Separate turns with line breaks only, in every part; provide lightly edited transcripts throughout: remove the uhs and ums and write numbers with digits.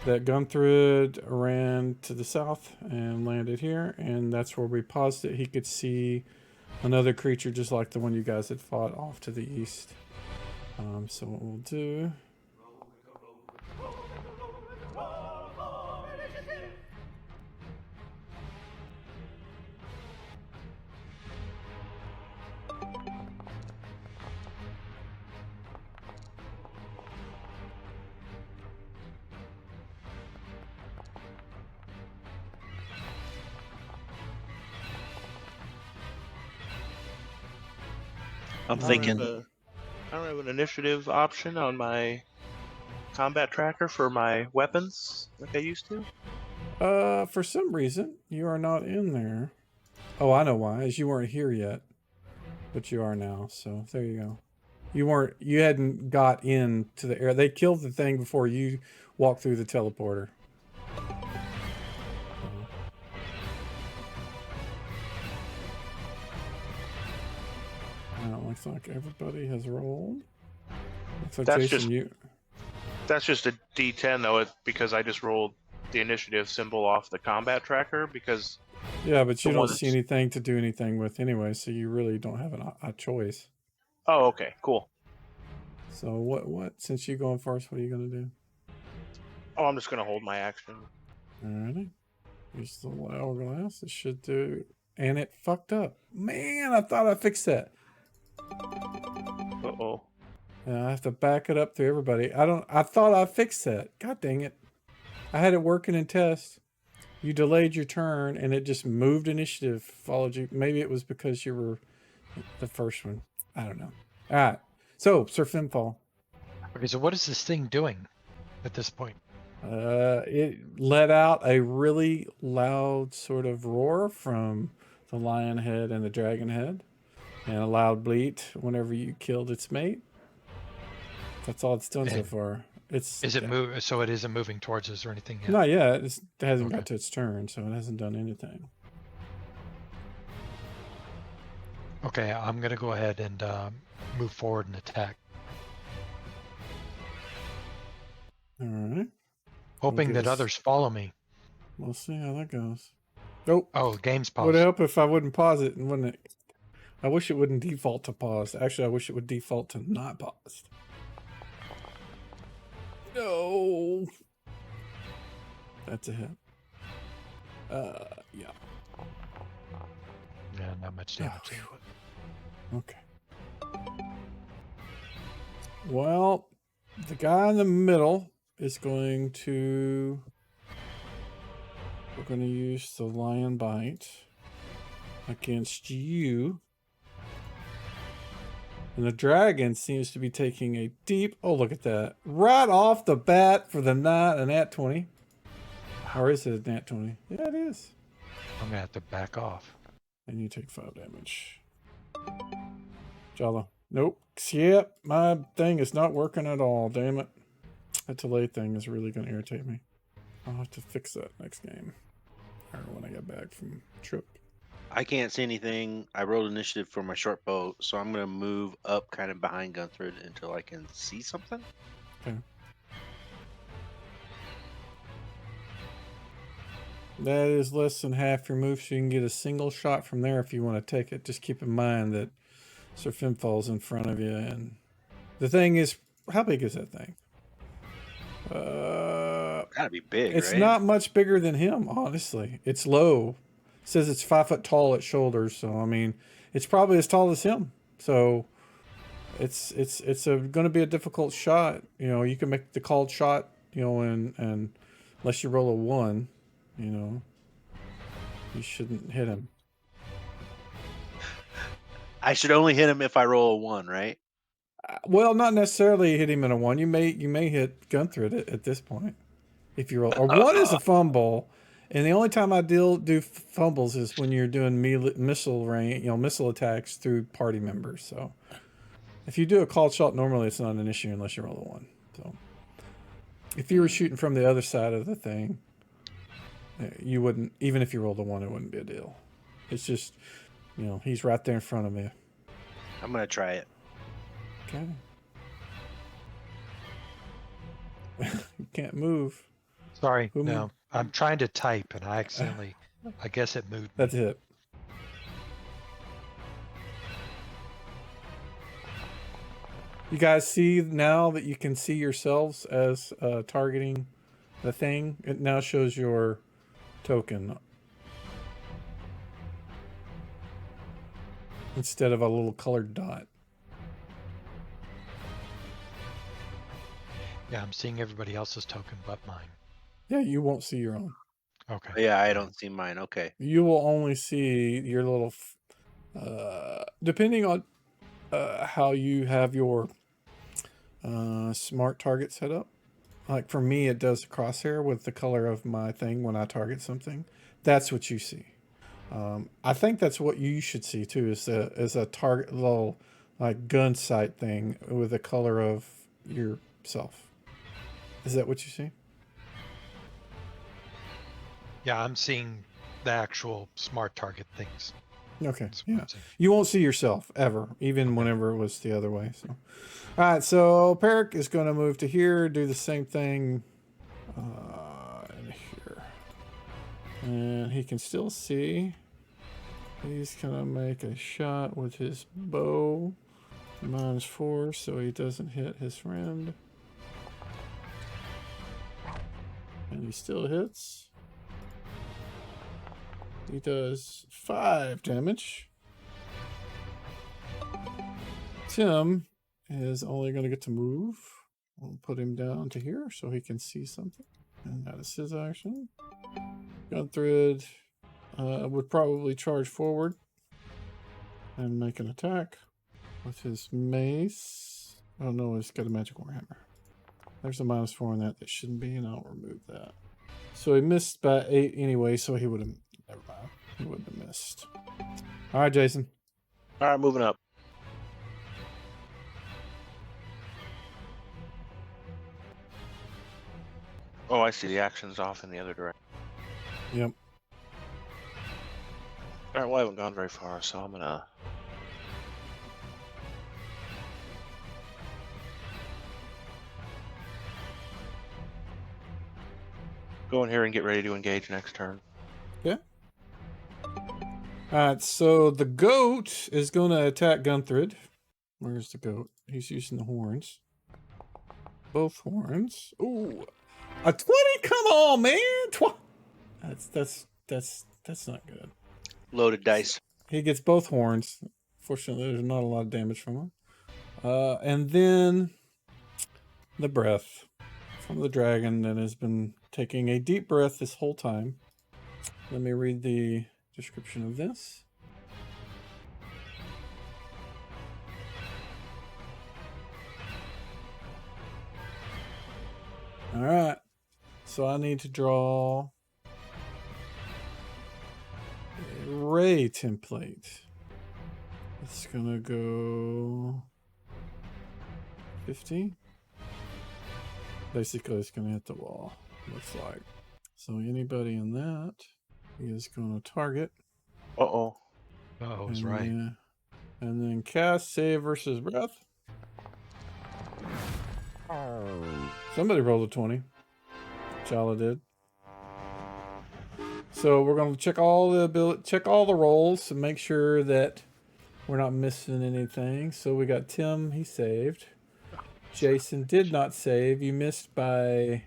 that gun thread ran to the south and landed here, and that's where we paused it. He could see another creature just like the one you guys had fought off to the east. So what we'll do...
I'm
I don't
thinking.
have an initiative option on my combat tracker for my weapons like I used to.
For some reason, you are not in there. Oh, I know why. As you weren't here yet, but you are now. So there you go. You hadn't got into the air. They killed the thing before you walked through the teleporter. Looks like everybody has rolled. Looks like
That's
Jason,
that's just a D10 though, because I just rolled the initiative symbol off the combat tracker because.
Yeah, but you don't see anything to do anything with anyway, so you really don't have a choice.
Oh, okay, cool.
So what? Since you're going first, what are you gonna do?
Oh, I'm just gonna hold my action.
Alrighty. Use the little hourglass. It should do. And it fucked up. Man, I thought I fixed that.
Uh-oh.
I have to back it up to everybody. I thought I fixed that. God dang it. I had it working in test. You delayed your turn and it just moved initiative, followed you. Maybe it was because you were the first one. I don't know. All right. So, Sir Finfall.
Okay, so what is this thing doing at this point?
It let out a really loud sort of roar from the lion head and the dragon head, and a loud bleat whenever you killed its mate. That's all it's done so far.
So it isn't moving towards us or anything yet?
Not yet. It hasn't got to its turn, so it hasn't done anything.
Okay, I'm gonna go ahead and move forward and attack.
All right.
Hoping that others follow me.
We'll see how that goes. Nope.
Oh, game's paused.
Would help if I wouldn't pause it, and wouldn't it? I wish it wouldn't default to pause. Actually, I wish it would default to not paused. No. That's a hit. Yeah.
Yeah, not much damage.
Okay. Well, the guy in the middle is going to... We're going to use the lion bite against you. And the dragon seems to be taking a deep... Oh, look at that. Right off the bat for the nat 20. Or is it a nat 20? Yeah, it is.
I'm going to have to back off.
And you take 5 damage. Jala. Nope. Yep, my thing is not working at all. Damn it. That delay thing is really going to irritate me. I'll have to fix that next game. Or when I get back from trip.
I can't see anything. I rolled initiative for my short bow, so I'm going to move up kind of behind Gunther until I can see something.
Okay. That is less than half your move, so you can get a single shot from there if you want to take it. Just keep in mind that Sir Finfall's in front of you, and the thing is, how big is that thing?
Gotta be big,
It's
right?
not much bigger than him, honestly. It's low. It says it's 5 foot tall at shoulders, so I mean, it's probably as tall as him. So it's going to be a difficult shot. You know, you can make the called shot. You know, and unless you roll a 1, you know, you shouldn't hit him.
I should only hit him if I roll a 1, right?
Well, not necessarily hit him in a 1. You may hit Gunther at this point. If you roll a 1 is a fumble, and the only time I do fumbles is when you're doing missile range, missile attacks through party members. So if you do a called shot, normally it's not an issue unless you roll a 1. So if you were shooting from the other side of the thing, you wouldn't. Even if you rolled a 1, it wouldn't be a deal. It's just, he's right there in front of me.
I'm gonna try it.
Okay. You can't move.
Sorry,
Who
no.
moved?
I'm trying to type and I accidentally, I guess it moved me.
That's it. You guys see now that you can see yourselves as targeting the thing? It now shows your token instead of a little colored dot.
Yeah, I'm seeing everybody else's token but mine.
Yeah, you won't see your own.
Okay.
Yeah, I don't see mine. Okay.
You will only see your little, depending on how you have your smart target set up. Like for me, it does a crosshair with the color of my thing when I target something. That's what you see. I think that's what you should see too. Is a target little like gun sight thing with the color of yourself. Is that what you see?
Yeah, I'm seeing the actual smart target things.
Okay.
That's what
Yeah.
I'm seeing.
You won't see yourself ever, even whenever it was the other way. So, all right. So Peric is going to move to here, do the same thing in here, and he can still see. He's gonna make a shot with his bow, -4, so he doesn't hit his friend, and he still hits. He does 5 damage. Tim is only going to get to move. We'll put him down to here so he can see something. And that is his action. Gunthrid would probably charge forward and make an attack with his mace. Oh no, he's got a magic warhammer. There's a -4 on that shouldn't be, and I'll remove that. So he missed by 8 anyway, so he would have, never mind. He wouldn't have missed. All right, Jason.
All right, moving up. Oh, I see. The action's off in the other direction.
Yep.
All right, well, I haven't gone very far, so I'm gonna go in here and get ready to engage next turn.
Yeah. Alright, so the goat is going to attack Gunthrid. Where's the goat? He's using the horns. Both horns. Ooh. A 20? Come on, man! That's not good.
Loaded dice.
He gets both horns. Fortunately, there's not a lot of damage from him. And then the breath from the dragon that has been taking a deep breath this whole time. Let me read the description of this. All right. So I need to draw a ray template. It's gonna go 50. Basically, it's gonna hit the wall. Looks like. So anybody in that is gonna target.
Uh-oh.
Oh, I was right.
And then cast, save versus breath. Somebody rolled a 20. Jala did. So we're going to check all the rolls and make sure that we're not missing anything. So we got Tim, he saved. Jason did not save. You missed by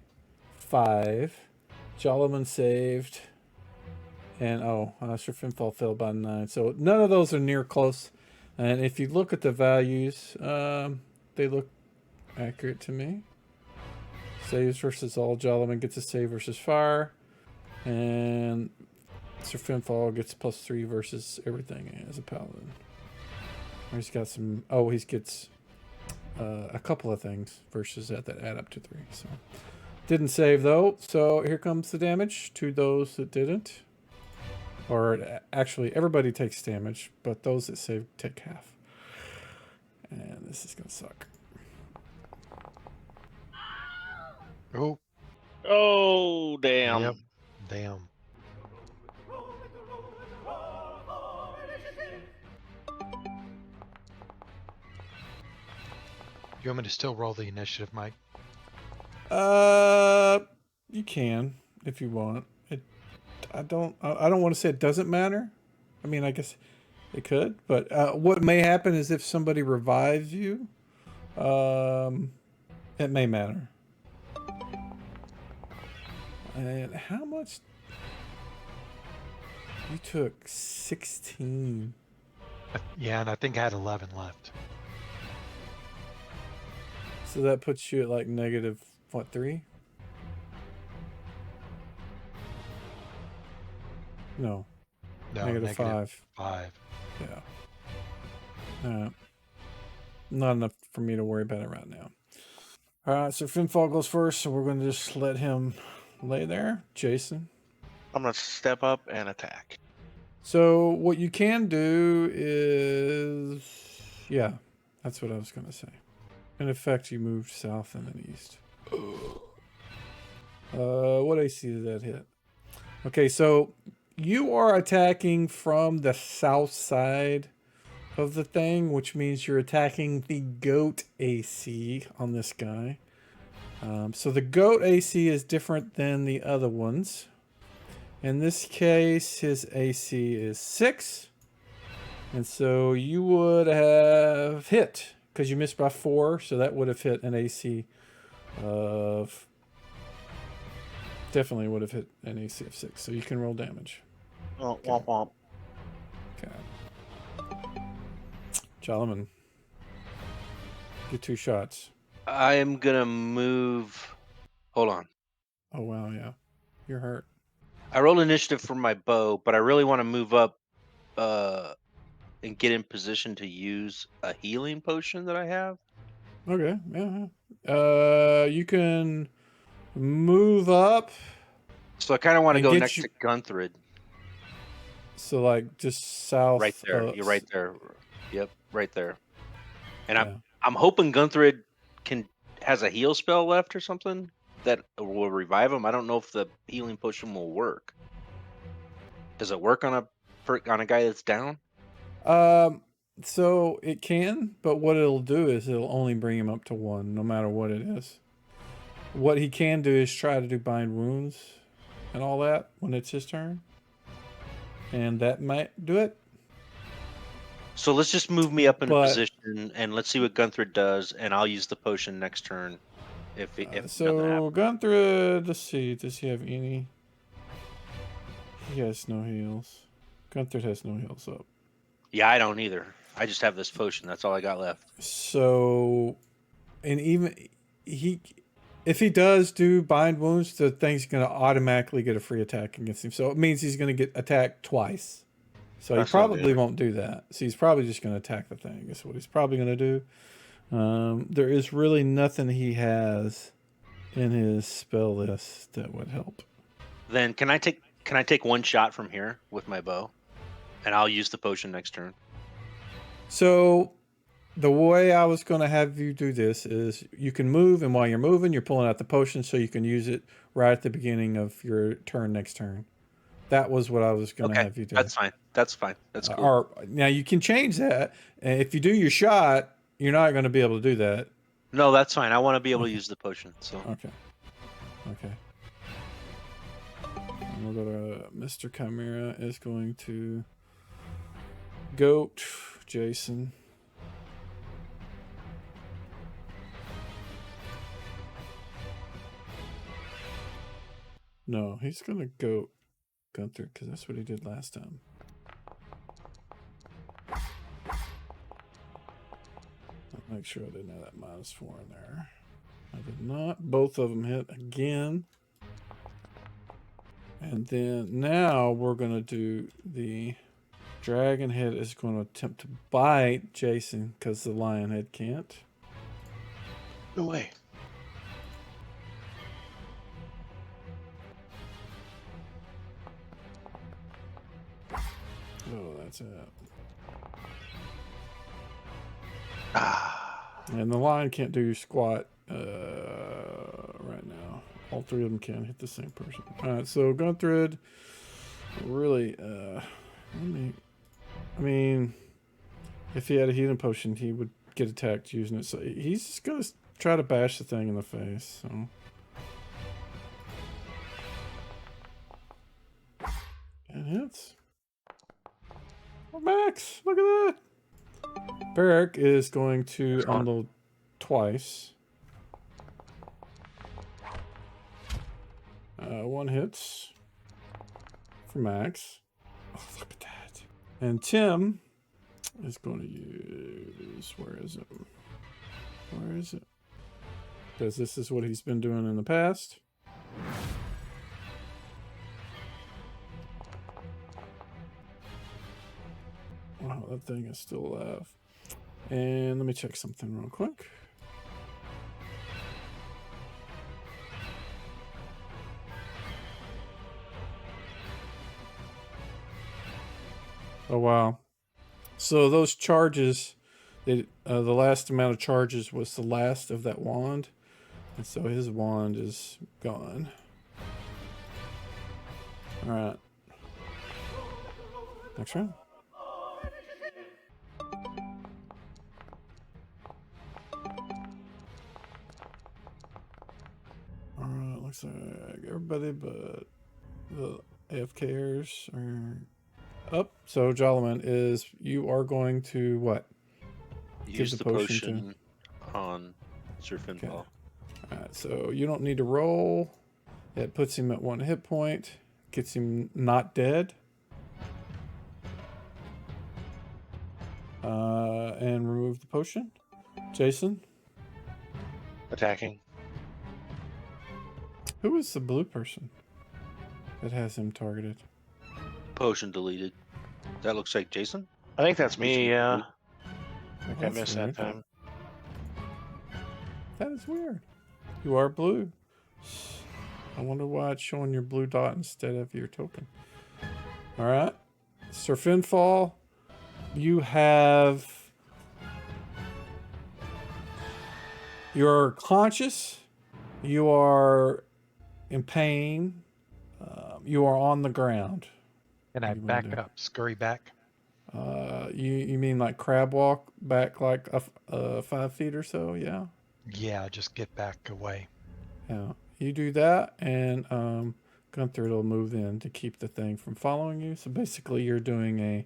5. Jalaman saved. And Sir Finfall fell by 9. So none of those are near close. And if you look at the values, they look accurate to me. Saves versus all. Jalaman gets a save versus fire. And Sir Finfall gets +3 versus everything as a paladin. Or he's got some. Oh, he gets a couple of things versus that add up to 3. So didn't save though. So here comes the damage to those that didn't. Or actually, everybody takes damage, but those that save take half. And this is gonna suck.
Oh,
Oh, damn.
yep. Damn. You want me to still roll the initiative, Mike?
You can if you want. I don't want to say it doesn't matter. I mean, I guess it could, but what may happen is if somebody revives you, it may matter. And how much? You took 16.
Yeah, and I think I had 11 left.
So that puts you at like negative, what, 3? No.
No,
Negative 5.
5.
Yeah. Not enough for me to worry about it right now. All right, so Finfall goes first, so we're going to just let him lay there. Jason.
I'm gonna step up and attack.
So what you can do is, yeah, that's what I was going to say. In effect, you moved south and then east. What AC did that hit? Okay, so you are attacking from the south side of the thing, which means you're attacking the goat AC on this guy. So the goat AC is different than the other ones. In this case, his AC is 6. And so you would have hit, because you missed by 4, so that would have hit an AC of... Definitely would have hit an AC of 6, so you can roll damage.
Oh, womp womp.
Okay. Jalaman. Get 2 shots.
I am gonna move. Hold on.
Oh, wow, yeah. You're hurt.
I rolled initiative for my bow, but I really want to move up and get in position to use a healing potion that I have.
Okay, yeah. You can move up.
So I kind of want to
And
go
get
next
you-
to Gunthrid.
So, like, just south.
Right there. You're right there. Yep, right there. And
Yeah.
I'm hoping Gunthrid has a heal spell left or something that will revive him. I don't know if the healing potion will work. Does it work on a guy that's down?
So it can, but what it'll do is it'll only bring him up to 1, no matter what it is. What he can do is try to do bind wounds and all that when it's his turn. And that might do it.
So let's just move me up into
But-
position and let's see what Gunthrid does, and I'll use the potion next turn. If nothing happens.
So Gunthrid, let's see, does he have any? He has no heals. Gunthrid has no heals up.
Yeah, I don't either. I just have this potion. That's all I got left.
So, and even if he does do bind wounds, the thing's going to automatically get a free attack against him. So it means he's going to get attacked twice. So
That's
he
not
probably
good.
won't do that. So he's probably just going to attack the thing. Is what he's probably going to do. There is really nothing he has in his spell list that would help.
Then can I take one shot from here with my bow, and I'll use the potion next turn.
So the way I was going to have you do this is you can move, and while you're moving, you're pulling out the potion so you can use it right at the beginning of your turn next turn. That was what I was going to have you do.
That's fine. That's fine. That's cool.
Or now you can change that. And if you do your shot, you're not going to be able to do that.
No, that's fine. I want to be able to use the potion. So
Okay. And we'll go to Mr. Chimera is going to goat Jason. No, he's going to goat Gunther because that's what he did last time. I'll make sure I didn't have that -4 in there. I did not. Both of them hit again. And then now we're going to do the dragon head is going to attempt to bite Jason because the lion head can't.
No way.
Oh, that's it.
Ah.
And the lion can't do squat right now. All 3 of them can hit the same person. All right, so Gunthrid really, I mean, if he had a healing potion, he would get attacked using it. So he's just going to try to bash the thing in the face. So hits. Oh, Max, look at that. Barrick is going to unload twice. 1 hits for Max. Oh, look at that. And Tim is going to use, where is it? Where is it? Because this is what he's been doing in the past. Wow, that thing is still alive. And let me check something real quick. Oh, wow. So those charges, the last amount of charges was the last of that wand. And so his wand is gone. All right. Next round. All right, looks like everybody but the AFKers are up. So Jalaman is, you are going to what?
Use the potion on Sir Finfall.
Okay. Alright, so you don't need to roll. It puts him at 1 hit point. Gets him not dead. And remove the potion. Jason?
Attacking.
Who is the blue person that has him targeted?
Potion deleted. That looks like Jason.
I think that's me, yeah. I think I
That's
missed
weird.
that time.
That is weird. You are blue. I wonder why it's showing your blue dot instead of your token. Alright. Sir Finfall, you have... You're conscious. You are in pain. You are on the ground.
Can I
What do you wanna
back
do?
up, scurry back?
You mean like crab walk back like 5 feet or so? Yeah.
Yeah, just get back away.
Yeah. You do that, and Gunther will move in to keep the thing from following you. So basically, you're doing a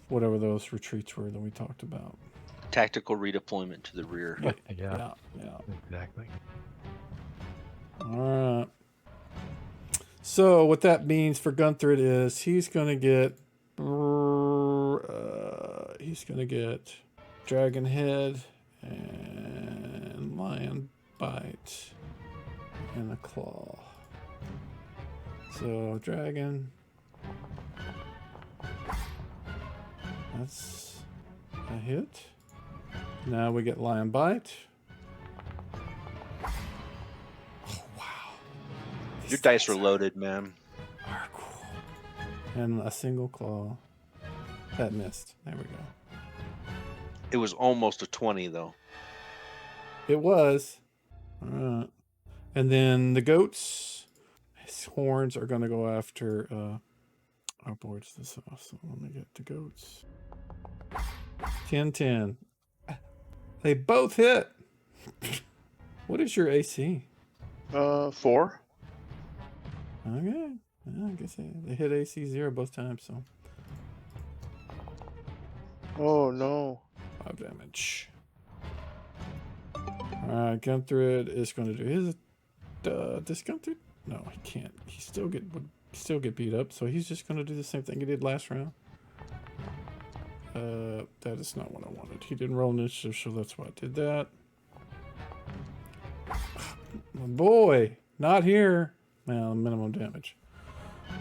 whatever those retreats were that we talked about.
Tactical redeployment to the rear.
Yeah,
Yeah.
exactly.
All right. So what that means for Gunther is he's gonna get Dragon Head and Lion Bite and a Claw. So Dragon. That's a hit. Now we get Lion Bite. Oh wow.
Your dice are loaded, man.
Are cool. And a single claw. That missed. There we go.
It was almost a 20 though.
It was. Alright. And then the goats. His horns are going to go after. Our board's this off, so let me get the goats. 10-10. They both hit. What is your AC?
4.
Okay. Yeah, I guess they hit AC 0 both times, so
Oh no.
5 damage. Alright, Gunther is going to do his. Does Gunther? No, he can't. He would still get beat up, so he's just going to do the same thing he did last round. That is not what I wanted. He didn't roll initiative, so that's why I did that. My boy, not here. Well, minimum damage.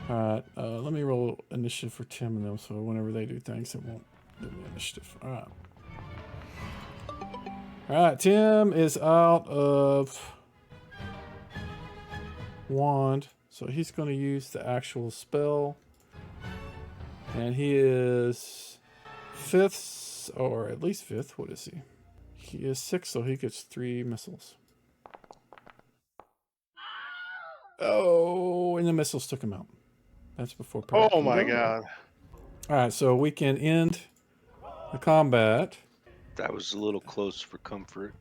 Alright, let me roll initiative for Tim and them, so whenever they do things, it won't give me initiative. Alright. Alright, Tim is out of wand, so he's going to use the actual spell. And he is 5th, or at least 5th. What is he? He is 6th, so he gets 3 missiles. Oh, and the missiles took him out. That's before Parrot
Oh
can
my
go.
god.
Alright, so we can end the combat.
That was a little close for comfort.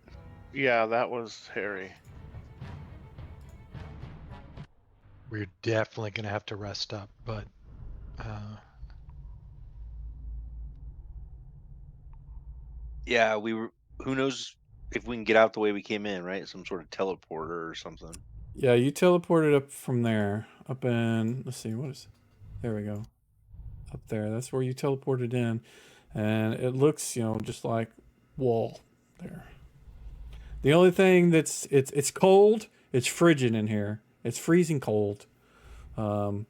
Yeah, that was hairy.
We're definitely going to have to rest up, but
Yeah, who knows if we can get out the way we came in, right? Some sort of teleporter or something.
Yeah, you teleported up from there. Up in, let's see, there we go. Up there. That's where you teleported in. And it looks, just like wall there. The only thing it's cold, it's frigid in here. It's freezing cold. The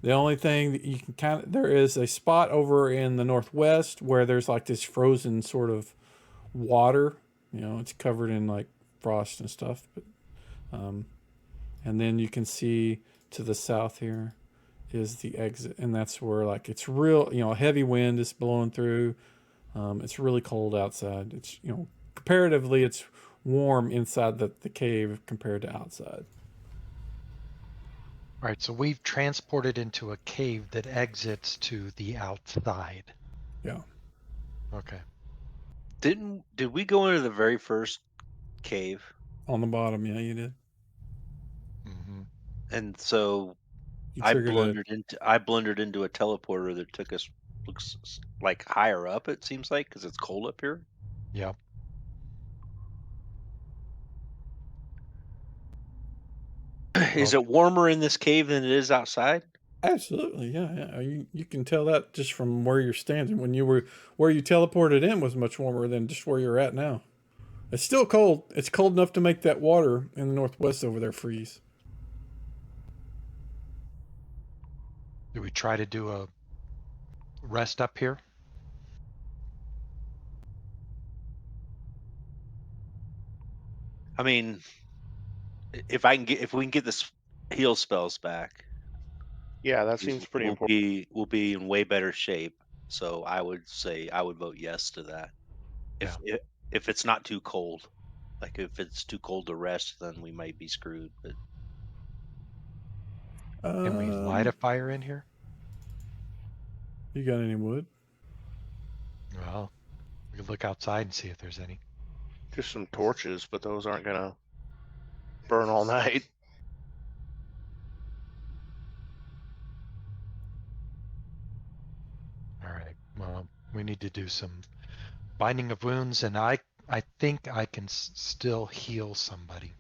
only thing that you can there is a spot over in the northwest where there's like this frozen sort of water. It's covered in like frost and stuff. But, and then you can see to the south here is the exit, and that's where like it's real. Heavy wind is blowing through. It's really cold outside. It's comparatively it's warm inside the cave compared to outside.
all right, so we've transported into a cave that exits to the outside.
Yeah.
Okay.
Did we go into the very first cave?
On the bottom, yeah, you did.
Mm-hmm.
And so
You
I
triggered
blundered into a teleporter that took us looks like higher up. It seems like because it's cold up here.
Yep.
Is it warmer in this cave than it is outside?
Absolutely, yeah. You can tell that just from where you're standing. Where you teleported in was much warmer than just where you're at now. It's still cold. It's cold enough to make that water in the northwest over there freeze.
Do we try to do a rest up here?
I mean, if we can get this heal spells back,
Yeah, that seems pretty important.
we'll be in way better shape. So I would say I would vote yes to that. If it's not too cold, like if it's too cold to rest, then we might be screwed. But
Can we light a fire in here?
You got any wood?
Well, we could look outside and see if there's any.
Just some torches, but those aren't gonna burn all night.
All right. Well, we need to do some binding of wounds, and I think I can still heal somebody.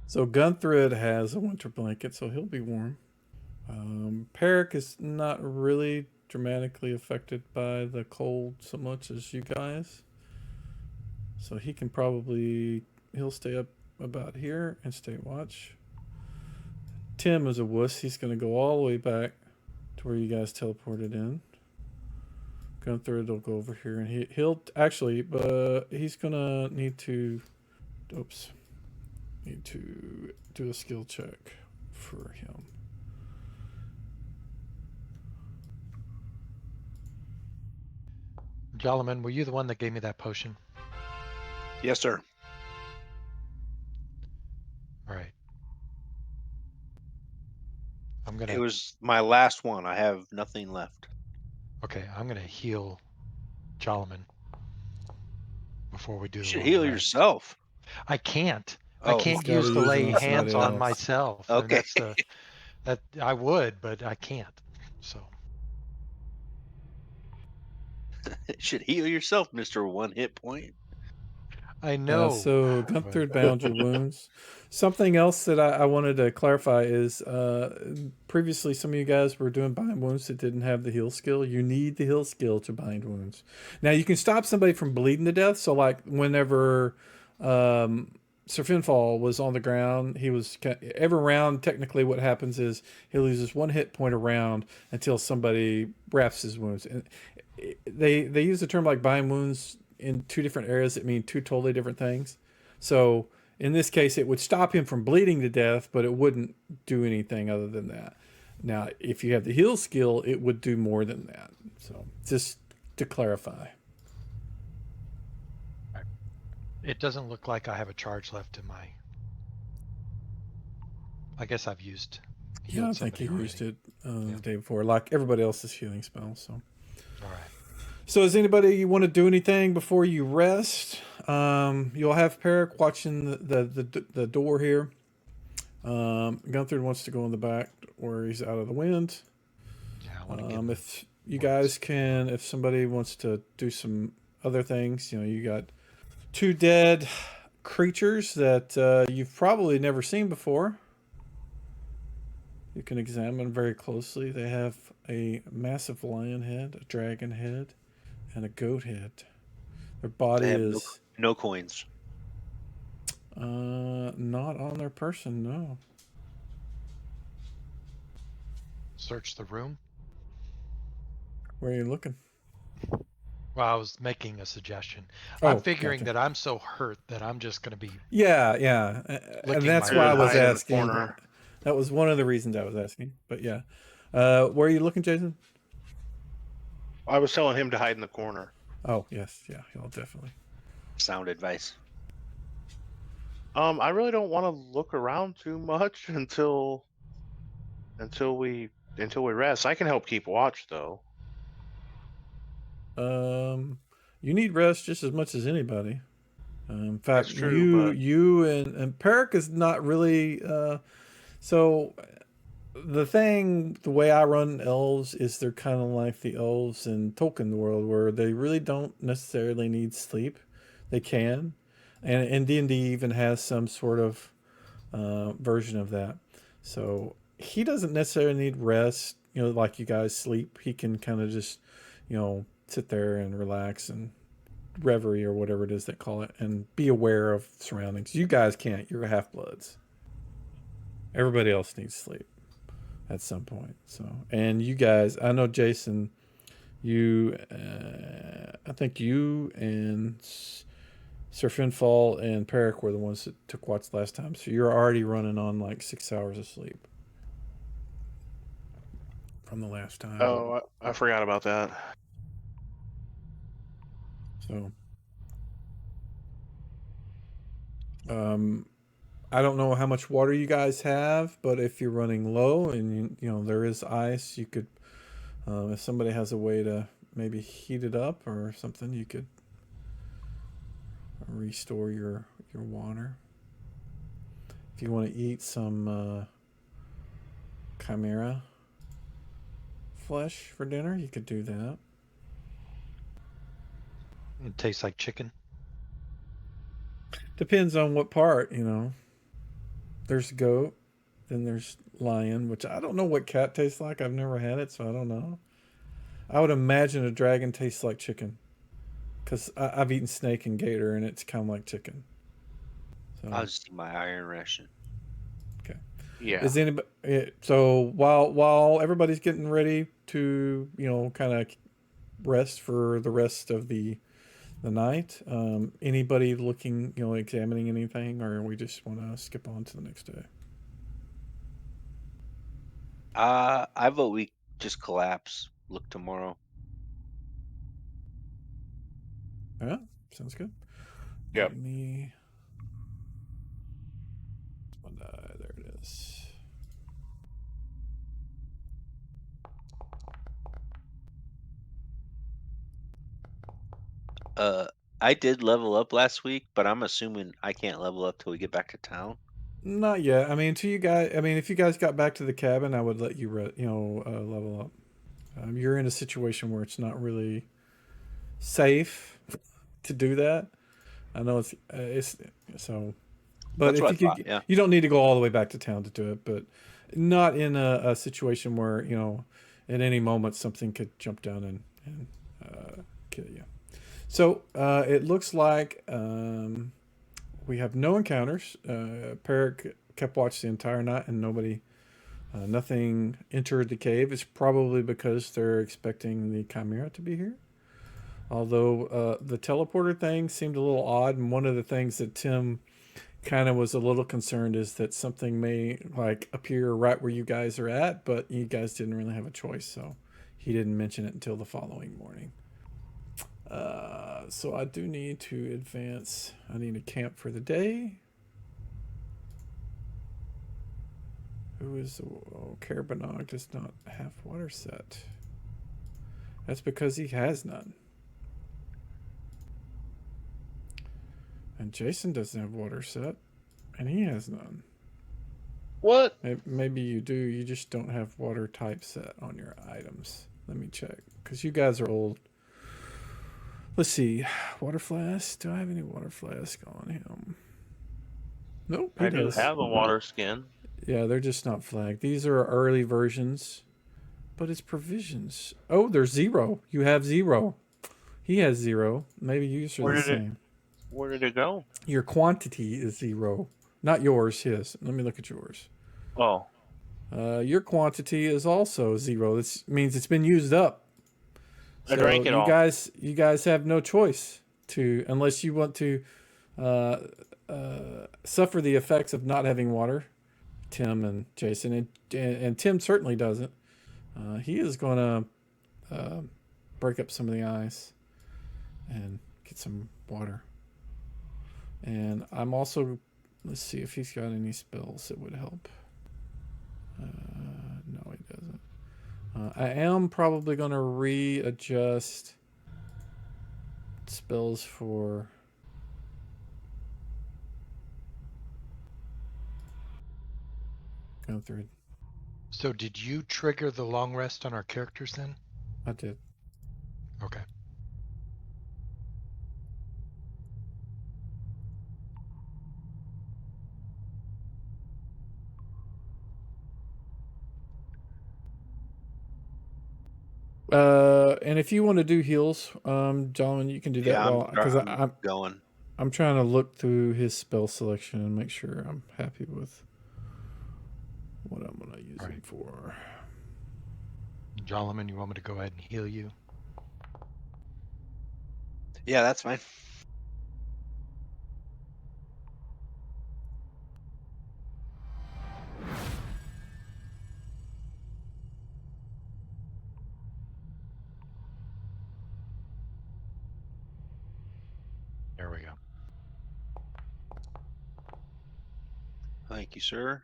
So Gunthread has a winter blanket, so he'll be warm. Peric is not really dramatically affected by the cold so much as you guys. So he'll stay up about here and stay watch. Tim is a wuss. He's going to go all the way back to where you guys teleported in. Gunthread will go over here, and he'll actually, but he's going to need to do a skill check for him.
Jalaman, were you the one that gave me that potion?
yes, sir.
All right.
It was my last one. I have nothing left.
Okay, I'm gonna heal Jalaman before we do.
You
the
should
long
heal
rest.
yourself.
I can't.
Oh,
I can't
gotta
use the
use
lay
it on
hands
somebody
on
else.
myself.
Okay.
And that I would, but I can't. So
should heal yourself, Mister One Hit Point.
I know.
So Gunthread bound your wounds. Something else that I wanted to clarify is previously some of you guys were doing bind wounds that didn't have the heal skill. You need the heal skill to bind wounds. Now you can stop somebody from bleeding to death. So like whenever Sir Finfall was on the ground, every round technically what happens is he loses 1 hit point a round until somebody wraps his wounds. And they use the term like bind wounds in 2 different areas that mean 2 totally different things. So in this case, it would stop him from bleeding to death, but it wouldn't do anything other than that. Now, if you have the heal skill, it would do more than that. So just to clarify.
It doesn't look like I have a charge left in my. I guess I've used.
Yeah, I think you used
it.
the day before, like everybody else's healing spell. So.
All right.
So does anybody want to do anything before you rest? You'll have Peric watching the door here. Gunther wants to go in the back where he's out of the wind.
Yeah, I want to get.
If you
works.
guys can, if somebody wants to do some other things, you got 2 dead creatures that you've probably never seen before. You can examine very closely. They have a massive lion head, a dragon head, and a goat head. Their body
They have
is
no coins.
not on their person, no.
Search the room.
Where are you looking?
Well, I was making a suggestion.
Oh,
I'm figuring
gotcha.
that I'm so hurt that I'm just going to be
Yeah. And
licking
that's
my
why I
wounds.
was
Hide in the
asking.
corner.
That was one of the reasons I was asking. But yeah. Where are you looking, Jason?
I was telling him to hide in the corner.
Oh, yes. Yeah, he'll definitely.
Sound advice.
I really don't want to look around too much until we rest. I can help keep watch though.
You need rest just as much as anybody. In fact,
That's true,
you and Peric is not really. So the way I run elves is they're kind of like the elves in Tolkien world, where they really don't necessarily need sleep. They can, and D&D even has some sort of version of that. So he doesn't necessarily need rest. Like you guys sleep. He can kind of just, sit there and relax and reverie or whatever it is they call it, and be aware of surroundings. You guys can't. You're half bloods. Everybody else needs sleep at some point. So, and you guys, I know Jason, I think you and Sir Finfall and Peric were the ones that took watch last time. So you're already running on like 6 hours of sleep from the last time.
Oh, I forgot about that.
So, I don't know how much water you guys have, but if you're running low and there is ice, you could, if somebody has a way to maybe heat it up or something, you could restore your water. If you want to eat some chimera flesh for dinner, you could do that.
It tastes like chicken.
Depends on what part, There's goat, then there's lion, which I don't know what cat tastes like. I've never had it, so I don't know. I would imagine a dragon tastes like chicken, because I've eaten snake and gator, and it's kind of like chicken. So,
I'll just eat my iron ration.
okay.
Yeah.
Is anybody? So while everybody's getting ready to kind of rest for the rest of the night, anybody looking examining anything, or we just want to skip on to the next day?
I vote we just collapse. Look tomorrow.
Yeah, sounds good.
Yep.
Give me. There it is.
I did level up last week, but I'm assuming I can't level up till we get back to town.
Not yet. I mean, to you guys. I mean, if you guys got back to the cabin, I would let you, level up. You're in a situation where it's not really safe to do that. I know it's so, but
That's
if
what
you
I
could,
thought, yeah.
you don't need to go all the way back to town to do it, but not in a situation where at any moment something could jump down and kill you. So it looks like we have no encounters. Peric kept watch the entire night, and nothing entered the cave. It's probably because they're expecting the chimera to be here. Although the teleporter thing seemed a little odd, and one of the things that Tim kind of was a little concerned is that something may appear right where you guys are at, but you guys didn't really have a choice, so he didn't mention it until the following morning. So I do need to advance. I need a camp for the day. Who is... Carabanog does not have water set. That's because he has none. And Jason doesn't have water set, and he has none.
What?
Maybe you do. You just don't have water type set on your items. Let me check. Because you guys are old. Let's see. Water flask. Do I have any water flask on him? Nope, he
I do
does.
have a water skin.
Yeah, they're just not flagged. These are early versions. But it's provisions. Oh, there's 0. You have 0. He has 0. Maybe yours are the same.
Where did it go?
Your quantity is 0. Not yours, his. Let me look at yours.
Oh.
Your quantity is also 0. This means it's been used up.
I drank it all.
You guys have no choice to, unless you want to suffer the effects of not having water. Tim and Jason, and Tim certainly doesn't. He is going to break up some of the ice and get some water. And I'm also, let's see if he's got any spells that would help. No, he doesn't. I am probably going to readjust spells for Guthrie.
So did you trigger the long rest on our characters then?
I did.
Okay.
And if you want to do heals, John, you can do that.
Yeah,
because
I'm going.
I'm trying to look through his spell selection and make sure I'm happy with what I'm going to use him for.
Jolliman, you want me to go ahead and heal you?
Yeah, that's fine.
There we go.
Thank you, sir.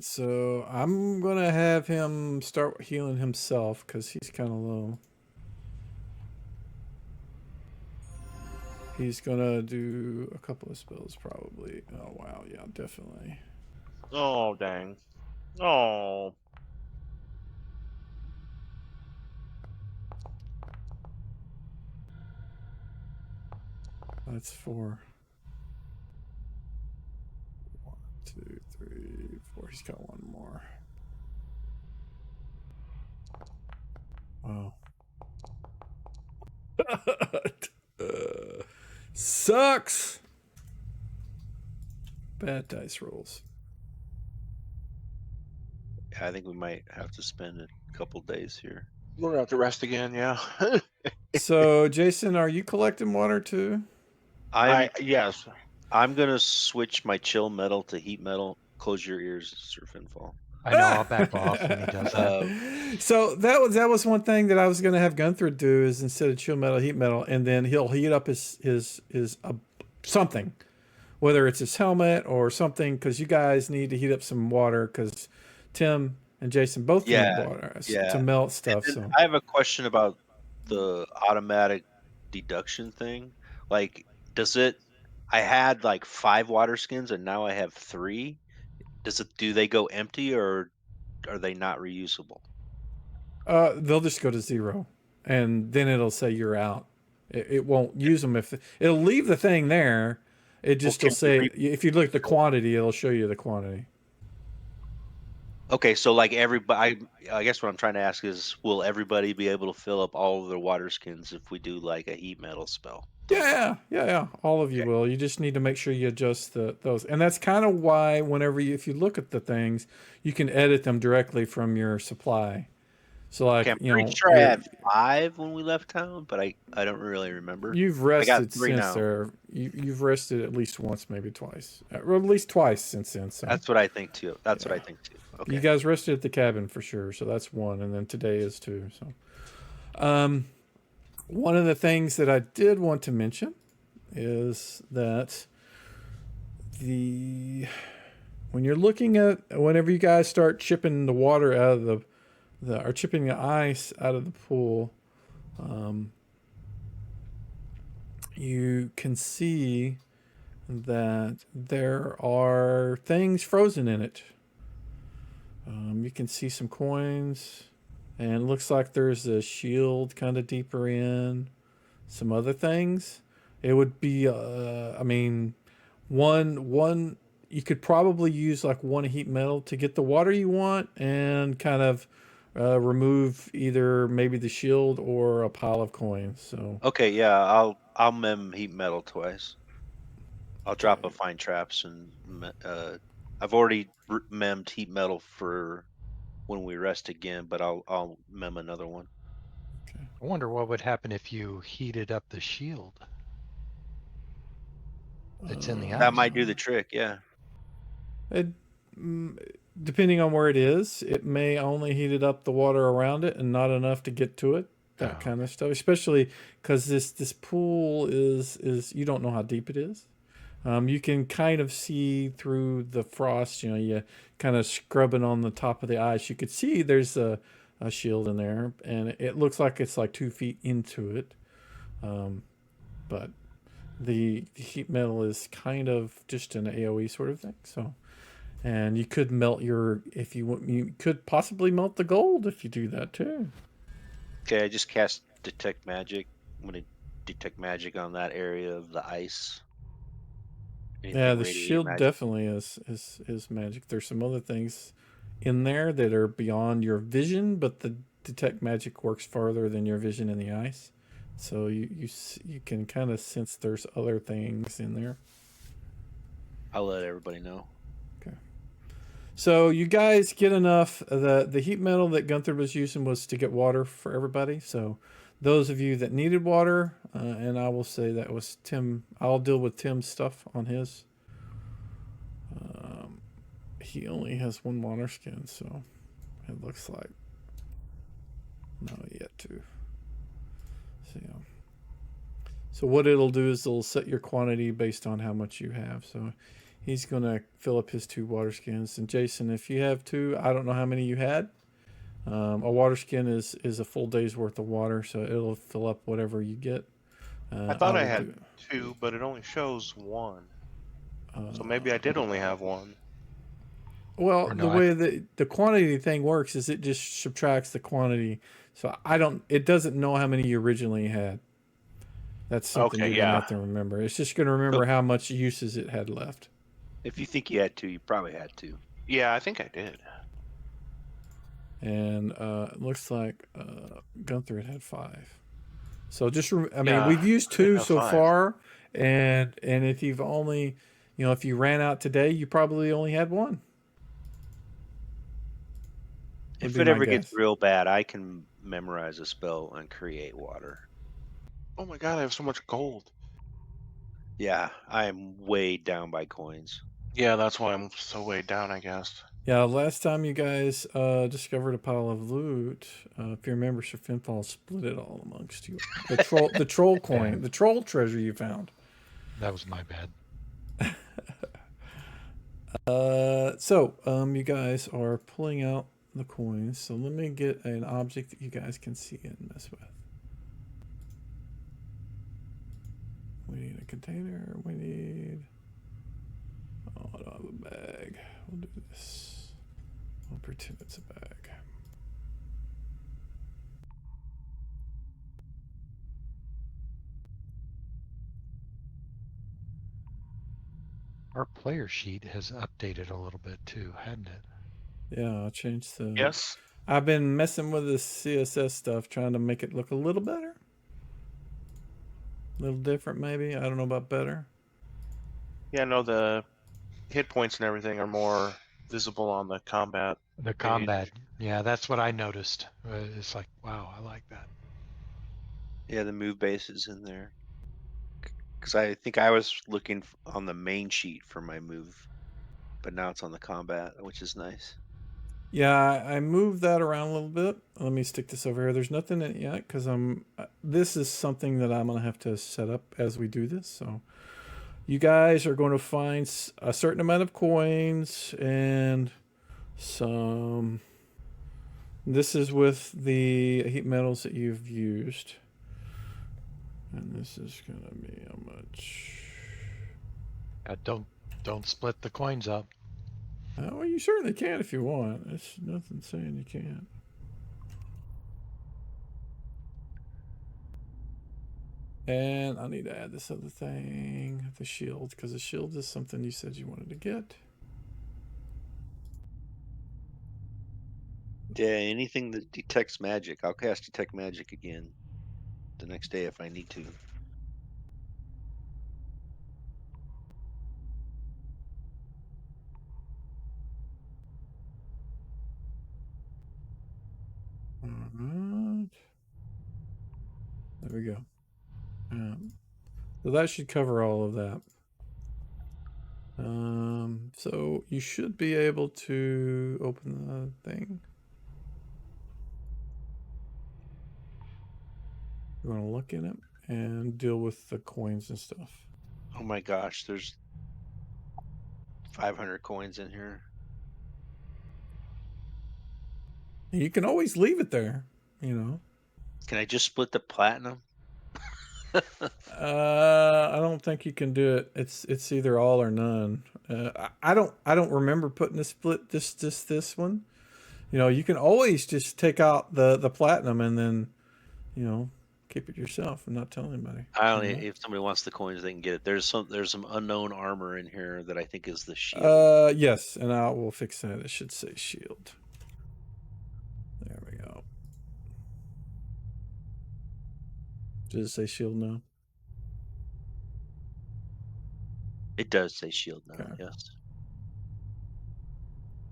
So I'm going to have him start healing himself because he's kind of low. He's going to do a couple of spells probably. Oh, wow. Yeah, definitely.
Oh, dang. Oh.
That's 4. 1, 2, 3, 4. He's got one more. Wow. Sucks. Bad dice rolls.
Yeah, I think we might have to spend a couple days here.
We're going to have to rest again, yeah.
So, Jason, are you collecting water too?
Yes.
I'm gonna switch my chill metal to heat metal. Close your ears, Sir Finfall.
I know, I'll back off when he does that.
So that was one thing that I was going to have Gunther do is instead of chill metal, heat metal, and then he'll heat up his something, whether it's his helmet or something, because you guys need to heat up some water because Tim and Jason both need water to melt stuff. So
I have a question about the automatic deduction thing. Like, does it? I had like 5 water skins and now I have 3. Do they go empty or are they not reusable?
they'll just go to 0, and then it'll say you're out. It won't use them if it'll leave the thing there. It just will say if you look at the quantity, it'll show you the quantity.
Okay, so like everybody, I guess what I'm trying to ask is, will everybody be able to fill up all of their water skins if we do like a heat metal spell?
Yeah. All of you will. You just need to make sure you adjust those, and that's kind of why whenever if you look at the things, you can edit them directly from your supply. So like
I'm pretty sure I had 5 when we left town, but I don't really remember.
You've rested
3
since
now.
there. You've rested at least once, maybe twice, or at least twice since then. So.
That's what I think too. What I think too. Okay.
You guys rested at the cabin for sure, so that's 1, and then today is 2. So, one of the things that I did want to mention is that when you're looking at whenever you guys start chipping the water out of or chipping the ice out of the pool, you can see that there are things frozen in it. You can see some coins, and it looks like there's a shield kind of deeper in. Some other things. It would be, I mean, one. You could probably use like one heat metal to get the water you want, and kind of remove either maybe the shield or a pile of coins. So
Okay, yeah, I'll mem heat metal twice. I'll drop a
okay.
fine traps and I've already memmed heat metal for when we rest again, but I'll mem another one.
Okay.
I wonder what would happen if you heated up the shield that's in the
That
ice.
might do the trick, yeah.
It, mm, depending on where it is, it may only heated up the water around it and not enough to get to it. That
Oh,
kind of stuff, especially because this pool is you don't know how deep it is. You can kind of see through the frost. You know, you kind of scrubbing on the top of the ice. You could see there's a shield in there, and it looks like it's like 2 feet into it. Um, but the heat metal is kind of just an AOE sort of thing. So, and you could melt your if you want. You could possibly melt the gold if you do that too.
Okay, I just cast detect magic. I'm gonna detect magic on that area of the ice.
Yeah,
Anything
the
radiate
shield
magic.
definitely is magic. There's some other things in there that are beyond your vision, but the detect magic works farther than your vision in the ice. So you can kind of sense there's other things in there.
I'll let everybody know.
Okay. So you guys get enough. The heat metal that Gunther was using was to get water for everybody. So those of you that needed water, and I will say that was Tim. I'll deal with Tim's stuff on his. Um, he only has one water skin, so it looks like no yet to. So yeah. So what it'll do is it'll set your quantity based on how much you have. So he's gonna fill up his 2 water skins. And Jason, if you have two, I don't know how many you had. A water skin is a full day's worth of water, so it'll fill up whatever you get.
I
I
thought I
will
had
do.
two, but it only shows one. So maybe I
Uh,
did only have one.
well,
or
the
no,
way the quantity thing works is it just subtracts the quantity. So I don't. It doesn't know how many you originally had. That's something
Okay,
you're gonna
yeah.
have to remember. It's just gonna
So
remember how much uses it had left.
if you think you had to, you probably had to.
Yeah, I think I did.
And it looks like Gunther had 5. So just I mean,
Yeah,
we've used
I did
2
have
so
5.
far, and if you've only, if you ran out today, you probably only had 1. Would
If
be
it
my
ever gets
guess.
real bad, I can memorize a spell and create water.
Oh my god, I have so much gold.
Yeah, I am way down by coins.
Yeah, that's why I'm so way down, I guess.
Yeah, last time you guys discovered a pile of loot, if you remember, Sir Finfall split it all amongst you. The troll
yeah,
coin, the troll treasure you found.
that was my bad.
You guys are pulling out the coins. So let me get an object that you guys can see and mess with. We need a container. We need. Oh, I don't have a bag. We'll do this. I'll pretend it's a bag.
Our player sheet has updated a little bit too, hadn't it?
Yeah, I'll change the.
Yes?
I've been messing with the CSS stuff, trying to make it look a little better. A little different, maybe. I don't know about better.
Yeah, no, the hit points and everything are more visible on the combat
The
page.
combat, yeah, that's what I noticed. It's like, wow, I like that.
Yeah, the move base is in there. Because I think I was looking on the main sheet for my move, but now it's on the combat, which is nice.
Yeah, I moved that around a little bit. Let me stick this over here. There's nothing in it yet because I'm. This is something that I'm gonna have to set up as we do this. So, you guys are going to find a certain amount of coins and some. This is with the heat metals that you've used, and this is gonna be how much.
Don't split the coins up.
Well, you certainly can if you want. There's nothing saying you can't. And I need to add this other thing, the shield, because the shield is something you said you wanted to get.
Yeah, anything that detects magic. I'll cast detect magic again the next day if I need to.
Alright. There we go. So that should cover all of that. So you should be able to open the thing. You want to look in it and deal with the coins and stuff.
Oh my gosh, there's 500 coins in here.
You can always leave it there, you know.
Can I just split the platinum?
I don't think you can do it. It's either all or none. I don't remember putting a split this one. You know, you can always just take out the platinum and then, you know, keep it yourself and not tell anybody.
I only
you know?
if somebody wants the coins, they can get it. There's some unknown armor in here that I think is the shield.
Yes, and I will fix that. It should say shield. There we go. Does it say shield now?
It does say shield now.
Okay.
Yes.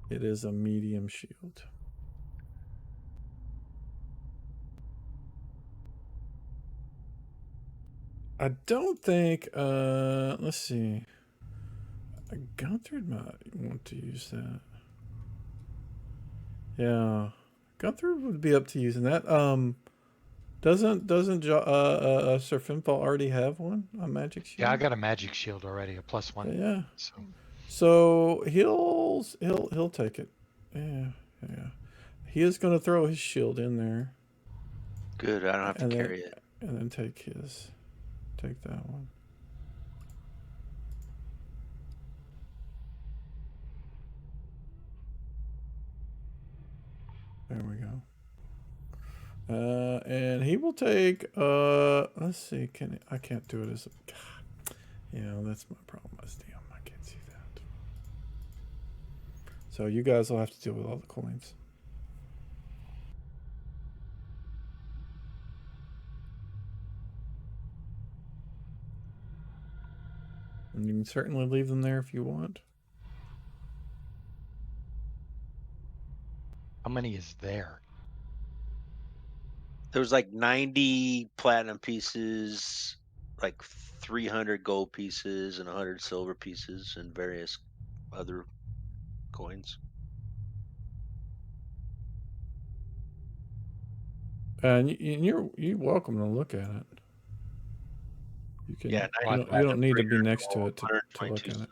It is a medium shield. I don't think, let's see. Gunther might want to use that. Yeah. Gunther would be up to using that. Doesn't Sir Finfall already have one? A magic shield?
Yeah, I got a magic shield already, a +1.
Yeah.
So
he'll take it. Yeah. He is gonna throw his shield in there.
Good. I don't have to carry it.
And then take that one. There we go. And he will take, let's see, I can't do it as a, God. Yeah, that's my problem. Damn, I can't see that. So you guys will have to deal with all the coins. And you can certainly leave them there if you want.
how many is there?
There was like 90 platinum pieces, like 300 gold pieces, and 100 silver pieces, and various other coins.
And you're welcome to look at it. You can.
Yeah,
you don't need to be next to it to look
122
at it.
silver.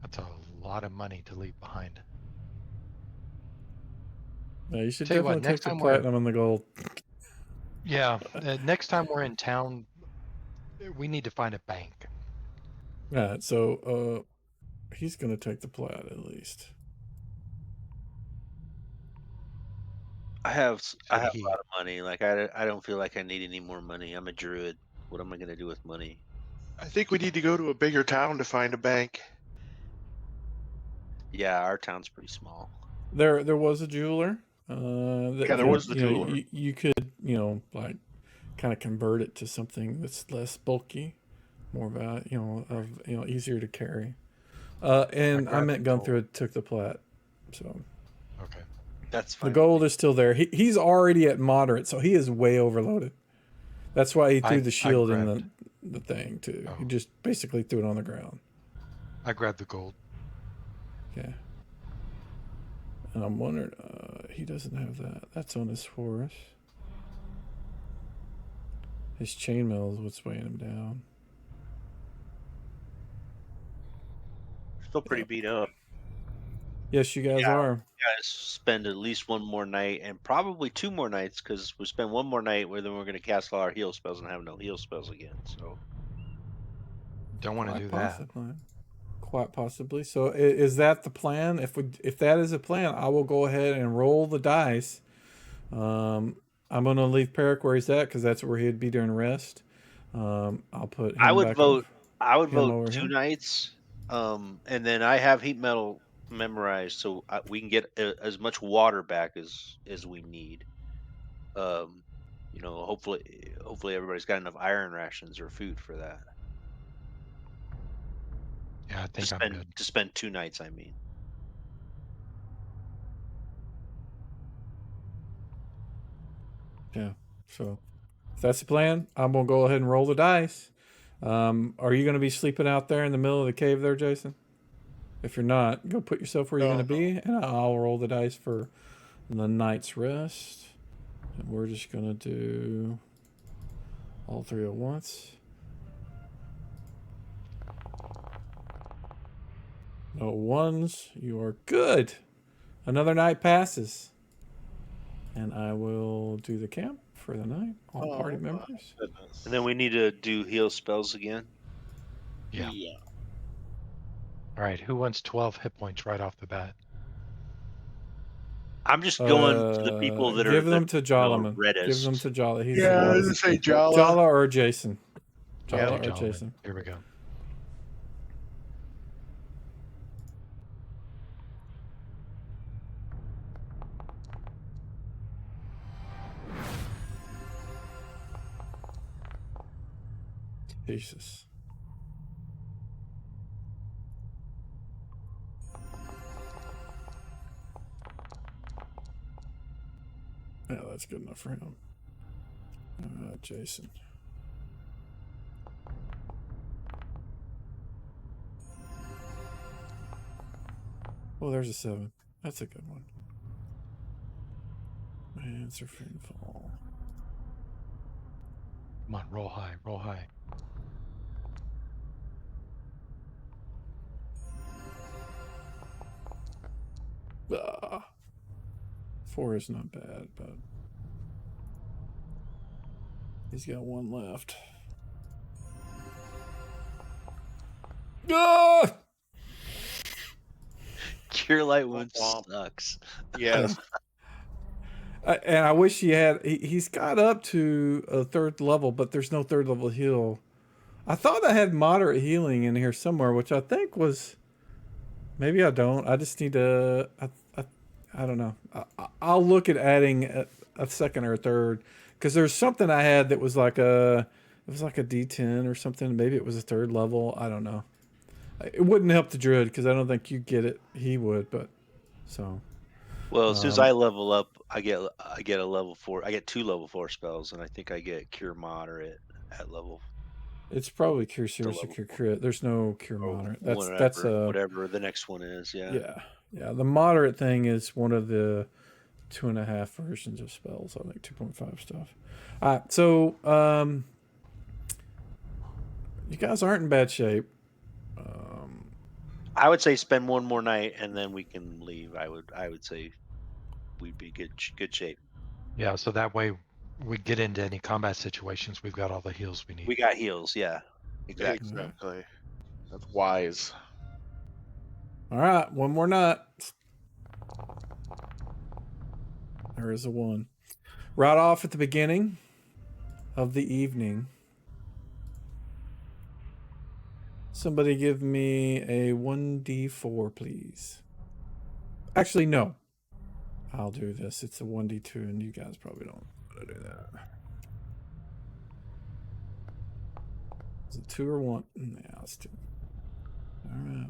That's a lot of money to leave behind.
Yeah, you should
Tell you
definitely
what,
take
next
the
time
platinum and the gold.
Yeah, next time we're in town, we need to find a bank.
Alright, so he's gonna take the plat at least.
I have a lot
he?
of money. Like I don't feel like I need any more money. I'm a druid. What am I gonna do with money?
I think we need to go to a bigger town to find a bank.
Yeah, our town's pretty small.
There was a jeweler.
Yeah, there was the jeweler.
You could, like kind of convert it to something that's less bulky, more about, easier to carry. And I meant Gunther took the plat, so
Okay.
That's fine.
the gold is still there. He's already at moderate, so he is way overloaded. That's why he threw the shield in the thing too. He just basically threw it on the ground.
I grabbed the gold.
Yeah. And I'm wondering, he doesn't have that. That's on his horse. His chainmail is what's weighing him down.
Still pretty beat up.
Yes, you guys are.
Guys, spend at least one more night and probably 2 more nights because we spend one more night where then we're going to cast all our heal spells and have no heal spells again. So
Don't want to
Quite
do that.
possibly. Quite possibly. So is that the plan? If that is a plan, I will go ahead and roll the dice. I'm going to leave Peric where he's at because that's where he'd be during rest. I'll put him
I would
back
vote. I would
him
vote
over
2
here.
nights, and then I have heat metal memorized, so we can get as much water back as we need. Um, hopefully everybody's got enough iron rations or food for that.
Yeah, I
To
think I'm
spend
good.
to spend 2 nights, I mean.
Yeah. So if that's the plan, I'm going to go ahead and roll the dice. Are you going to be sleeping out there in the middle of the cave there, Jason? If you're not, go put yourself where you're
No,
going to be, and I'll roll the dice for the night's rest. And we're just going to do all 3 at once. No ones. You are good. Another night passes. And I will do the camp for the night. All party
my
members.
goodness.
And then we need to do heal spells again.
Yeah. All right. Who wants 12 hit points right off the bat?
I'm just going to the people that are
Give them to Jalaman. Give
reddest.
them to Jala. He's
Yeah, I
the
was
one.
gonna say Jala.
Jala or Jason.
Yeah,
Jala or
gentlemen.
Jason.
Here we go.
Jesus. Yeah, that's good enough for him. Jason. Oh, there's a 7. That's a good one. Answer fall.
Come on, roll high, roll high.
Ah. 4 is not bad, but he's got 1 left. Ah!
Cure light wounds
Womp.
sucks.
Yes.
And I wish he had. He's got up to a 3rd level, but there's no 3rd level heal. I thought I had moderate healing in here somewhere, which I think was. Maybe I don't. I just need to. I don't know. I'll look at adding a 2nd or a 3rd, because there's something I had that was like a. It was like a D10 or something. Maybe it was a 3rd level. I don't know. It wouldn't help the druid because I don't think you get it. He would, but so.
Well, as soon as I level up, I get a level 4. I get 2 level 4 spells, and I think I get cure moderate at level.
It's probably cure serious or
level
cure crit. There's no cure moderate. That's
whatever the next one is. Yeah.
Yeah. The moderate thing is one of the 2.5 versions of spells. I think 2.5 stuff. All right, so you guys aren't in bad shape.
I would say spend one more night and then we can leave. I would say we'd be good shape.
Yeah, so that way we get into any combat situations, we've got all the heals we need.
We got heals, yeah. Exactly.
Exactly. That's wise.
All right, one more night. There is a 1. Right off at the beginning of the evening, somebody give me a 1d4, please. Actually, no. I'll do this. It's a 1d2, and you guys probably don't want to do that. Is it 2 or 1? Yeah, it's 2. All right.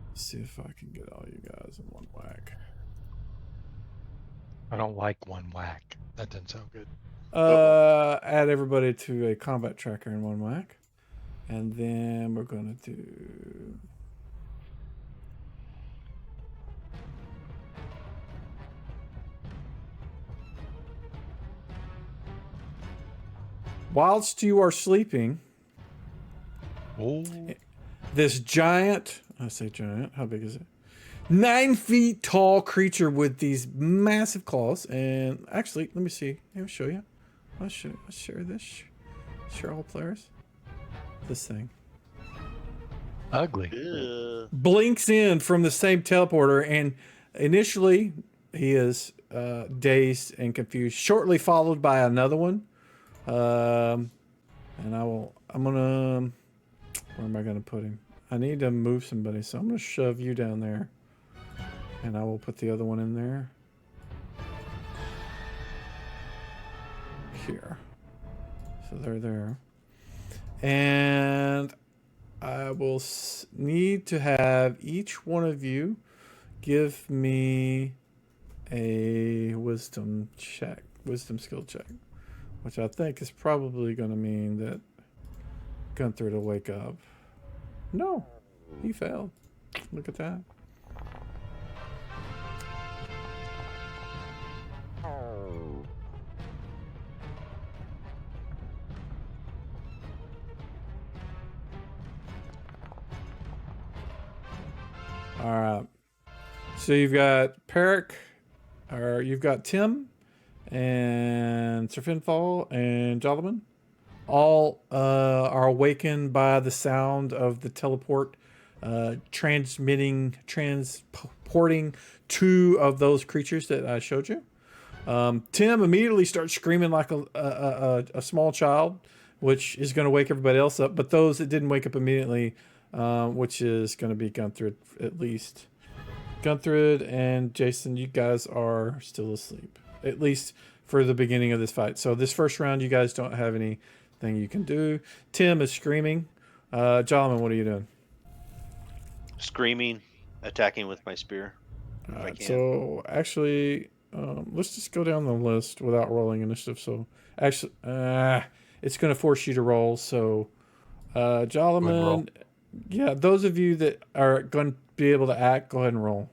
Let's see if I can get all you guys in one whack.
I don't like 1 whack. That doesn't sound good.
Add everybody to a combat tracker in 1 whack. And then we're going to do... whilst you are sleeping,
Oh,
this giant, I say giant, how big is it? 9 feet tall creature with these massive claws. And actually, let me see. Let me show you. I'll share this. Share all players. This thing.
ugly.
Ew.
Blinks in from the same teleporter, and initially he is dazed and confused, shortly followed by another one. And I'm gonna, where am I gonna put him? I need to move somebody, so I'm gonna shove you down there, and I will put the other one in there. Here. So they're there. And I will need to have each one of you give me a wisdom skill check, which I think is probably going to mean that Gunther to wake up. No, he failed. Look at that. All right. So you've got Peric, or you've got Tim, and Sir Finfall, and Jolliman. All are awakened by the sound of the teleport transporting 2 of those creatures that I showed you. Tim immediately starts screaming like a small child, which is going to wake everybody else up. But those that didn't wake up immediately, which is going to be Gunther at least. Gunther and Jason, you guys are still asleep, at least for the beginning of this fight. So this first round, you guys don't have anything you can do. Tim is screaming. Jolliman, what are you doing?
Screaming, attacking with my spear. If I can.
So actually, let's just go down the list without rolling initiative. So actually, it's going to force you to roll. So Jolliman,
roll.
yeah, those of you that are going to be able to act, go ahead and roll.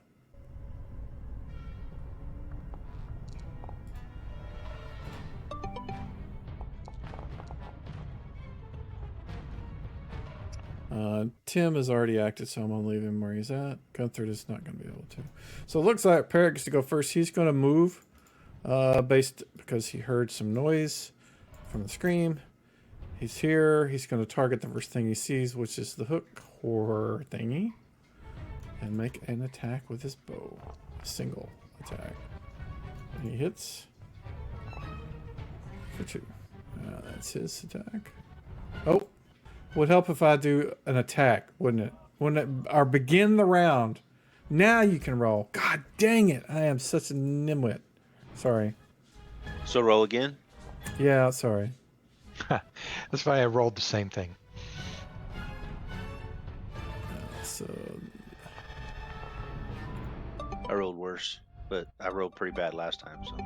Tim has already acted, so I'm going to leave him where he's at. Gunther is not going to be able to. So it looks like Peric gets to go first. He's going to move because he heard some noise from the scream. He's here. He's going to target the first thing he sees, which is the hook horror thingy, and make an attack with his bow. A single attack. And he hits for 2. That's his attack. Oh. Would help if I do an attack, wouldn't it? Wouldn't it? Or begin the round. Now you can roll. God dang it. I am such a nimwit. Sorry.
So roll again.
Yeah, sorry.
That's why I rolled the same thing.
So
I rolled worse, but I rolled pretty bad last time. So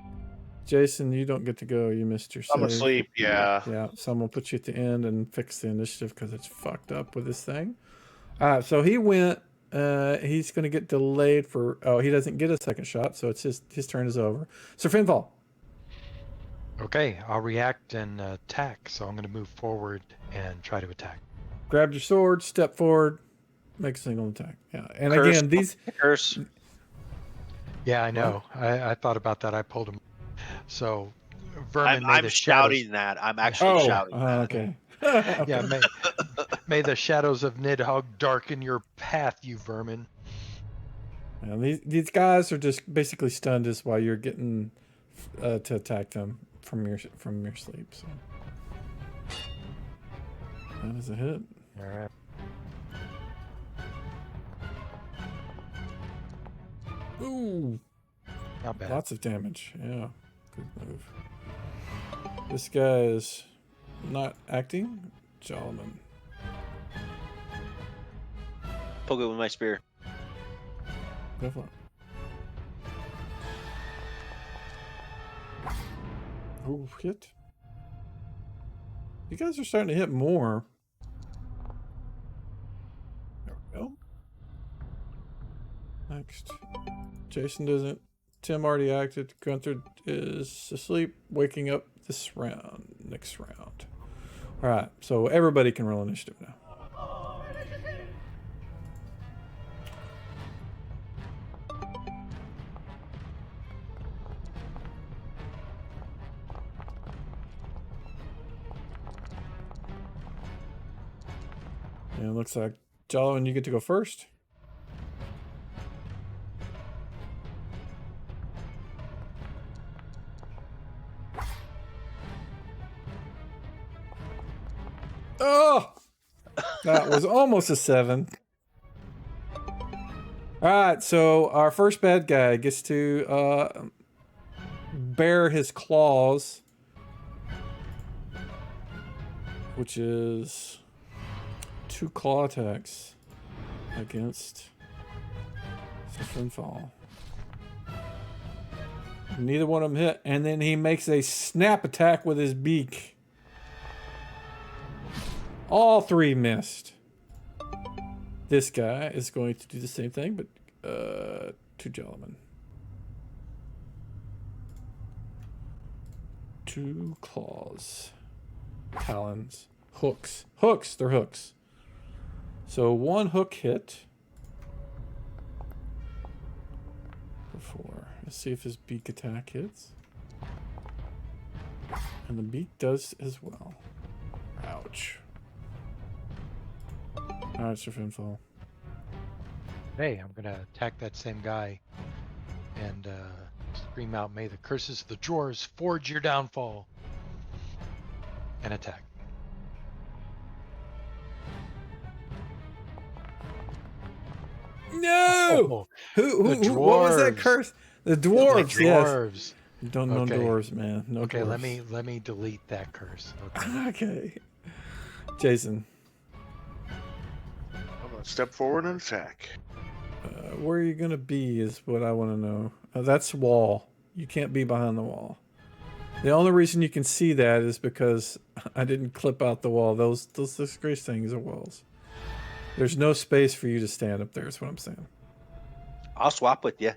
Jason, you don't get to go. You missed your
I'm
save.
asleep. Yeah.
Yeah, so I'm going to put you at the end and fix the initiative because it's fucked up with this thing. All right, so he went. He's going to get delayed for... Oh, he doesn't get a second shot, so it's his turn is over. So Finfall.
Okay, I'll react and attack. So I'm going to move forward and try to attack.
Grab your sword, step forward, make a single attack. Yeah, and
Curse.
again, these...
Curse.
Yeah, I know. I thought about that. I pulled him. So, Vermin, may
I'm
the
shouting
shadows...
that. I'm actually shouting that.
Okay.
Yeah, may the shadows of Nidhogg darken your path, you vermin.
And these guys are just basically stunned as while you're getting to attack them from your sleep. So that is a hit.
All right.
Ooh,
Not bad.
lots of damage. Yeah, good move. This guy is not acting. Jolliman.
Poke it with my spear.
Go for it. Oh, hit. You guys are starting to hit more. There we go. Next. Jason doesn't. Tim already acted. Gunther is asleep, waking up this round. Next round. All right, so everybody can roll initiative now. And it looks like Jolwyn, you get to go first. Oh, that was almost a 7. All right, so our first bad guy gets to bare his claws, which is 2 claw attacks against Fall. Neither one of them hit, and then he makes a snap attack with his beak. All 3 missed. This guy is going to do the same thing, but to Jolwyn. 2 claws, talons, hooks. Hooks, they're hooks. So 1 hook hit. Before. Let's see if his beak attack hits. And the beak does as well. Ouch. Alright, Sir Finfall.
Hey, I'm gonna attack that same guy and scream out, "May the curses of the drawers forge your downfall!" And attack.
No!
Oh,
Who
the
what was that
dwarves.
curse? The dwarves,
The
yes.
dwarves.
Don't know
Okay.
dwarves, man. No
Okay,
dwarves.
let me delete that curse. Okay.
Okay. Jason,
I'm gonna step forward and attack.
where are you gonna be is what I want to know. That's wall. You can't be behind the wall. The only reason you can see that is because I didn't clip out the wall. Those disgrace things are walls. There's no space for you to stand up there, is what I'm saying.
I'll swap with you.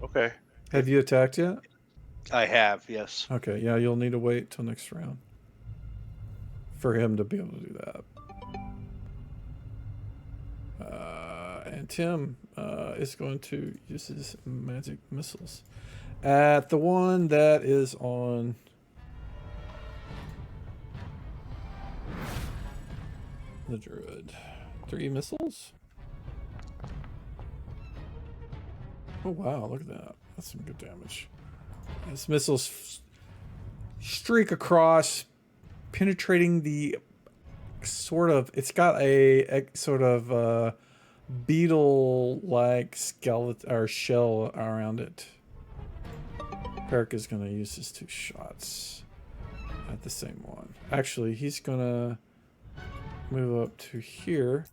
Okay.
Have you attacked yet?
I have, yes.
Okay, yeah, you'll need to wait till next round for him to be able to do that. And Tim is going to use his magic missiles at the one that is on the druid. 3 missiles? Oh wow, look at that. That's some good damage. His missiles streak across, penetrating the sort of, it's got a sort of beetle-like skeleton or shell around it. Peric is going to use his 2 shots at the same one. Actually, he's going to move up to here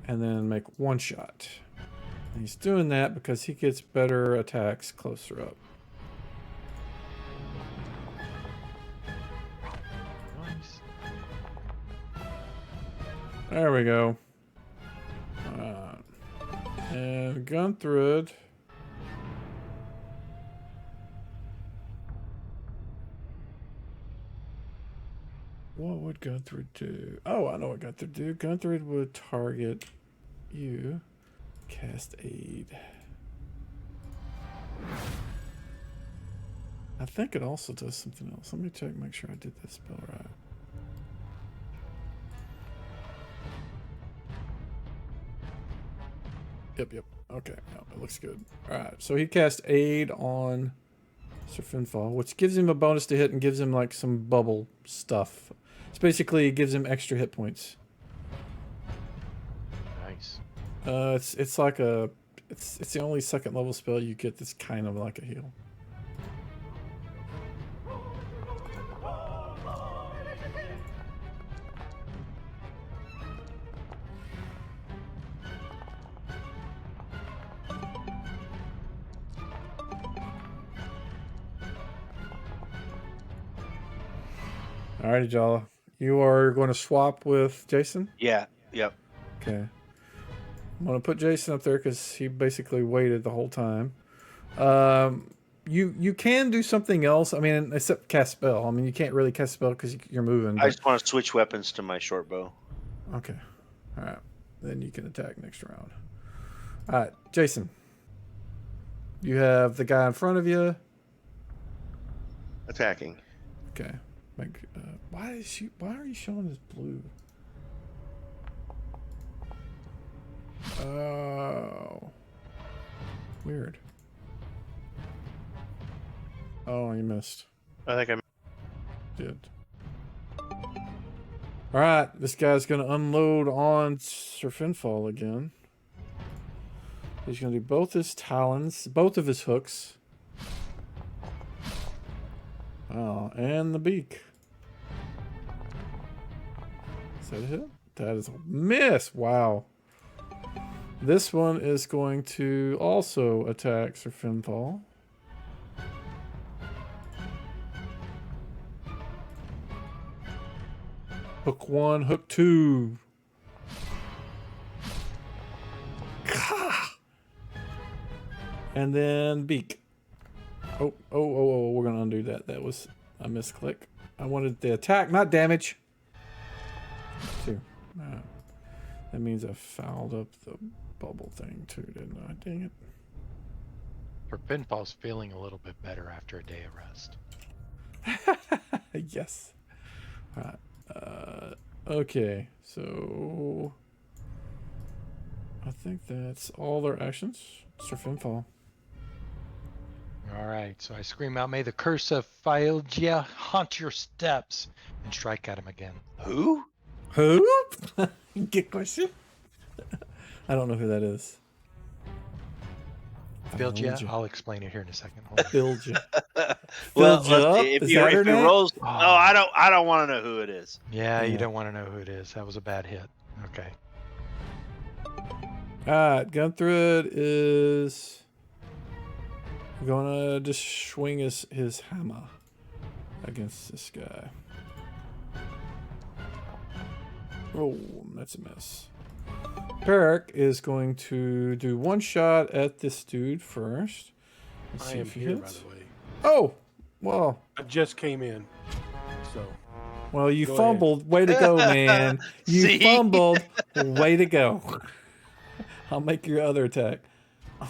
and then make 1 shot. And he's doing that because he gets better attacks closer up.
Nice.
There we go. And Gunthrud. What would Gunthrud do? Oh, I know what Gunthrud do. Gunthrud would target you. Cast aid. I think it also does something else. Let me check, make sure I did that spell right. Yep. Okay, no, it looks good. Alright, so he cast aid on Sir Finfall, which gives him a bonus to hit and gives him like some bubble stuff. It's basically, it gives him extra hit points.
Nice.
It's like a, it's the only 2nd level spell you get that's kind of like a heal. Alrighty, Jala. You are going to swap with Jason?
Yeah, yep.
Okay. I'm going to put Jason up there because he basically waited the whole time. you can do something else. I mean, except cast spell. I mean, you can't really cast spell because you're moving.
I
But...
just want to switch weapons to my short bow.
Okay. All right. Then you can attack next round. All right, Jason. You have the guy in front of you.
Attacking.
Okay. Why are you showing this blue? Oh. Weird. Oh, you missed.
I think I
Did. All right, this guy's gonna unload on Sir Finfall again. He's gonna do both his talons, both of his hooks. Oh, and the beak. Is that a hit? That is a miss. Wow. This one is going to also attack Sir Finfall. Hook 1, hook 2. And then beak. Oh, we're going to undo that. That was a misclick. I wanted the attack, not damage. 2. That means I fouled up the bubble thing too, didn't I? Dang it.
For Pinfall's feeling a little bit better after a day of rest.
Yes. All right. Okay, so I think that's all their actions. Sir Finfall.
All right, so I scream out, "May the curse of Phylgia haunt your steps," and strike at him again.
Who?
Who? Good question. I don't know who that is.
Phylgia? I'll explain it here in a second. Hold on.
Phylgia.
Well,
Phylgia?
let's see.
Is that her
If he
name?
rolls, I don't want to know who it is.
Yeah, you
Yeah.
don't want to know who it is. That was a bad hit. Okay.
Alright, Gunthrud is gonna just swing his hammer against this guy. Oh, that's a miss. Peric is going to do one shot at this dude first. Let's
I
see
am
if he
here, by
hits.
the way.
Oh, well,
I just came in, so
you
Go
fumbled. Way to go, man! You
See?
fumbled. Way to go. I'll make your other attack.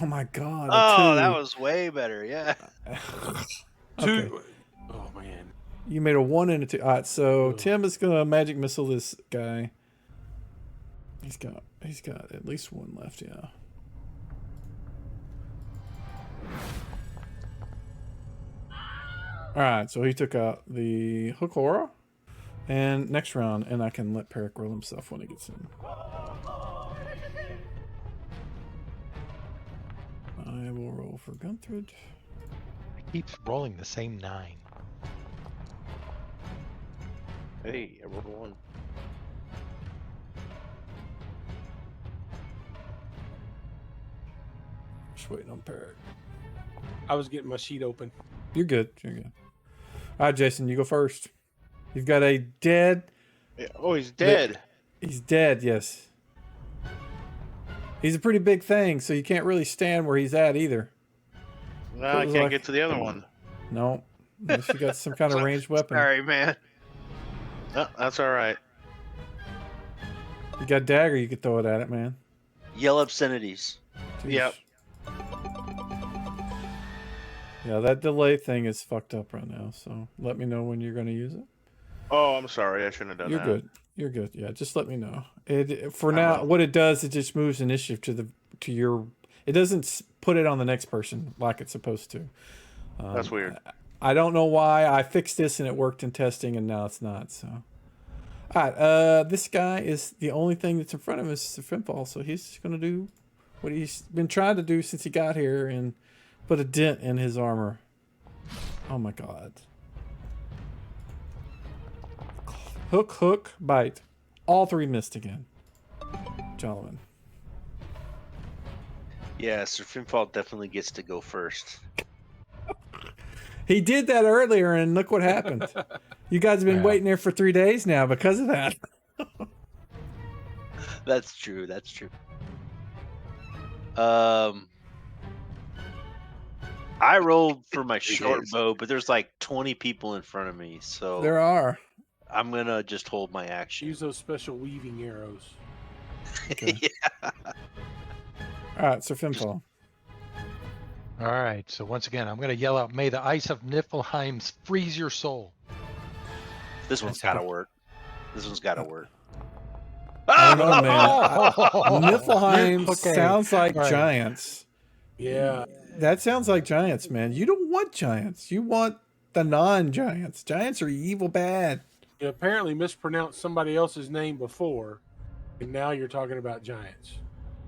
Oh my god.
Oh,
two.
that was way better. Yeah.
two.
Okay.
Oh man,
You made a 1 and a 2. All right, so
Ugh.
Tim is gonna magic missile this guy. He's got at least one left, yeah. All right, so he took out the hook aura, and next round, and I can let Peric roll himself when he gets in. I will roll for Gunthrud.
He keeps rolling the same 9.
Hey, I rolled a 1.
Just waiting on Peric.
I was getting my sheet open.
You're good. You're good. All right, Jason, you go first. You've got a dead.
Yeah. Oh, he's dead.
He's dead. Yes. He's a pretty big thing, so you can't really stand where he's at either.
No, I
was
can't
like-
get to the other one.
No, unless you got some kind of ranged weapon.
Sorry, man.
No, that's all right.
You got dagger, you could throw it at it, man.
Yell obscenities.
Jeez.
Yep.
Yeah, that delay thing is fucked up right now. So let me know when you're going to use it.
Oh, I'm sorry. I shouldn't have done
You're
that.
good. You're good. Yeah, just let me know. For
I
now,
will.
what it does, it just moves initiative to your. It doesn't put it on the next person like it's supposed to.
That's weird.
I don't know why. I fixed this and it worked in testing, and now it's not. So, all right. This guy is the only thing that's in front of him is the Finfall, so he's going to do what he's been trying to do since he got here and put a dent in his armor. Oh my god. Hook, hook, bite. All 3 missed again. Gentlemen.
Yeah, Sir Finfall definitely gets to go first.
He did that earlier, and look what happened. You guys have been
Yeah.
waiting there for 3 days now because of that.
That's true. That's true. I rolled for my
3
short
days.
bow, but there's like 20 people in front of me, so
There are.
I'm gonna just hold my action.
Use those special weaving arrows.
Okay.
Yeah.
All right, so Finfall.
All right. So once again, I'm going to yell out, "May the ice of Niflheim freeze your soul."
This one's gotta work. This one's gotta work.
I don't know, man.
Oh!
Niflheim
Okay.
sounds like
All right.
giants.
Yeah.
That sounds like giants, man. You don't want giants. You want the non-giants. Giants are evil bad.
You apparently mispronounced somebody else's name before, and now you're talking about giants.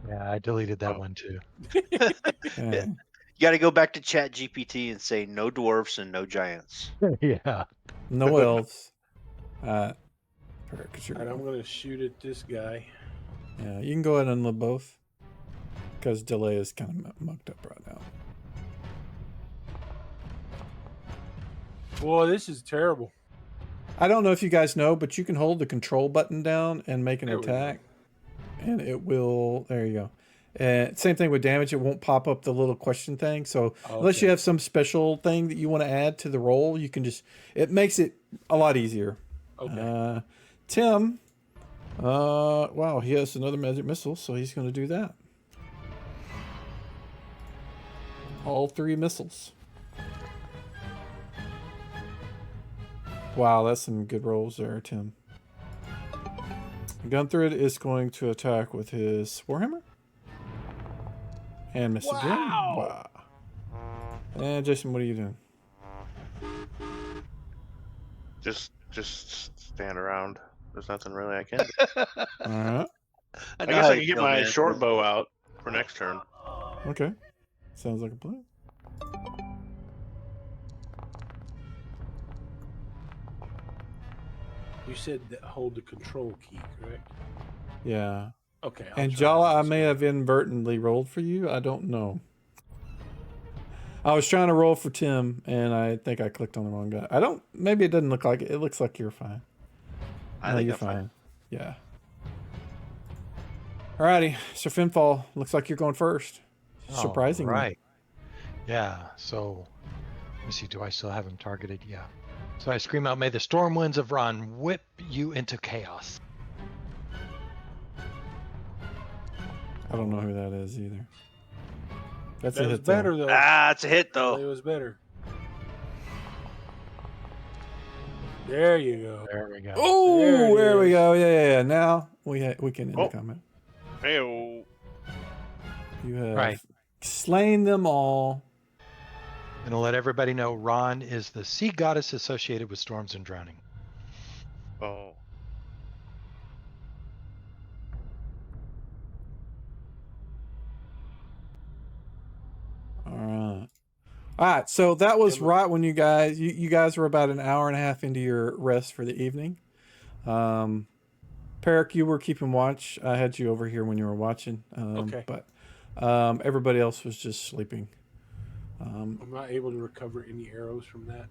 Yeah, I deleted that one too.
Yeah.
You got to go back to Chat GPT and say no dwarfs and no giants.
Yeah.
No elves. Perk,
All right, I'm going to shoot at this guy.
yeah, you can go ahead and live both. Because delay is kind of mucked up right now.
Boy, this is terrible.
I don't know if you guys know, but you can hold the control button down and make an
There we go.
attack. And it will, there you go. And same thing with damage, it won't pop up the little question thing. So unless
Okay.
you have some special thing that you want to add to the roll, you can just, it makes it a lot easier.
Okay.
Tim, wow, he has another magic missile, so he's going to do that. All 3 missiles. Wow, that's some good rolls there, Tim. Gunthrid is going to attack with his Warhammer. And miss again. Wow. And Jason, what are you doing?
Just stand around. There's nothing really I can do.
Alright.
I guess I can get my short bow out for next turn.
Okay. Sounds like a plan.
You said that hold the control key, correct?
Yeah.
Okay.
And
try
Jala, I
this
may
one.
have inadvertently rolled for you. I don't know. I was trying to roll for Tim, and I think I clicked on the wrong guy. I don't. Maybe it doesn't look like it. It looks like you're fine.
I think
you're
I'm fine.
Yeah. Alrighty. So Finfall, looks like you're going first. Surprisingly.
Right. Yeah. So, let me see. Do I still have him targeted? Yeah. So I scream out, "May the storm winds of Ron whip you into chaos."
I don't know who that is either. That's a
That was
hit. though.
better, though.
Ah, it's a hit
It
though.
was better. There you go.
There we go.
Oh,
There it
there we
is.
go. Yeah. Now we can end
Oh.
the comment.
Hey,
You have
Right.
slain them all.
And to let everybody know, Ron is the sea goddess associated with storms and drowning.
oh,
All right. All right. So that was
Yeah, but-
right when you guys were about an hour and a half into your rest for the evening. Peric, you were keeping watch. I had you over here when you were watching.
Okay.
But everybody else was just sleeping.
I'm not able to recover any arrows from that.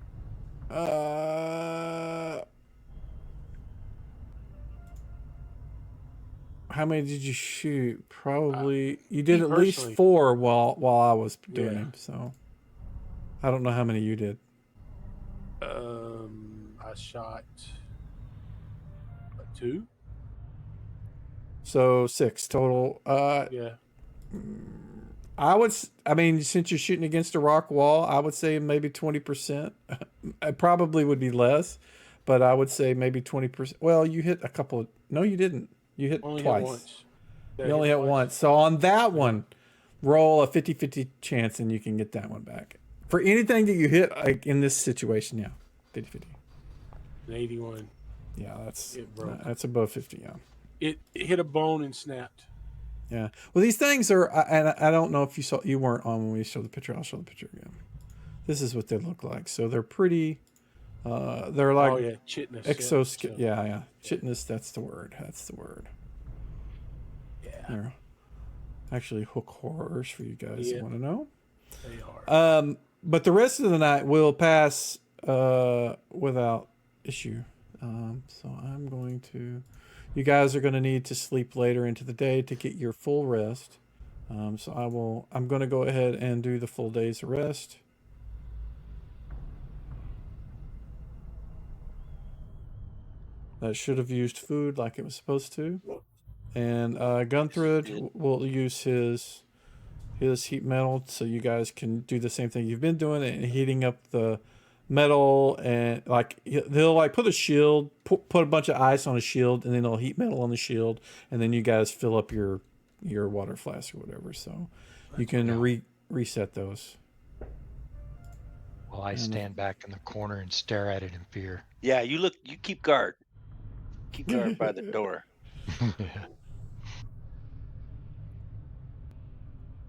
How many did you shoot? Probably you did
me
at least
personally.
4 while I was doing
Yeah.
them. So I don't know how many you did.
I shot 2.
So 6 total.
Yeah.
I mean, since you're shooting against a rock wall, I would say maybe 20%. It probably would be less, but I would say maybe 20%. Well, you hit a couple of. No, you didn't. You hit
Only
twice.
hit once. Did I
You only hit
twice?
once. So on that one, roll a 50-50 chance and you can get that one back. For anything that you hit like in this situation, yeah. 50-50.
An 81.
Yeah, that's
It broke.
that's above 50, yeah.
It hit a bone and snapped.
Yeah. Well, these things are, and I don't know if you weren't on when we showed the picture. I'll show the picture again. This is what they look like. So they're pretty, they're like
Oh yeah, chitness.
exoskeleton.
Yeah.
Yeah. Chitness, that's the word.
Yeah,
They're actually hook horrors for you guys
Yeah.
who want to know.
they are.
But the rest of the night will pass without issue. So I'm going to, you guys are going to need to sleep later into the day to get your full rest. So I'm going to go ahead and do the full days of rest. that should have used food like it was supposed to. And Gunthrud will use his heat metal, so you guys can do the same thing you've been doing and heating up the metal. And like they'll like put a shield, put a bunch of ice on a shield, and then they'll heat metal on the shield, and then you guys fill up your water flask or whatever. So you can reset those.
While I stand back in the corner and stare at it in fear.
Yeah, you keep guard. Keep guard by the door.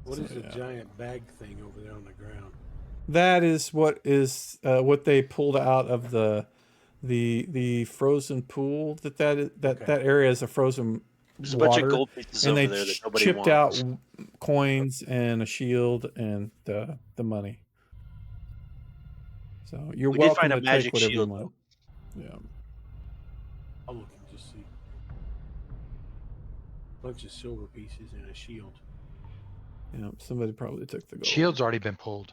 What is the giant bag thing over there on the ground?
That is what they pulled out of the frozen pool. That area is a frozen
There's
water,
a bunch of gold pieces
and
over
they
there that nobody
chipped
wants.
out coins and a shield and the money. So you're
We did
welcome
find a
to take
magic
whatever
shield,
you want. Yeah.
I'll look and just see. Bunch of silver pieces and a shield.
Yeah, somebody probably took the gold.
Shield's already been pulled.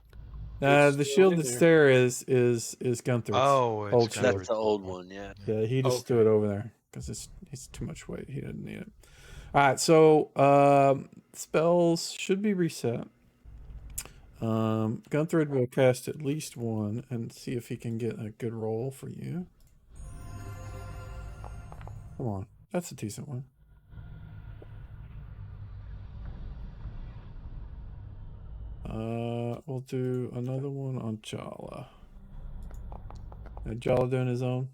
The shield that's there is Gunther's.
Oh, it's
old shield.
That's the old one, yeah.
Yeah, he just threw it over there because it's too much weight. He didn't need it. All right, so spells should be reset. Gunther will cast at least one and see if he can get a good roll for you. Come on, that's a decent one. We'll do another one on Jala. Is Jala doing his own?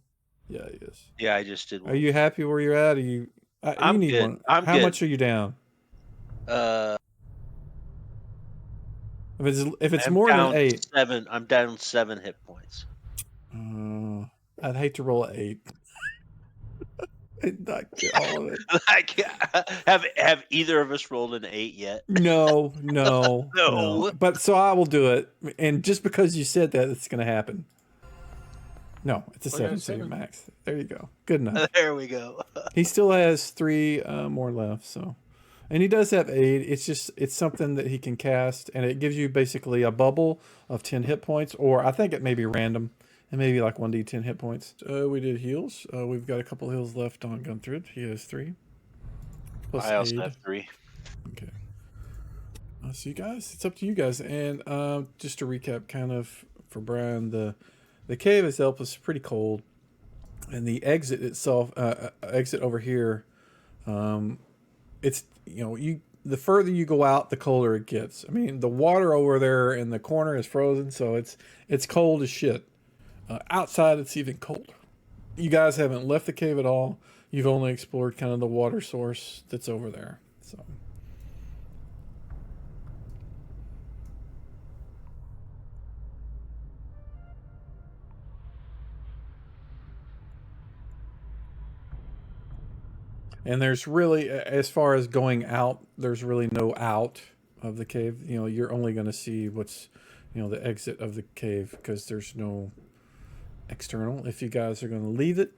Yeah, he is.
Yeah, I just did one.
Are you happy where you're at? Are you?
I'm
you need
good.
one.
I'm
How
good.
much are you down? If it's
I'm
more
down
than 8,
7. I'm down 7 hit points.
I'd hate to roll an 8. And not get all of it.
Like, have either of us rolled an 8 yet?
No.
No.
But so I will do it, and just because you said that, it's going to happen. No, it's a 7, so you're max. There you go. Good enough.
There we go.
He still has 3 more left, so. And he does have 8. It's something that he can cast, and it gives you basically a bubble of 10 hit points, or I think it may be random. And maybe like 1d10 hit points. We did heals. We've got a couple heals left on Gunthrud. He has 3. Plus
I also
aid.
have 3.
Okay. So you guys, it's up to you guys. And just to recap, kind of for Brian, the cave itself is pretty cold, and the exit itself, exit over here, it's the further you go out, the colder it gets. I mean, the water over there in the corner is frozen, so it's cold as shit. Outside, it's even colder. You guys haven't left the cave at all. You've only explored kind of the water source that's over there. So. And there's really, as far as going out, there's really no out of the cave. You're only going to see what's, the exit of the cave, because there's no external. If you guys are going to leave it,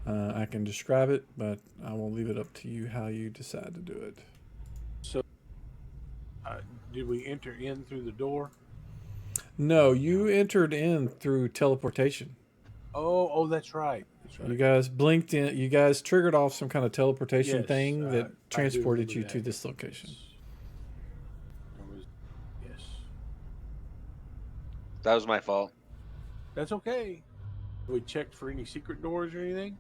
I can describe it, but I will leave it up to you how you decide to do it.
So, did we enter in through the door?
No, you entered in through teleportation.
Oh, that's right.
You guys blinked in. You guys triggered off some kind of teleportation thing that
I
transported
do
you
remember
to
that.
this location.
Yes.
That was my fault.
That's okay. We checked for any secret doors or anything?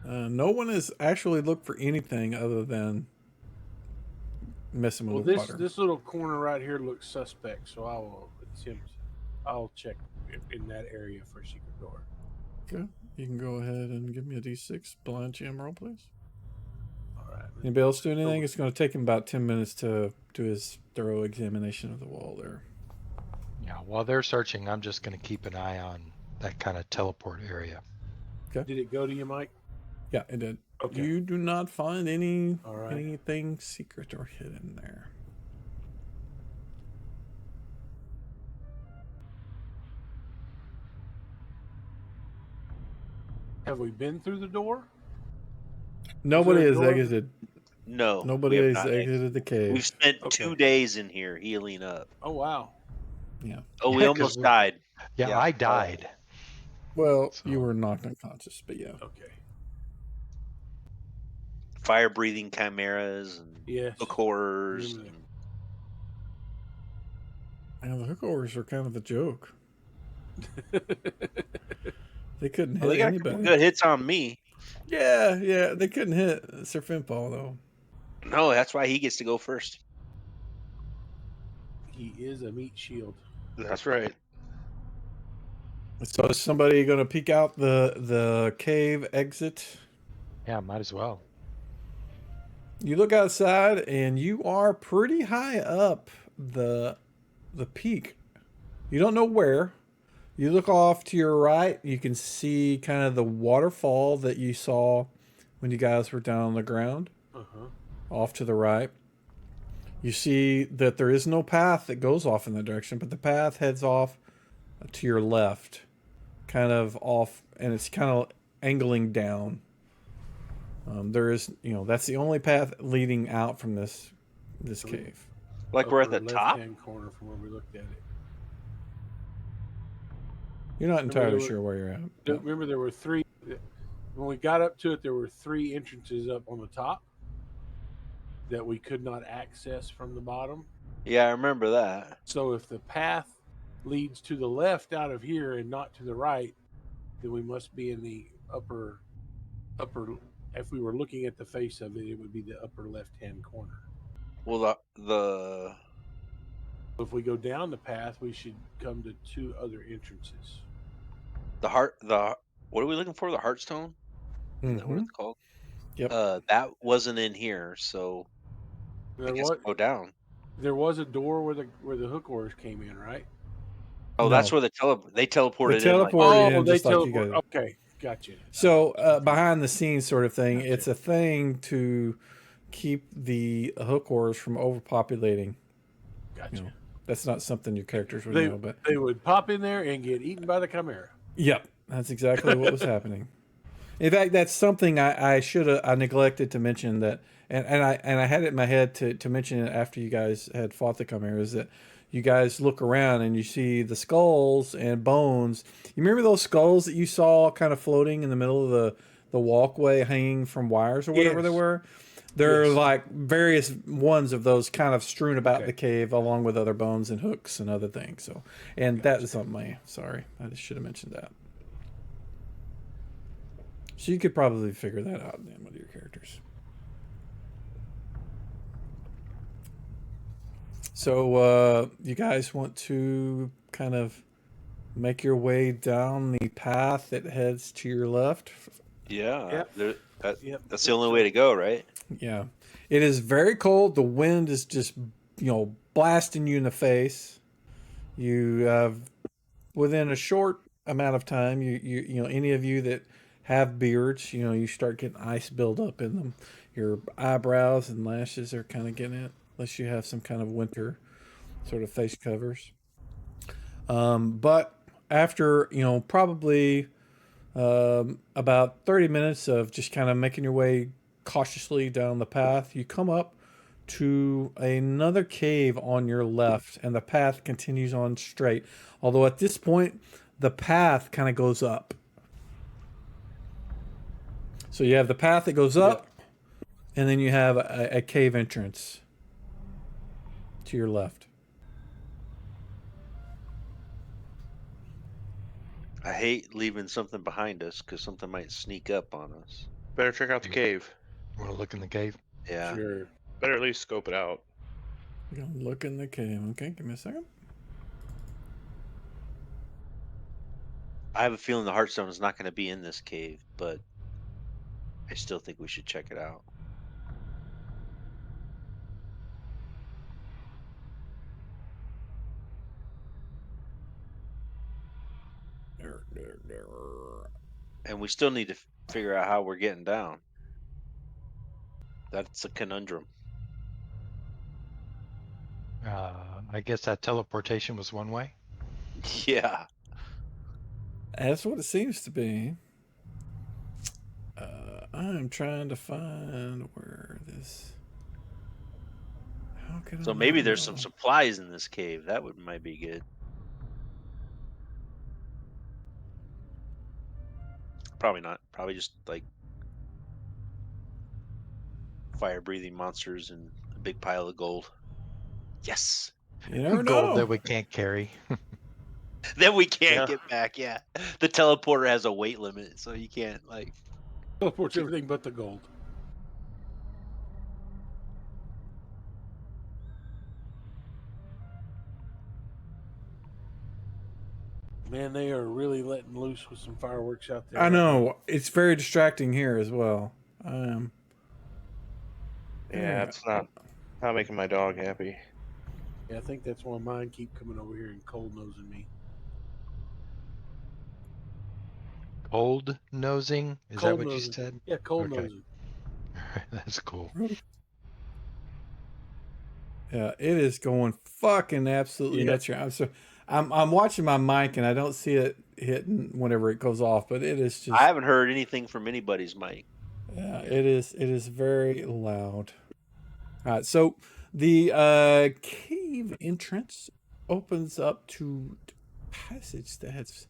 No one has actually looked for anything other than messing with the water.
This little corner right here looks suspect, so I'll check in that area for a secret door.
Okay, you can go ahead and give me a d6 blind jam roll, please.
All right.
Anybody else do anything? It's going to take him about 10 minutes to do his thorough examination of the wall there.
Yeah, while they're searching, I'm just going to keep an eye on that kind of teleport area.
Okay.
Did it go to you, Mike?
Yeah, it did.
Okay.
You do not find
All right.
anything secret or hidden there.
Have we been through the door?
Nobody
there a
has
door?
exited.
No.
Nobody
we
has
have not
exited the cave.
We've spent
Okay.
2 days in here healing up.
Oh, wow.
Yeah.
Oh, we
Yeah, 'cause
almost died.
Yeah,
Yeah.
I died.
Well,
So,
you were knocked unconscious, but yeah.
Okay.
Fire breathing chimeras and
Yes.
hook horrors.
Remember that.
And the hook horrors were kind of a joke. They couldn't
Well,
hit
they got a couple
anybody.
good hits on me.
Yeah, they couldn't hit Sir Finpal though.
No, that's why he gets to go first.
He is a meat shield.
That's right.
So is somebody going to peek out the cave exit?
yeah, might as well.
You look outside, and you are pretty high up the peak. You don't know where. You look off to your right. You can see kind of the waterfall that you saw when you guys were down on the ground. Off to the right. You see that there is no path that goes off in that direction, but the path heads off to your left, kind of off, and it's kind of angling down. There is, that's the only path leading out from this cave.
Like we're at the
Upper
top?
left-hand corner from where we looked at it.
You're not
Remember
entirely
there
sure where you're at. No.
Remember, there were three. When we got up to it, there were three entrances up on the top that we could not access from the bottom.
Yeah, I remember that.
So if the path leads to the left out of here and not to the right, then we must be in the upper. If we were looking at the face of it, it would be the upper left-hand corner.
Well, the
If we go down the path, we should come to two other entrances.
what are we looking for? The Heartstone? Is that what
Mhm.
it's called?
Yep.
That wasn't in here, so I guess go down.
There was a door where the hook oars came in, right?
Oh, that's
No.
where they teleported
They
in. Like,
teleported in
they
just like you guys.
Okay, gotcha.
So behind the scenes sort of thing,
Gotcha.
it's a thing to keep the hook oars from overpopulating.
Gotcha.
That's not something your characters would
They,
know, but
they would pop in there and get eaten by the chimera.
yep, that's exactly what was happening. In fact, that's something I neglected to mention that, and I had it in my head to mention it after you guys had fought the chimeras, that you guys look around and you see the skulls and bones. You remember those skulls that you saw kind of floating in the middle of the walkway, hanging from wires or whatever they
Yes.
were? There are
Yes.
like various ones of those kind of strewn about
Okay.
the cave, along with other bones and hooks and other things. So, and that is on my sorry, I just should have mentioned that. So you could probably figure that out then with your characters. So you guys want to kind of make your way down the path that heads to your left?
yeah,
Yep.
that's the only way to go, right?
Yeah. It is very cold. The wind is just, blasting you in the face. You have, within a short amount of time, any of you that have beards, you start getting ice build up in them. Your eyebrows and lashes are kind of getting it, unless you have some kind of winter sort of face covers. But after, probably about 30 minutes of just kind of making your way cautiously down the path, you come up to another cave on your left, and the path continues on straight. Although at this point, the path kind of goes up. So you have the path that goes up, and then you have a cave entrance to your left.
I hate leaving something behind us because something might sneak up on us.
Better check out the cave.
Want to look in the cave?
Yeah.
Sure.
Better at least scope it out.
We're gonna look in the cave. Okay, give me a second.
I have a feeling the Heartstone is not going to be in this cave, but I still think we should check it out. And we still need to figure out how we're getting down. That's a conundrum.
I guess that teleportation was one way.
Yeah.
That's what it seems to be. I'm trying to find where this. How can I?
So maybe
not
there's
know?
some supplies in this cave. That might be good. Probably not. Probably just like fire-breathing monsters and a big pile of gold. Yes.
You never
Gold
know.
that we can't carry.
Then we can't
Yeah.
get back. Yeah. The teleporter has a weight limit, so you can't like.
Teleports everything but the gold. Man, they are really letting loose with some fireworks out there.
I
aren't
know. It's very distracting here as well.
Yeah,
Yeah.
it's not making my dog happy.
they? Yeah, I think that's why mine keep coming over here and cold nosing me.
Cold nosing? Is that
Cold
what
nosing.
you said?
Yeah, cold
Okay.
nosing.
That's cool.
Yeah, it is going fucking absolutely
Yeah.
nuts here. I'm watching my mic and I don't see it hitting whenever it goes off, but it is just
I haven't heard anything from anybody's mic.
yeah, it is very loud. All right, so the cave entrance opens up to passage that's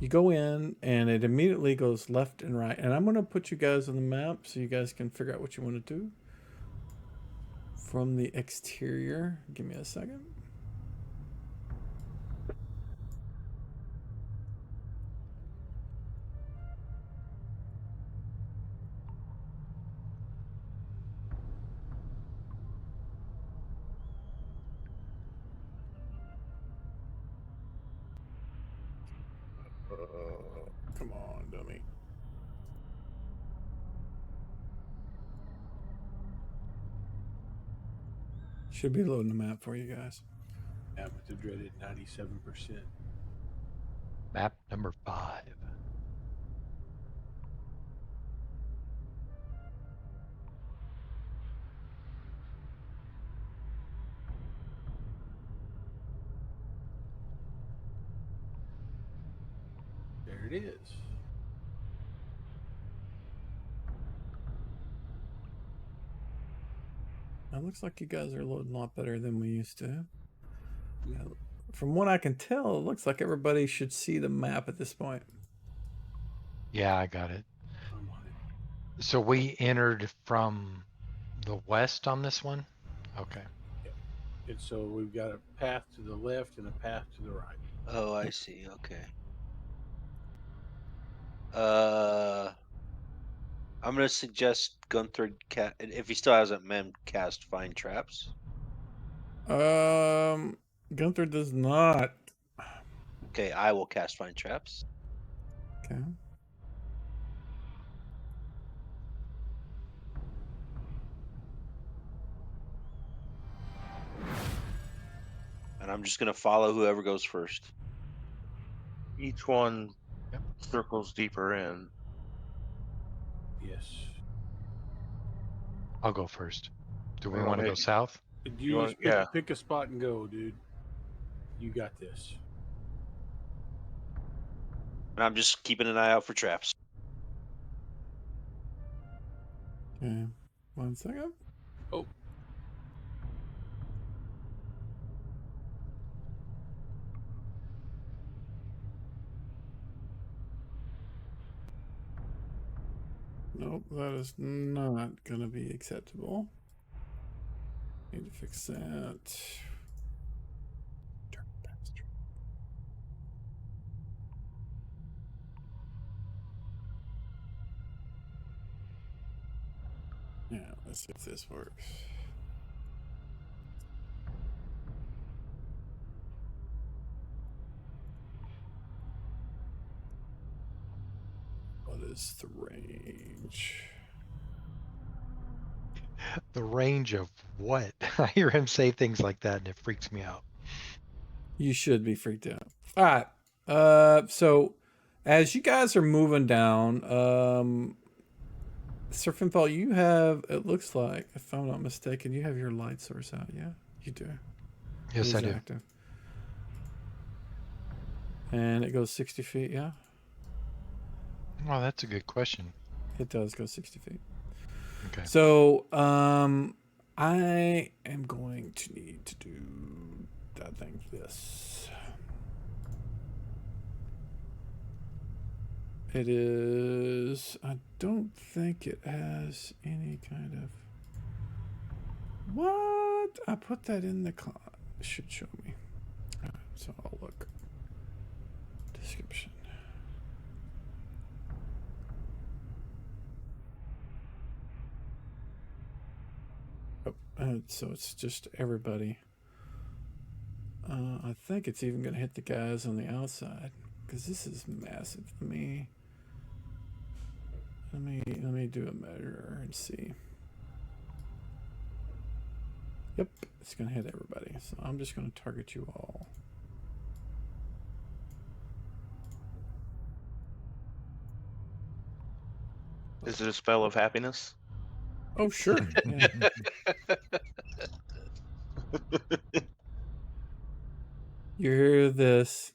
you go in and it immediately goes left and right. And I'm going to put you guys on the map so you guys can figure out what you want to do from the exterior. Give me a second. Come on, dummy. Should be loading the map for you guys.
Yeah, with the dreaded 97%.
Map number 5.
There it is.
It looks like you guys are loading a lot better than we used to. Yeah, from what I can tell, it looks like everybody should see the map at this point.
Yeah, I got it.
I'm on it.
So we entered from the west on this one? Okay.
And so we've got a path to the left and a path to the right.
Oh, I see. Okay. I'm gonna suggest Gunther if he still hasn't cast Find Traps.
Gunther does not.
Okay, I will cast Find Traps.
Okay.
And I'm just gonna follow whoever goes first.
Each one
Yep.
circles deeper in.
Yes.
I'll go first. Do we
Well,
want to go
maybe.
south?
You
want-
just
yeah.
pick a spot and go, dude. You got this.
And I'm just keeping an eye out for traps.
Okay. 1 second.
Oh.
Nope, that is not going to be acceptable. Need to fix that. Darn bastard. Yeah, let's see if this works. What is the range?
The range of what? I hear him say things like that and it freaks me out.
You should be freaked out. All right. So as you guys are moving down, Sir Finfall, you have, it looks like, if I'm not mistaken, you have your light source out. Yeah, you do.
Yes,
It
I
is
do.
active. And it goes 60 feet, yeah?
Oh, that's a good question.
It does go 60 feet.
Okay.
So, I am going to need to do, I think, this. It is. I don't think it has any kind of. What? I put that in the class. It should show me. Alright, so I'll look. Description. Oh, so it's just everybody. I think it's even going to hit the guys on the outside because this is massive. Let me do a measure and see. Yep, it's going to hit everybody. So I'm just going to target you all.
Is it a spell of happiness?
Oh, sure. Yeah. You hear this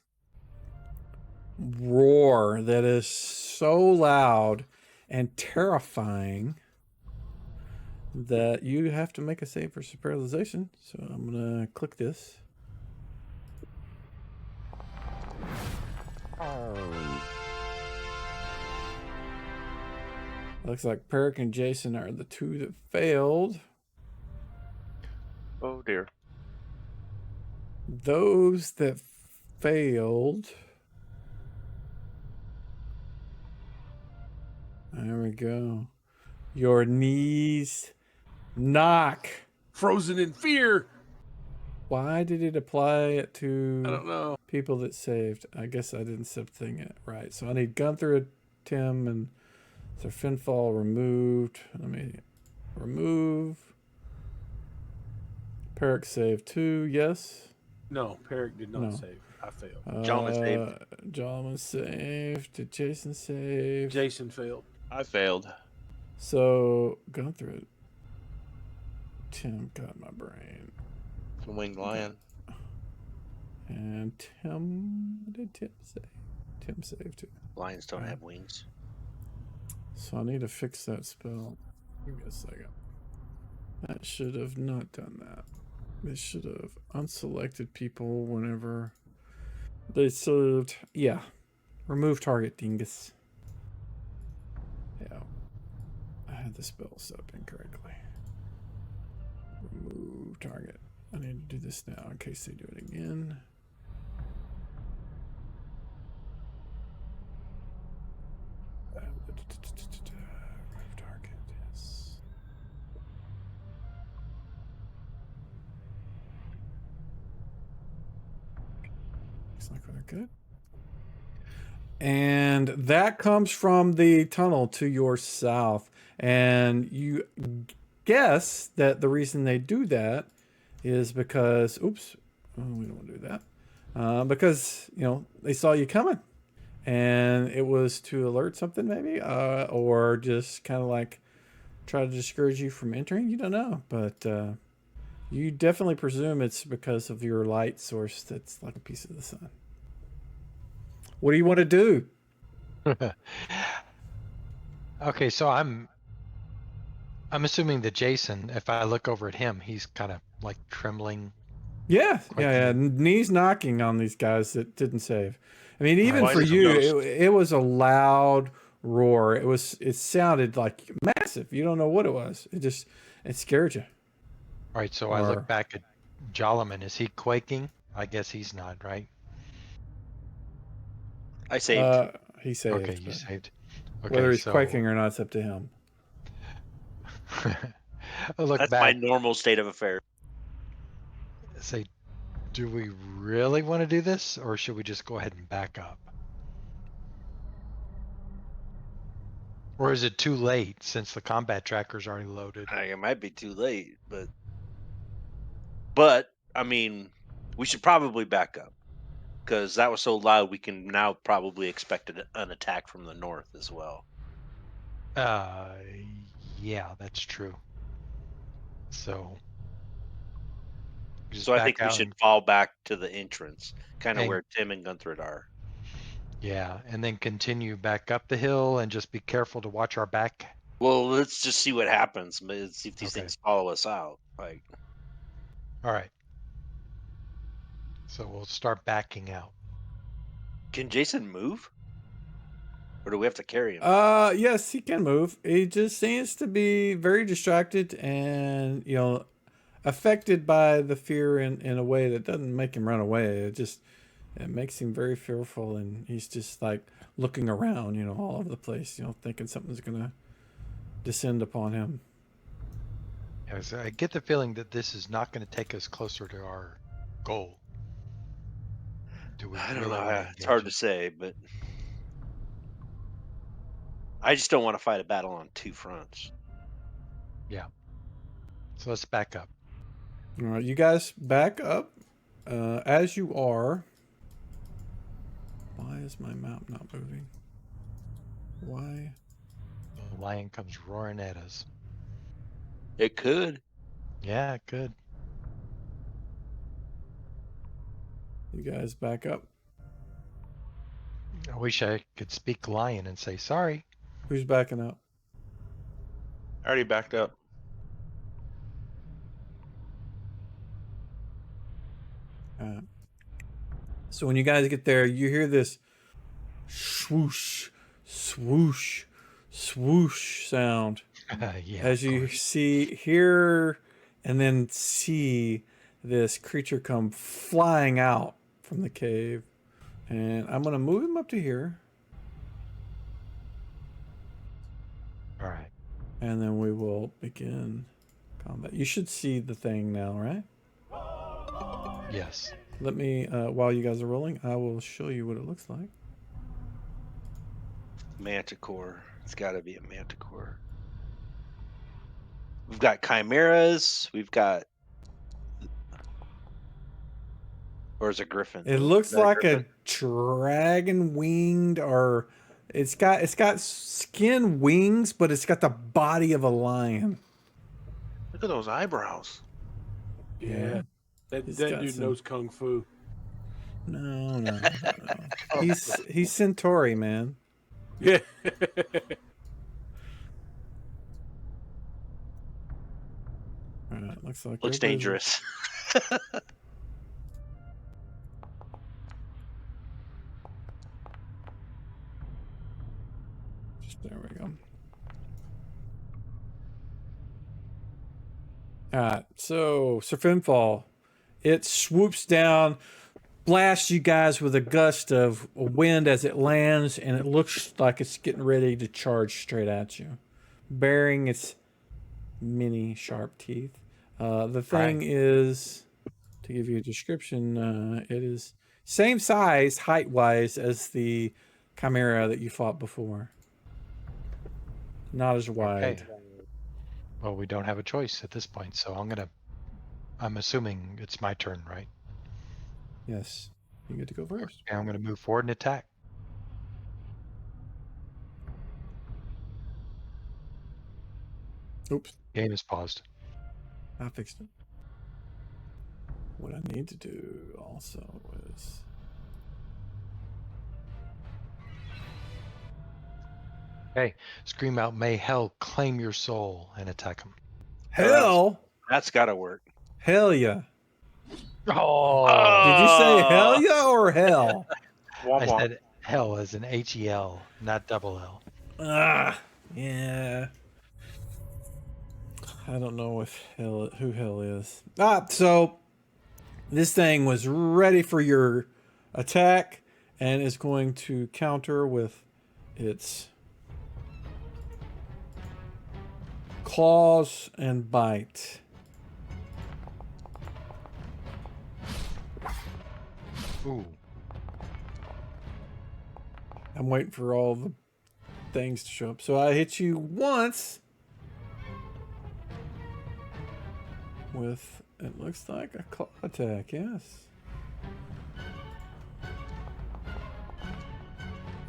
roar that is so loud and terrifying that you have to make a save for paralyzation. So I'm going to click this. Looks like Peric and Jason are the two that failed.
Oh dear.
Those that failed. There we go. Your knees knock.
Frozen in fear.
Why did it apply it to
I don't know.
people that saved? I guess I didn't set the thing it right. So I need Gunther, Tim, and so Finfall removed. Let me remove. Peric saved 2, yes.
No, Peric did not
No.
save. I failed.
Jolman saved.
Jolman saved. Did Jason save?
Jason failed.
I failed.
So Gunther. Tim got my brain.
The winged lion.
And Tim, what did Tim say? Tim saved too.
Lions don't have wings.
So I need to fix that spell. Give me a second. That should have not done that. They should have unselected people whenever they served. Yeah. Remove target dingus. Yeah. I had the spell set up incorrectly. Remove target. I need to do this now in case they do it again. Remove target, yes. Looks like we're good. And that comes from the tunnel to your south. And you guess that the reason they do that is because, oops, we don't want to do that. Because, you know, they saw you coming. And it was to alert something maybe, or just kind of like try to discourage you from entering. You don't know, but you definitely presume it's because of your light source that's like a piece of the sun. What do you want to do?
Okay, so I'm assuming that Jason, if I look over at him, he's kind of like trembling.
Yeah. Knees knocking on these guys that didn't save. I mean, even
Right.
for you, it was a loud roar. It sounded like massive. You don't know what it was. It scared you.
All right, so I look back at Jolliman. Is he quaking? I guess he's not, right?
I saved.
He saved.
Okay, you saved. Okay,
whether he's quaking or not, it's up to him.
I look
That's
back.
my normal state of affairs.
Say, do we really want to do this, or should we just go ahead and back up? Or is it too late since the combat tracker's already loaded?
It might be too late, but I mean, we should probably back up because that was so loud. We can now probably expect an attack from the north as well.
Yeah, that's true. So
I think we should fall back to the entrance, kind of where Tim and Gunther are.
Yeah, and then continue back up the hill and just be careful to watch our back.
Well, let's just see what happens. Let's see if these things follow us out. Like,
all right. So we'll start backing out.
Can Jason move? Or do we have to carry him?
Yes, he can move. He just seems to be very distracted and, affected by the fear in a way that doesn't make him run away. It makes him very fearful, and he's just like looking around, all over the place, thinking something's gonna descend upon him.
Yeah, so I get the feeling that this is not going to take us closer to our goal. Do we
I don't
really
know.
want to
It's
engage
hard
him?
to say, but I just don't want to fight a battle on two fronts.
Yeah. So let's back up.
All right, you guys back up as you are. Why is my map not moving? Why?
The lion comes roaring at us.
It could.
Yeah, good.
You guys back up.
I wish I could speak lion and say sorry.
Who's backing up?
I already backed up.
So when you guys get there, you hear this swoosh, swoosh, swoosh sound
Yeah.
as
of
you
course.
hear, and then see this creature come flying out from the cave. And I'm going to move him up to here.
All right.
And then we will begin combat. You should see the thing now, right?
Yes.
Let me, while you guys are rolling, I will show you what it looks like.
Manticore. It's got to be a manticore. We've got chimeras. We've got. Or is it griffin?
It
Is
looks
that
like
griffin?
a dragon winged, or it's got skin wings, but it's got the body of a lion.
Look at those eyebrows.
Yeah. That
He's
that
got
dude
some-
knows kung fu.
No. He's Centauri, man.
Yeah.
Looks like
Looks
everybody's-
dangerous.
There we go. Alright, so Sir Finfall, it swoops down, blasts you guys with a gust of wind as it lands, and it looks like it's getting ready to charge straight at you, bearing its many sharp teeth. The thing is, to give you a description, it is same size, height-wise, as the chimera that you fought before. Not as wide.
Okay. Well, we don't have a choice at this point, so I'm assuming it's my turn, right?
Yes, you get to go first.
And I'm gonna move forward and attack.
Oops,
Game is paused.
I fixed it. What I need to do also is
Okay. Scream out, "May hell claim your soul," and attack him.
hell.
That's got to work.
Hell yeah!
Oh!
Did you say hell yeah or hell?
Womp
I
womp.
said hell as in HEL, not double L.
Yeah. I don't know who hell is. So this thing was ready for your attack and is going to counter with its claws and bite.
Ooh.
I'm waiting for all the things to show up. So I hit you once with, it looks like a claw attack, yes.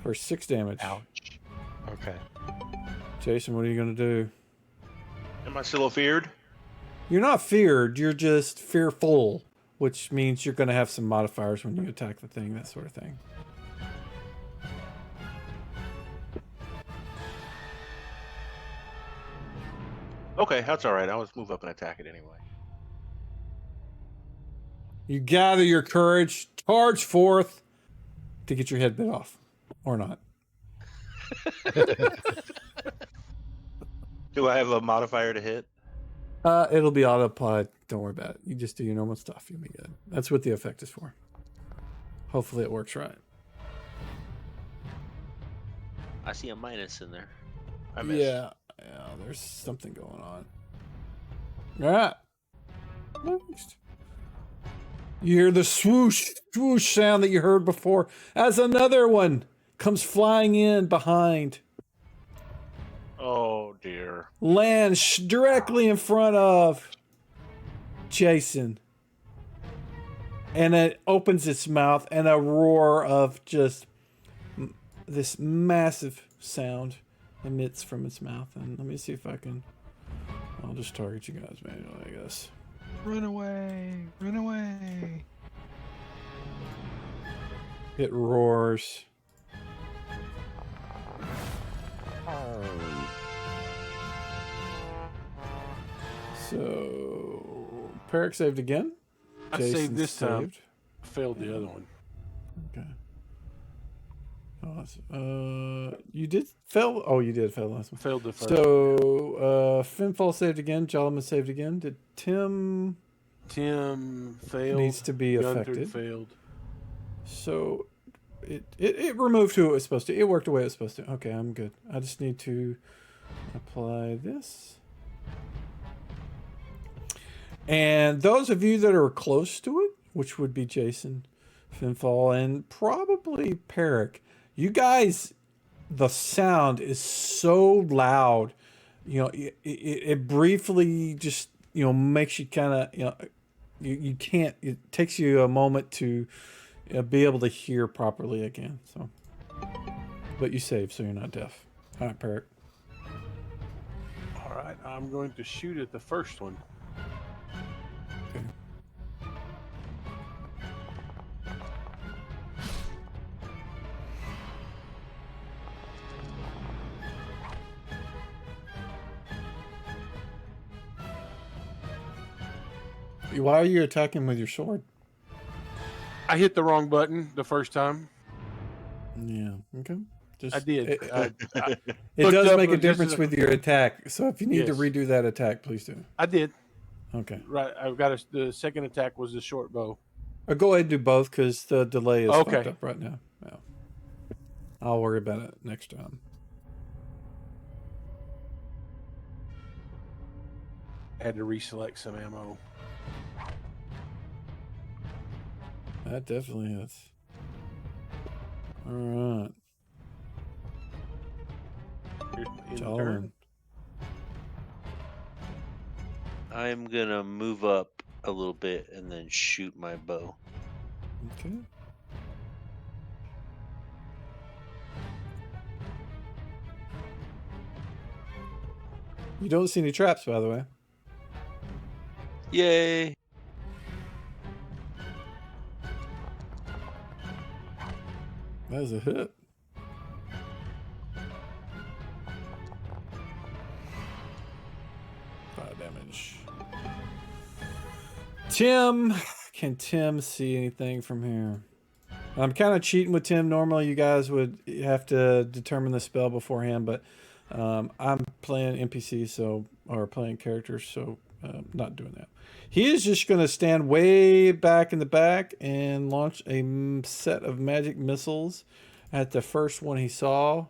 For 6 damage.
Ouch. Okay.
Jason, what are you going to do?
Am I still feared?
You're not feared, you're just fearful, which means you're going to have some modifiers when you attack the thing, that sort of thing.
Okay, that's all right. I'll just move up and attack it anyway.
You gather your courage, charge forth to get your head bit off. Or not.
Do I have a modifier to hit?
It'll be autopod. Don't worry about it. You just do your normal stuff. You'll be good. That's what the effect is for. Hopefully it works right.
I see a minus in there.
I missed.
Yeah, there's something going on. All right. Next. You hear the swoosh, swoosh sound that you heard before as another one comes flying in behind.
Oh dear.
Lands directly in front of Jason. And it opens its mouth and a roar of just this massive sound emits from its mouth. And let me see if I can... I'll just target you guys manually, I guess.
Run away! Run away!
It roars. So, Peric saved again.
I
Jason
saved this time.
saved.
Failed the other one.
Okay. Oh, you did fail. Oh, you did fail last one.
Failed the first.
So, Finfall saved again. Jolliman saved again. Did Tim
failed.
needs to be
Gunther
affected?
failed.
So, it removed who it was supposed to. It worked the way it was supposed to. Okay, I'm good. I just need to apply this. And those of you that are close to it, which would be Jason, Finfall, and probably Peric, you guys, the sound is so loud, you know, it briefly just, you know, makes you kind of, you know, you can't, it takes you a moment to be able to hear properly again. So, but you saved, so you're not deaf. All right, Peric.
All right, I'm going to shoot at the first one.
Okay. Why are you attacking with your sword?
I hit the wrong button the first time.
Yeah. Okay. Just,
I did.
It,
I
it
looked
does
up
make a
and just
difference
as a-
with your attack. So if you need to
Yes.
redo that attack, please do.
I did.
Okay.
Right. I've got the second attack was the short bow.
Or go ahead and do both because the delay is
Okay.
fucked up right now. Yeah. I'll worry about it next time.
Had to reselect some ammo.
That definitely is. All right.
Here's my end
Jolliman.
turn.
I'm gonna move up a little bit and then shoot my bow.
Okay. You don't see any traps, by the way.
Yay!
That was a hit. Fire damage. Tim. Can Tim see anything from here? I'm kind of cheating with Tim. Normally, you guys would have to determine the spell beforehand, but I'm playing NPC, or playing characters, so not doing that. He is just going to stand way back in the back and launch a set of magic missiles at the first one he saw.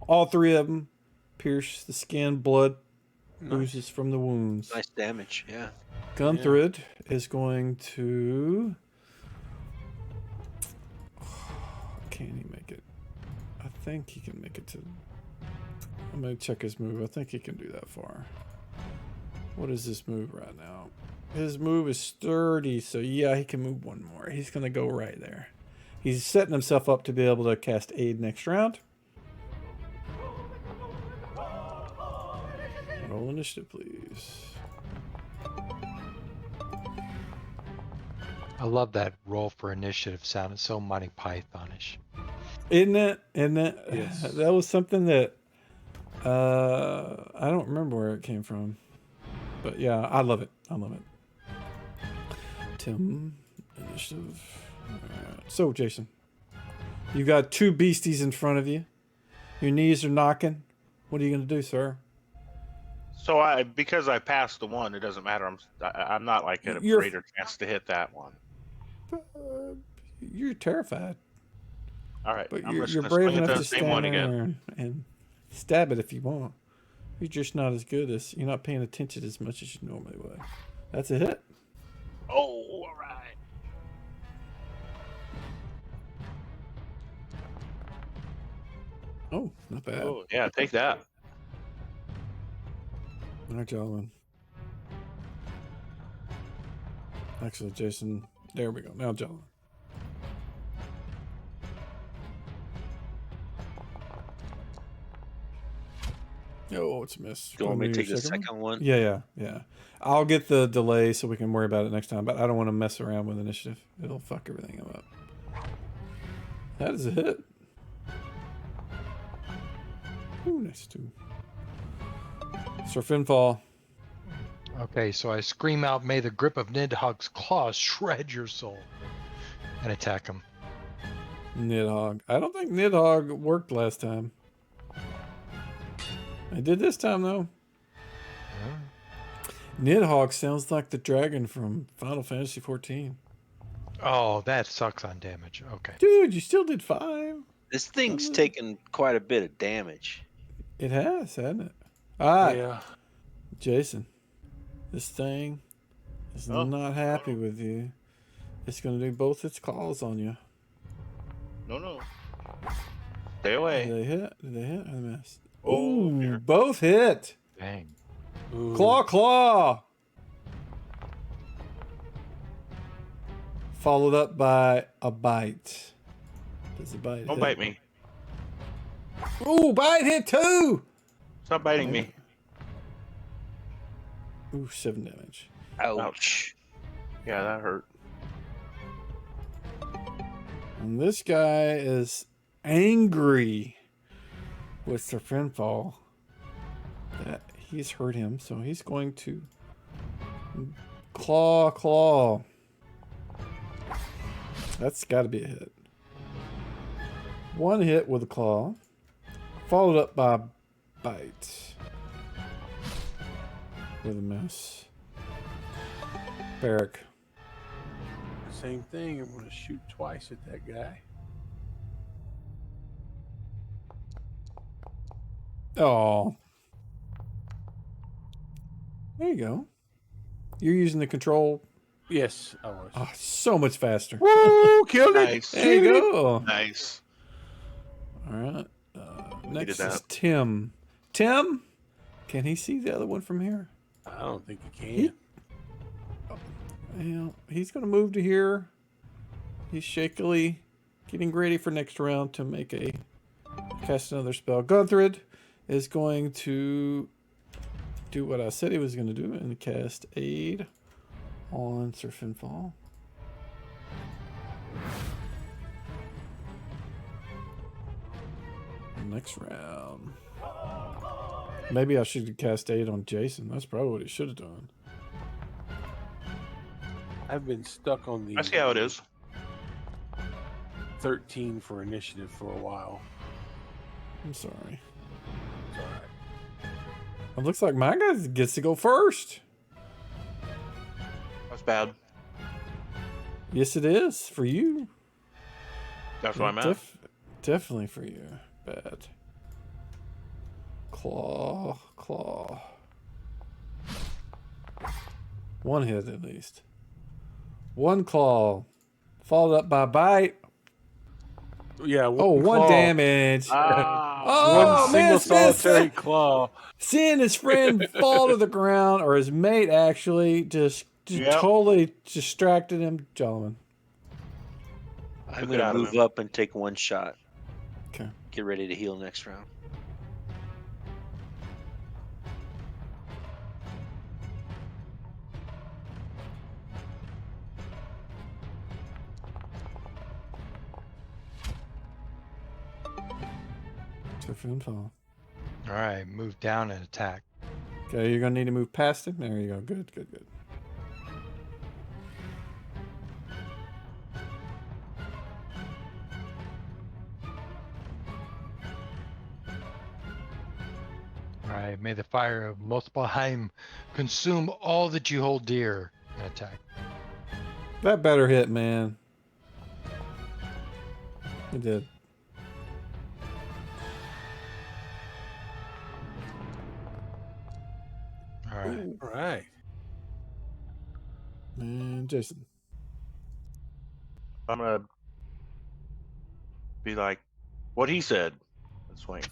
All three of them pierce the skin, blood oozes from the wounds.
Nice damage, yeah.
Gunther is going to... Can he make it? I think he can make it to... I'm going to check his move. I think he can do that far. What is this move right now? His move is 30, so yeah, he can move one more. He's going to go right there. He's setting himself up to be able to cast Aid next round. Roll initiative, please.
I love that roll for initiative sounded so Monty Pythonish.
Isn't it? Isn't it?
Yes.
That was something that I don't remember where it came from. But yeah, I love it. I love it. Tim, initiative. So, Jason, you got two beasties in front of you. Your knees are knocking. What are you going to do, sir?
So because I passed the one, it doesn't matter. I'm not like at a
You're-
greater chance to hit that one.
You're terrified,
All right,
but
I'm just
you're
gonna
brave
swing at
enough
the
to
same one
stand there
again.
and stab it if you want. You're just not as good as you're not paying attention as much as you normally would. That's a hit.
Oh, all right.
Oh, not bad.
Oh, yeah, take that.
All right, gentlemen. Actually, Jason, there we go. Now, gentlemen. Oh, it's a miss.
Do you want me to
Your
take the second one?
Yeah. I'll get the delay so we can worry about it next time, but I don't want to mess around with initiative. It'll fuck everything up. That is a hit. Ooh, nice too. Sir Finfall.
Okay, so I scream out, "May the grip of Nidhogg's claws shred your soul," and attack him.
Nidhogg. I don't think Nidhogg worked last time. I did this time though. Nidhogg sounds like the dragon from Final Fantasy 14.
Oh, that sucks on damage. Okay.
Dude, you still did 5.
This thing's taken quite a bit of damage.
It has, hasn't it? All right,
Yeah.
Jason. This thing is not happy with you. It's going to do both its claws on you.
No. Stay
Did
away.
they hit? Did they hit? I missed.
Oh,
Ooh,
dear.
both hit.
Dang.
Ooh.
Claw. Followed up by a bite. Does a bite
Don't
hit?
bite me.
Ooh, bite hit too.
Stop biting me.
Ooh, 7 damage.
Ouch.
Yeah, that hurt.
And this guy is angry with Sir Finfall that he's hurt him, so he's going to claw. That's got to be a hit. 1 hit with a claw, followed up by a bite with a miss. Barrack.
Same thing. I'm going to shoot twice at that guy.
Oh. There you go. You're using the control.
Yes, I was.
Oh, so much faster.
Woo! Killed it.
Nice.
There you go.
Nice.
All right. Next
that.
is Tim. Tim, can he see the other one from here?
I don't think you can.
Yeah, he's going to move to here. He's shakily getting ready for next round to make a cast another spell. Guthrid is going to do what I said he was going to do and cast Aid on Sir Finfall. Next round. Maybe I should cast Aid on Jason. That's probably what he should have done.
I've been stuck on the
I see how it is.
13 for initiative for a while.
I'm sorry.
It's all right.
It looks like my guy gets to go first.
That's bad.
Yes, it is for you.
That's what I'm at.
Definitely for you. Bad. Claw. 1 hit at least. 1 claw. Followed up by bite.
Yeah.
Oh, 1
claw.
damage.
Ah.
Oh,
One single
miss.
solitary claw.
Seeing his friend fall to the ground, or his mate actually, just
Yep.
totally distracted him. Gentlemen.
I'm
Took it
going to
out of
move
him.
up and take 1 shot.
Okay.
Get ready to heal next round.
Sir Finfall.
All right, move down and attack.
Okay, you're gonna need to move past him. There you go. Good.
right. May the fire of Muspelheim consume all that you hold dear. And attack.
That better hit, man. It did.
All right.
All right.
And Jason.
I'm gonna be like, what he said. And swing.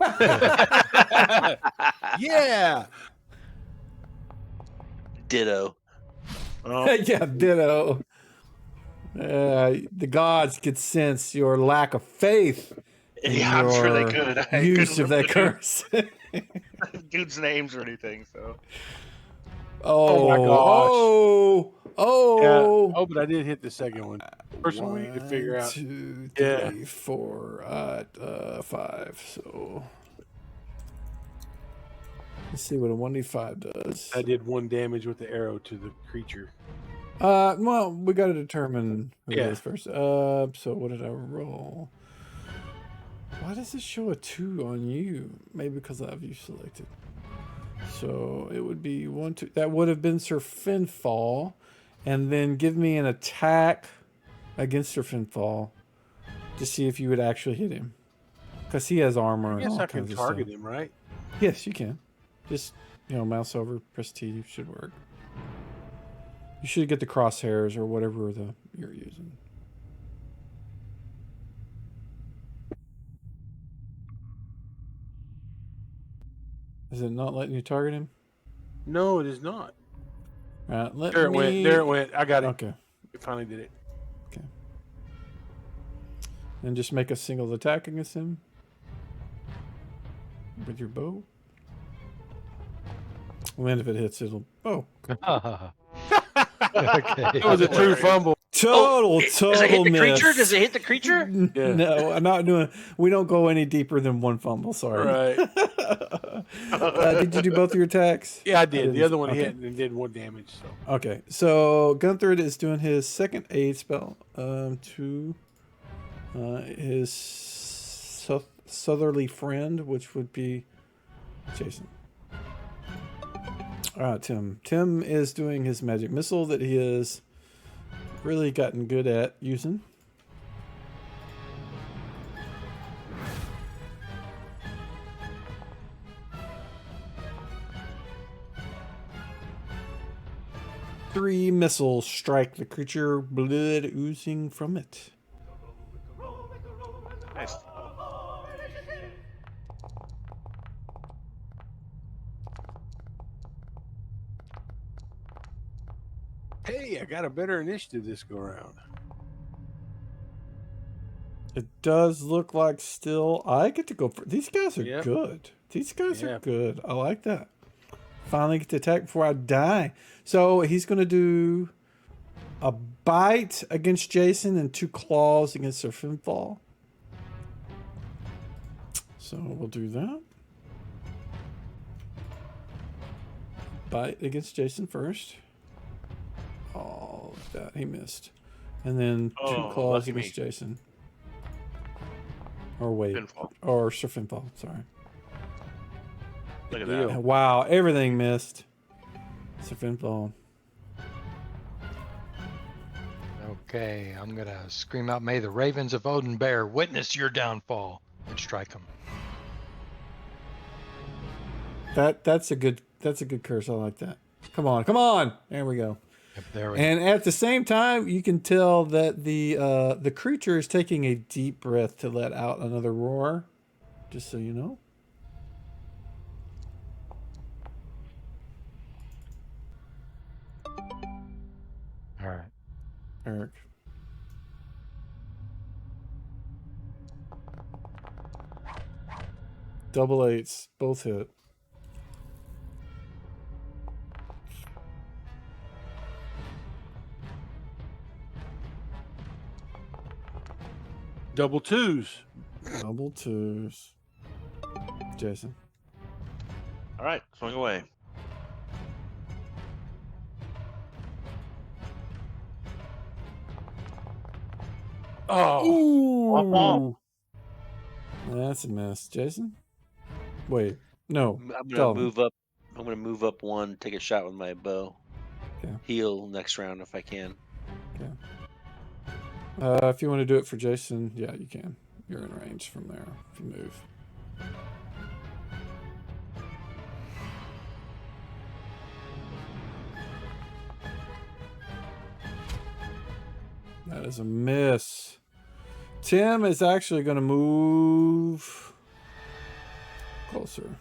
Yeah.
Ditto.
Oh,
Yeah, ditto. The gods could sense your lack of faith in
yeah, I'm sure they
your
could. I
use
couldn't
of that
remember
curse.
dude's names or anything. So
Oh,
my gosh.
oh.
Yeah. Oh, but I did hit the second one. First one we need to figure out.
2,
Yeah.
3, 4, 5. So let's see what a 1d5 does.
I did 1 damage with the arrow to the creature.
Well, we got to determine who
Yeah.
goes first. So what did I roll? Why does it show a 2 on you? Maybe because I have you selected. So it would be 1, 2. That would have been Sir Finfall, and then give me an attack against Sir Finfall to see if you would actually hit him, because he has armor
I
and
guess
all
I can
kinds of
target
stuff.
him, right?
Yes, you can. Just mouse over, press T. Should work. You should get the crosshairs or whatever you're using. Is it not letting you target him?
No, it is not.
Let
There it
me...
went. There it went. I got it.
Okay.
It finally did it.
And just make a single attack against him with your bow. And then if it hits, it'll... Oh.
Okay.
It was a true fumble.
Total
Does it hit the
miss.
creature? Does it hit the creature?
Yeah.
No, I'm not doing... We don't go any deeper than 1 fumble, sorry.
Right.
Did you do both of your attacks?
Yeah, I did. The
didn't-
other one
okay.
hit and did 1 damage. So
Okay, so Gunther is doing his second aid spell to his southerly friend, which would be Jason. All right, Tim. Tim is doing his magic missile that he has really gotten good at using. Three missiles strike the creature, blood oozing from it.
nice.
hey, I got a better initiative this go around.
It does look like still I get to go for these guys are
Yep.
good. These guys
Yeah.
are good. I like that. Finally get to attack before I die. So he's gonna do a bite against Jason and 2 claws against Sir Finfall. So we'll do that. Bite against Jason first. Oh, look at that. He missed. And then 2
Oh,
claws
lucky
against
me.
Jason. Or wait.
Pinfall.
Or Sir Finfall, sorry.
Look at
Deal.
that.
Wow, everything missed. Sir Finfall.
Okay, I'm gonna scream out, "May the ravens of Odin bear witness your downfall," and strike him.
That's a good curse. I like that. Come on. There we go.
Yep, there we go.
And at the same time, you can tell that the creature is taking a deep breath to let out another roar. Just so you know.
All right.
Eric. Double 8s, both hit.
Double 2s.
Double 2s. Jason.
All right, swing away.
Oh,
Ooh. That's a miss. Jason? Wait. No,
I'm gonna
Jolliman.
move up. I'm gonna move up one, take a shot with my bow.
Okay.
Heal next round if I can.
If you want to do it for Jason, yeah, you can. You're in range from there if you move. That is a miss. Tim is actually going to move closer.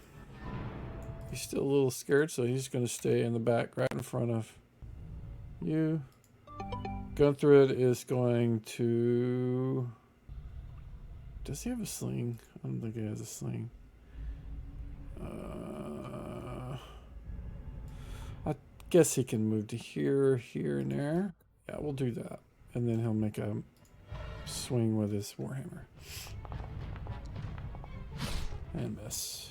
He's still a little scared, so he's going to stay in the back right in front of you. Gunthrid is going to... Does he have a sling? I don't think he has a sling. I guess he can move to here, here, and there. Yeah, we'll do that. And then he'll make a swing with his warhammer. And miss.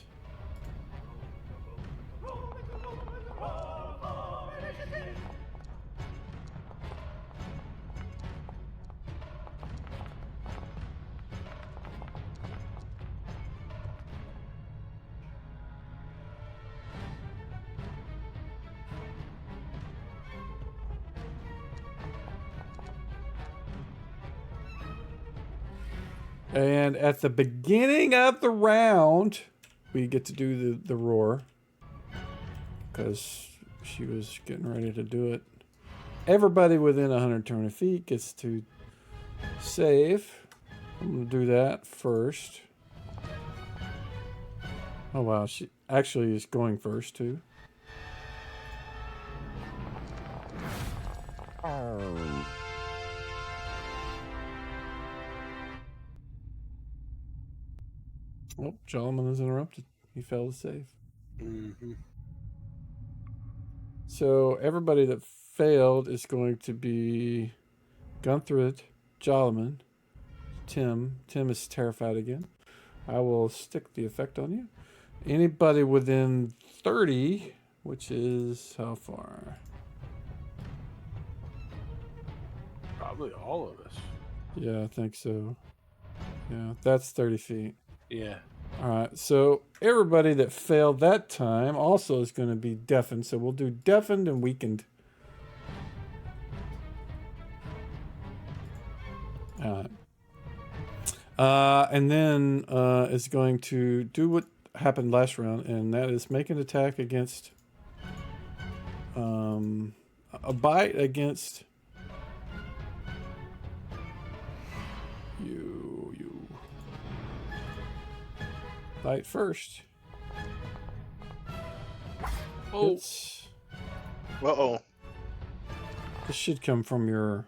And at the beginning of the round, we get to do the roar. Because she was getting ready to do it. Everybody within 120 feet gets to save. I'm going to do that first. Oh, wow. She actually is going first, too. Oh, Jolliman is interrupted. He failed to save.
Mm-hmm.
So everybody that failed is going to be Gunthrid, Jolliman, Tim. Tim is terrified again. I will stick the effect on you. Anybody within 30, which is how far?
Probably all of us.
Yeah, I think so. Yeah, that's 30 feet.
Yeah.
All right, so everybody that failed that time also is going to be deafened. So we'll do deafened and weakened. All right. And then is going to do what happened last round, and that is make an attack against a bite against you. Bite first.
Oh.
Uh-oh.
This should come from your...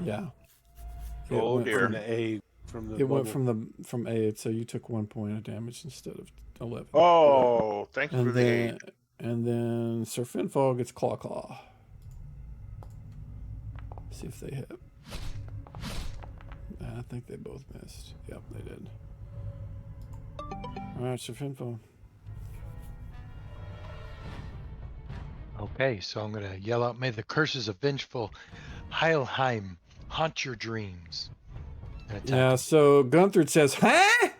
Yeah.
Oh, dear.
From the A. From the
It went
bubble.
from A, so you took 1 point of damage instead of 11.
Oh, thank you for
And
the
then,
aid.
and then Sir Finfall gets Claw. See if they hit. I think they both missed. Yep, they did. All right, Sir Finfall.
Okay, so I'm gonna yell out, "May the curses of vengeful Heilheim haunt your dreams." And attack
Yeah,
him.
so Gunthrid says, "Huh?"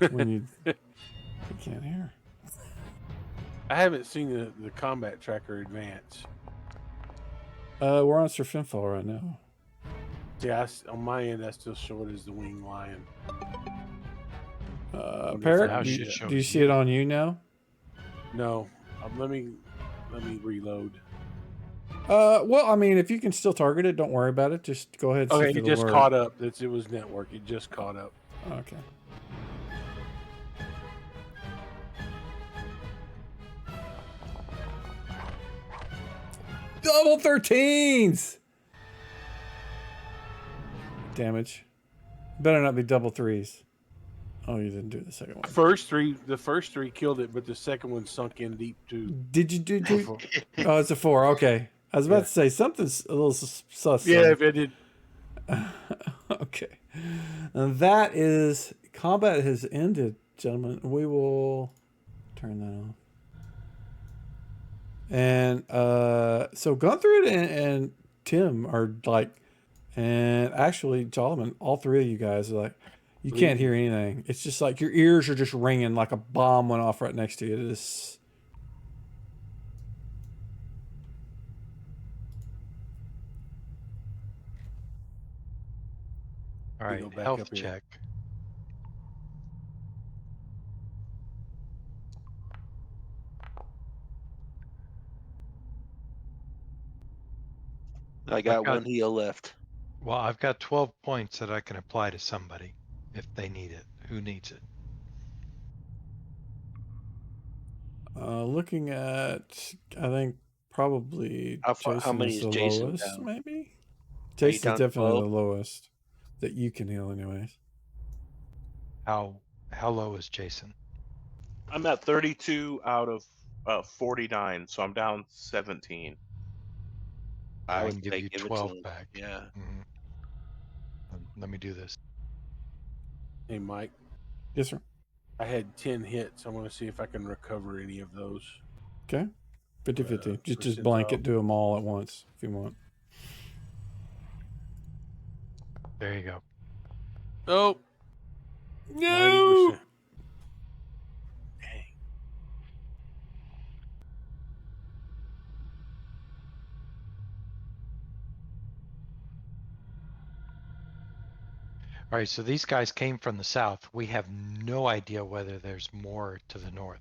When you can't hear.
I haven't seen the combat tracker advance.
We're on Sir Finfall right now.
Yeah, on my end, I still show it as the winged lion. Now
Parrot,
she
do
shows
you see
you.
it on you now?
No, let me reload.
Well, I mean, if you can still target it, don't worry about it. Just go ahead and see
Okay,
if
it
it'll
just
work.
caught up. It was network. It just caught up.
Okay. Double 13s! Damage. Better not be double 3s. Oh, you didn't do the second one.
The first three killed it, but the second one sunk in deep too.
Did you? Oh, it's a 4. Okay. I was about to say something's a little sus.
Yeah, if it did.
Okay. And that is combat has ended, gentlemen. We will turn that on. And so Gunthrid and Tim are like, and actually Jolliman, all three of you guys are like, You can't hear anything. It's just like your ears are just ringing like a bomb went off right next to you. It is.
All
We go
right,
back
health
up here.
check.
I got
got-
one heal left.
Well, I've got 12 points that I can apply to somebody if they need it. Who needs it?
Looking at, I think probably
How
Jason
many
is
is
the
Jason
lowest,
down?
maybe.
Are you
Jason's
down
definitely
12?
the lowest that you can heal, anyways.
How low is Jason?
I'm at 32 out of 49, so I'm down 17.
I
I
would
can give
say
you
give it to
12
him.
back.
Yeah.
Let me do this.
Hey, Mike,
Yes, sir.
I had 10 hits. I want to see if I can recover any of those.
Okay. 50-50. Just
percentile.
blanket do them all at once if you want.
There you go.
Oh,
No.
90%. Dang.
All right, so these guys came from the south. We have no idea whether there's more to the north.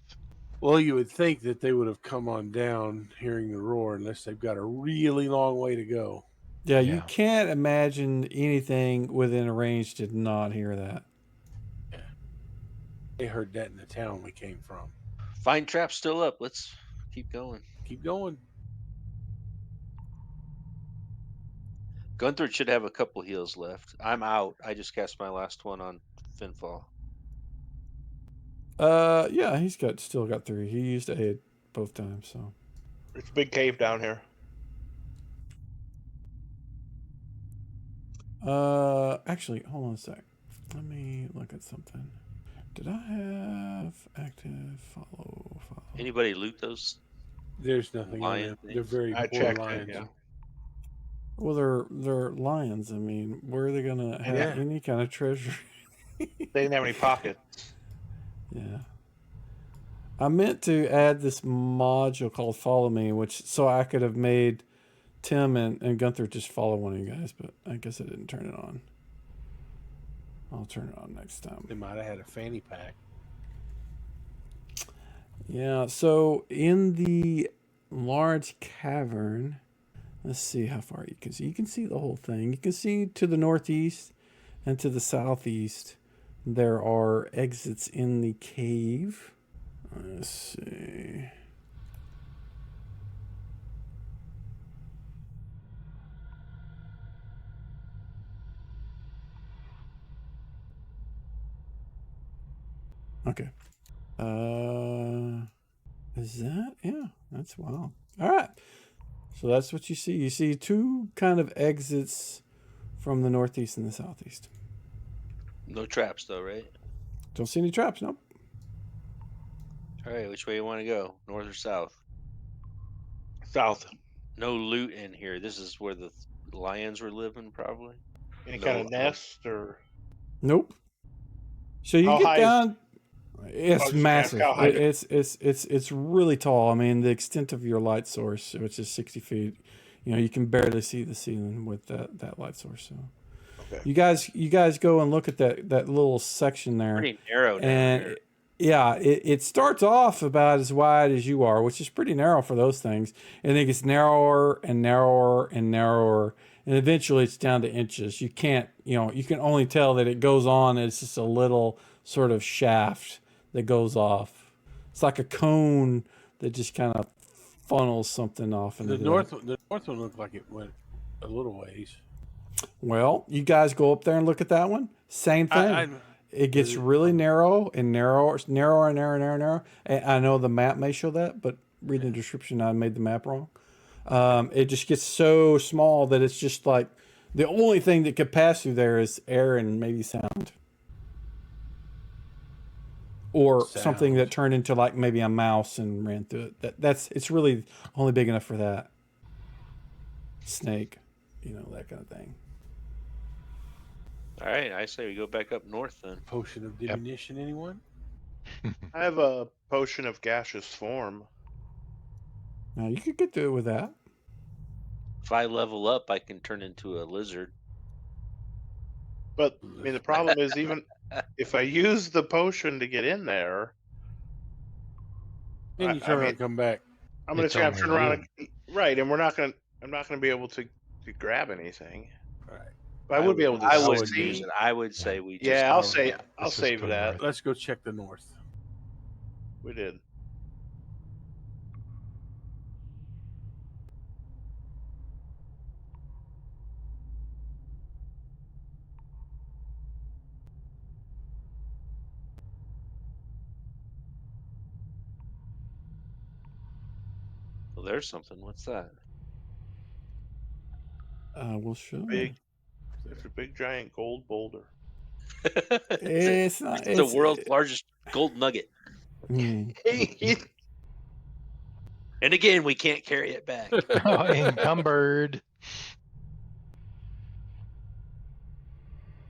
Well, you would think that they would have come on down hearing the roar unless they've got a really long way to go.
Yeah, you
Yeah.
can't imagine anything within a range did not hear that.
They heard that in the town we came from.
Fine trap's still up. Let's keep going.
Keep going.
Gunther should have a couple heals left. I'm out. I just cast my last one on Finfall.
Yeah, he's still got 3. He used aid both times, so.
It's a big cave down here.
Actually, hold on a sec. Let me look at something. Did I have active follow?
Anybody loot those?
There's nothing on
Lion
them. They're
things?
very
I
poor
checked
lions.
it, yeah.
Well, they're lions. I mean, where are they gonna have
Yeah.
any kind of treasure?
They didn't have any pockets.
Yeah. I meant to add this module called Follow Me, which so I could have made Tim and Gunther just follow one of you guys, but I guess I didn't turn it on. I'll turn it on next time.
They might have had a fanny pack.
Yeah, so in the large cavern, let's see how far you can see. You can see the whole thing. You can see to the northeast and to the southeast. There are exits in the cave. Let's see. Okay. Is that? Yeah, that's wild. All right. So that's what you see. You see 2 kind of exits from the northeast and the southeast.
No traps though, right?
Don't see any traps, nope.
All right, which way you want to go? North or south?
South.
No loot in here. This is where the lions were living, probably.
Any
No,
kind of nest or
Nope. So you
How
get
high is-
down.
I was
It's
just gonna ask
massive.
how high
It's really tall. I mean, the extent of your light source, which is 60 feet, you can barely see the ceiling with that light source. So
Okay.
you guys go and look at that little section there.
Pretty narrow down
And
here.
yeah, it starts off about as wide as you are, which is pretty narrow for those things, and it gets narrower and narrower and narrower, and eventually it's down to inches. You can't, you can only tell that it goes on. It's just a little sort of shaft that goes off. It's like a cone that just kind of funnels something off into
The north one looked like it went a little ways.
Well, you guys go up there and look at that one. Same thing. It gets really narrow and narrower and narrower. And I know the map may show that, but read the description. I made the map wrong. It just gets so small that it's just like the only thing that could pass through there is air and maybe sound. Or something that turned into like maybe a mouse and ran through it. It's really only big enough for that. Snake, that kind of thing.
All right, I say we go back up north then.
Potion of diminution, anyone?
I have a potion of gaseous form.
Now you could get through it with that.
If I level up, I can turn into a lizard.
But I mean, the problem is, even if I use the potion to get in there,
Then you
I
turn around
mean,
and come back.
I'm going
It's
to have to
only
turn around.
you.
Right, and I'm not going to be able to grab anything.
All right.
But I would be able to
I
I
wouldn't
see.
use it. I would say we just.
Yeah, I'll
Let's just
save
go
that.
north.
Let's go check the north.
We did.
Well, there's something. What's that?
We'll show.
Big. It's a big giant gold boulder.
It's not.
It's the world's largest gold nugget.
Mm.
And again, we can't carry it back.
Oh, encumbered.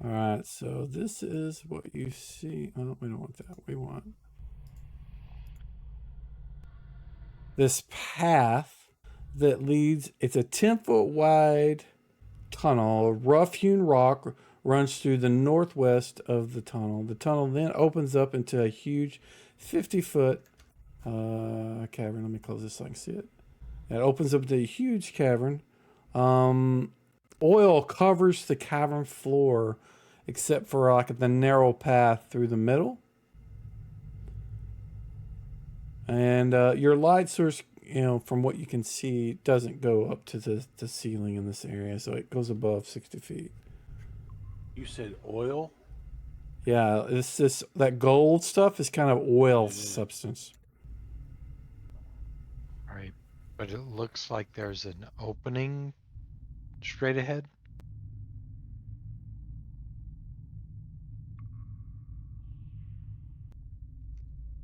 All right, so this is what you see. Oh, we don't want that. We want this path that leads. It's a 10-foot wide tunnel. Rough-hewn rock runs through the northwest of the tunnel. The tunnel then opens up into a huge 50-foot cavern. Let me close this so I can see it. It opens up to a huge cavern. Oil covers the cavern floor except for like the narrow path through the middle. And your light source, from what you can see, doesn't go up to the ceiling in this area. So it goes above 60 feet.
You said oil?
Yeah, that gold stuff is kind of oil substance.
Right. But it looks like there's an opening straight ahead.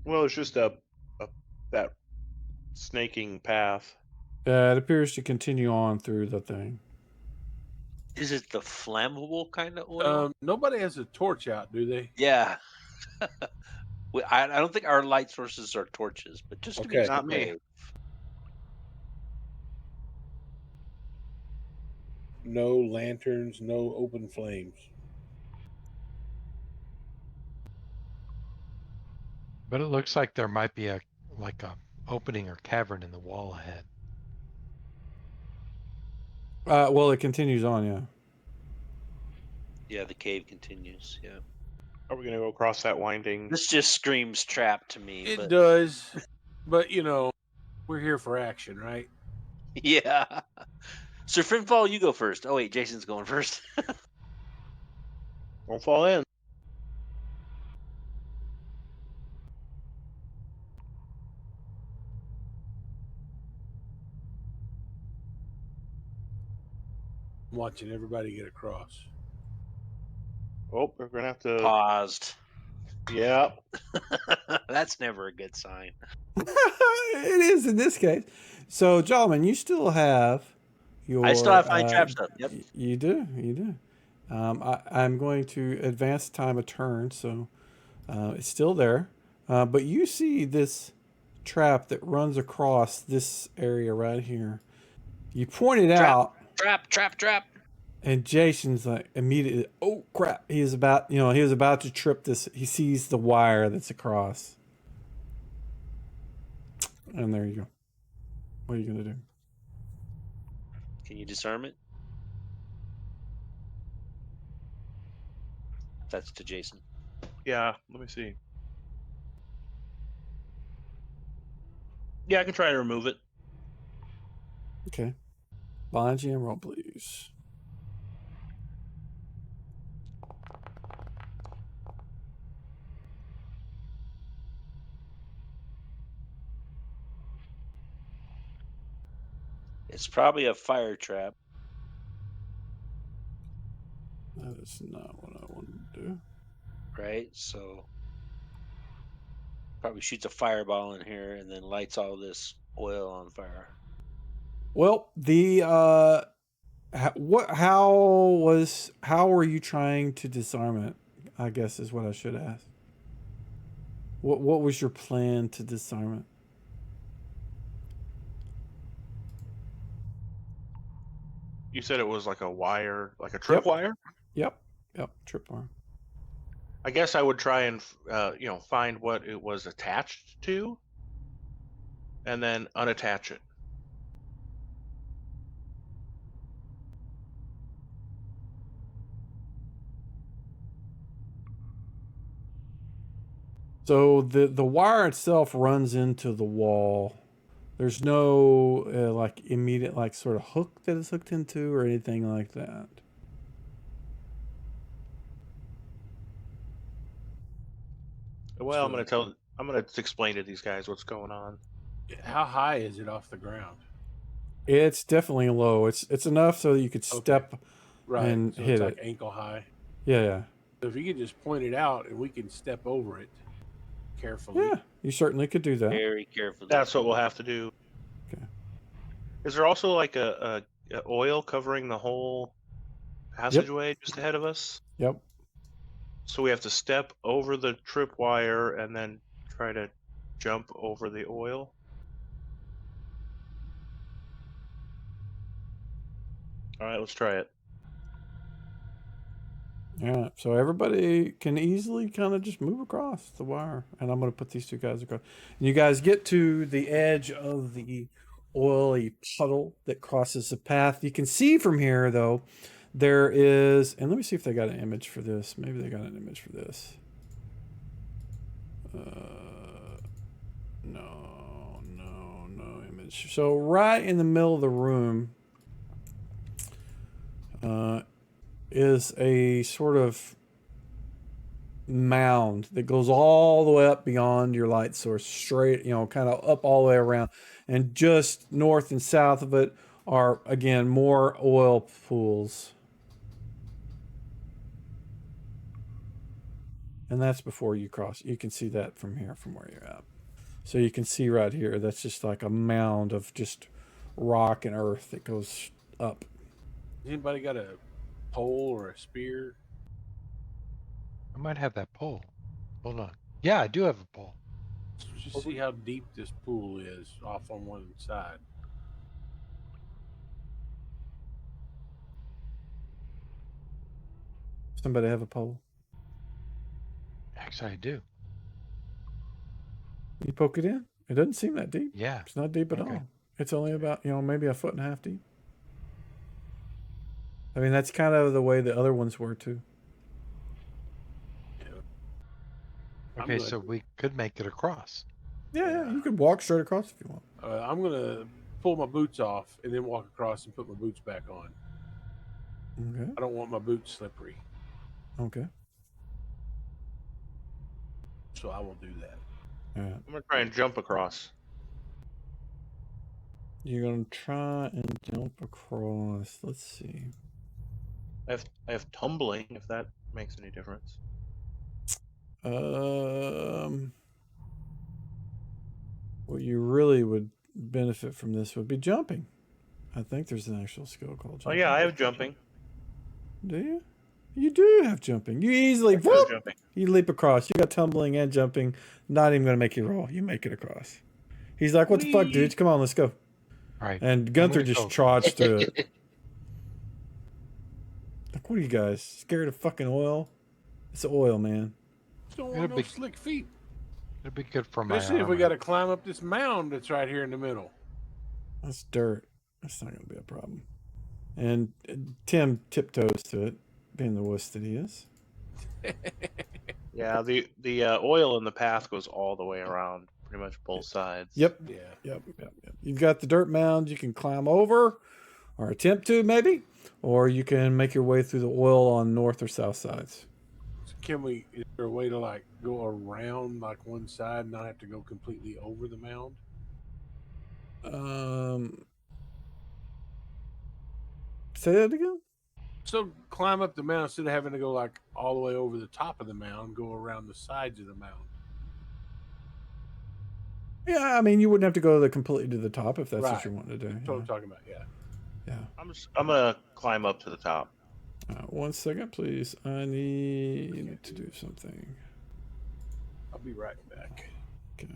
Well, it's just that snaking path.
It appears to continue on through the thing.
Is it the flammable kind of oil?
Nobody has a torch out, do they?
Yeah. I don't think our light sources are torches, but just to be
Okay.
Not me.
safe.
No lanterns, no open flames.
But it looks like there might be a opening or cavern in the wall ahead.
Well, it continues on, yeah.
Yeah, the cave continues. Yeah.
Are we going to go across that winding?
This just screams trap to me.
It
But
does. But, we're here for action, right?
yeah. Sir Finfall, you go first. Oh wait, Jason's going first.
Don't fall in.
I'm watching everybody get across.
Oh, we're going to have to.
Paused.
Yeah.
That's never a good sign.
It is in this case. So, Jolman, you still have your.
I still have fine trap stuff. Yep.
You do. I'm going to advance time a turn, so it's still there. But you see this trap that runs across this area right here. You point it out.
Trap.
And Jason's like immediately, oh crap! He was about to trip this. He sees the wire that's across, and there you go. What are you gonna do?
Can you disarm it? That's to Jason.
Yeah. Let me see. Yeah, I can try to remove it.
Okay, Bond GM roll, please.
It's probably a fire trap.
That is not what I wanted to do.
Right? So probably shoots a fireball in here and then lights all this oil on fire.
Well, How were you trying to disarm it? I guess is what I should ask. What was your plan to disarm it?
You said it was like a wire, like a
Yep.
tripwire?
Yep. Tripwire.
I guess I would try and find what it was attached to, and then unattach it.
So the wire itself runs into the wall. There's no like immediate like sort of hook that it's hooked into or anything like that.
Well, I'm
So-
gonna explain to these guys what's going on.
How high is it off the ground?
It's definitely low. It's enough so that you could
Okay.
step.
Right.
And
so
hit
it's like
it.
ankle high.
Yeah.
So if you could just point it out and we can step over it carefully.
Yeah. You certainly could do that.
Very carefully.
That's what we'll have to do.
Okay.
Is there also like a oil covering the whole passageway just ahead of us?
Yep.
So we have to step over the tripwire and then try to jump over the oil? All right, let's try it.
Yeah, so everybody can easily kind of just move across the wire. And I'm going to put these two guys across. And you guys get to the edge of the oily puddle that crosses the path. You can see from here, though, there is... And let me see if they got an image for this. Maybe they got an image for this. No image. So right in the middle of the room... is a sort of mound that goes all the way up beyond your light source, straight, kind of up all the way around. And just north and south of it are, again, more oil pools. And that's before you cross. You can see that from here, from where you're at. So you can see right here, that's just like a mound of just rock and earth that goes up.
Anybody got a pole or a spear?
I might have that pole. Hold on. Yeah, I do have a pole.
Just see how deep this pool is off on one side.
Somebody have a pole?
Actually, I do.
You poke it in. It doesn't seem that deep.
Yeah.
It's not deep at
Okay.
all. It's only about, maybe 1.5 feet deep. I mean, that's kind of the way the other ones were too.
Okay, so we could make it across.
Yeah, you could walk straight across if you want.
I'm gonna pull my boots off and then walk across and put my boots back on.
Okay.
I don't want my boots slippery,
Okay.
so I will do that.
All right.
I'm gonna try and jump across.
You're gonna try and jump across. Let's see.
I have tumbling, if that makes any difference.
What you really would benefit from this would be jumping. I think there's an actual skill called
Oh
jumping.
yeah, I have jumping.
Do you? You do have jumping. You easily
I have
whoop,
jumping.
you leap across. You got tumbling and jumping. Not even gonna make you roll. You make it across. He's like, "What the fuck, dudes? Come on, let's go."
All right.
And Gunther
gonna
just
go.
trots through it. Like, what are you guys scared of fucking oil? It's oil, man.
Just don't
It'll
want no
be-
slick feet.
It'd be good for my
Especially if we
armor.
got to climb up this mound that's right here in the middle.
That's dirt. That's not gonna be a problem. And Tim tiptoes to it, being the wuss that he is.
Yeah, the oil in the path goes all the way around, pretty much both sides.
Yep.
Yeah.
Yep. You've got the dirt mound you can climb over, or attempt to maybe, or you can make your way through the oil on north or south sides.
So is there a way to like go around like one side and not have to go completely over the mound?
Say that again.
So climb up the mound instead of having to go like all the way over the top of the mound, go around the sides of the mound.
Yeah, I mean, you wouldn't have to go completely to the top if that's what
Right.
you want to do.
That's what I'm talking about. Yeah.
Yeah.
I'm gonna climb up to the top.
1 second, please. I need to do something.
I'll be right back.
Okay.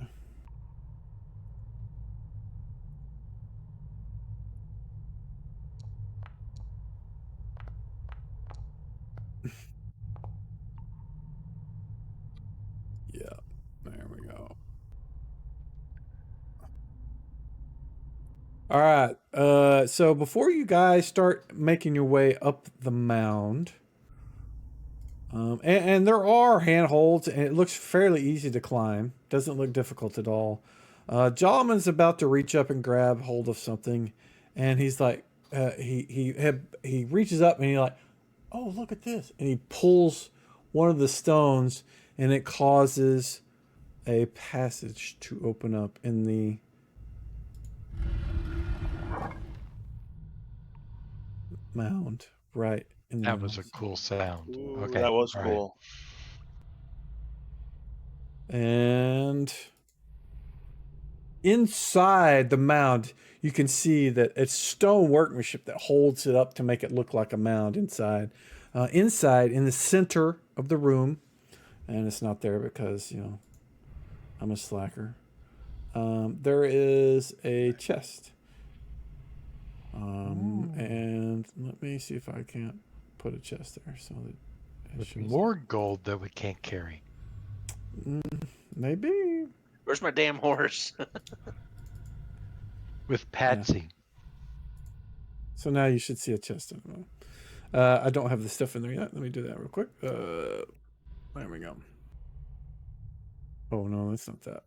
Yeah, there we go. All right. So before you guys start making your way up the mound, and there are handholds, and it looks fairly easy to climb. Doesn't look difficult at all. Jolliman's about to reach up and grab hold of something, and he's like, he reaches up and he's like, oh, look at this, and he pulls one of the stones, and it causes a passage to open up in the mound, right in the
That was a
mound.
cool sound.
Ooh,
Okay.
that was
all right.
cool.
And inside the mound, you can see that it's stone workmanship that holds it up to make it look like a mound inside. Inside, in the center of the room, and it's not there because, you know, I'm a slacker, there is a chest. And let me see if I can't put a chest there so that it
With
shows
more gold that we can't carry.
maybe.
Where's my damn horse?
With Patsy.
So now you should see a chest in it. I don't have the stuff in there yet. Let me do that real quick. There we go. Oh no, that's not that.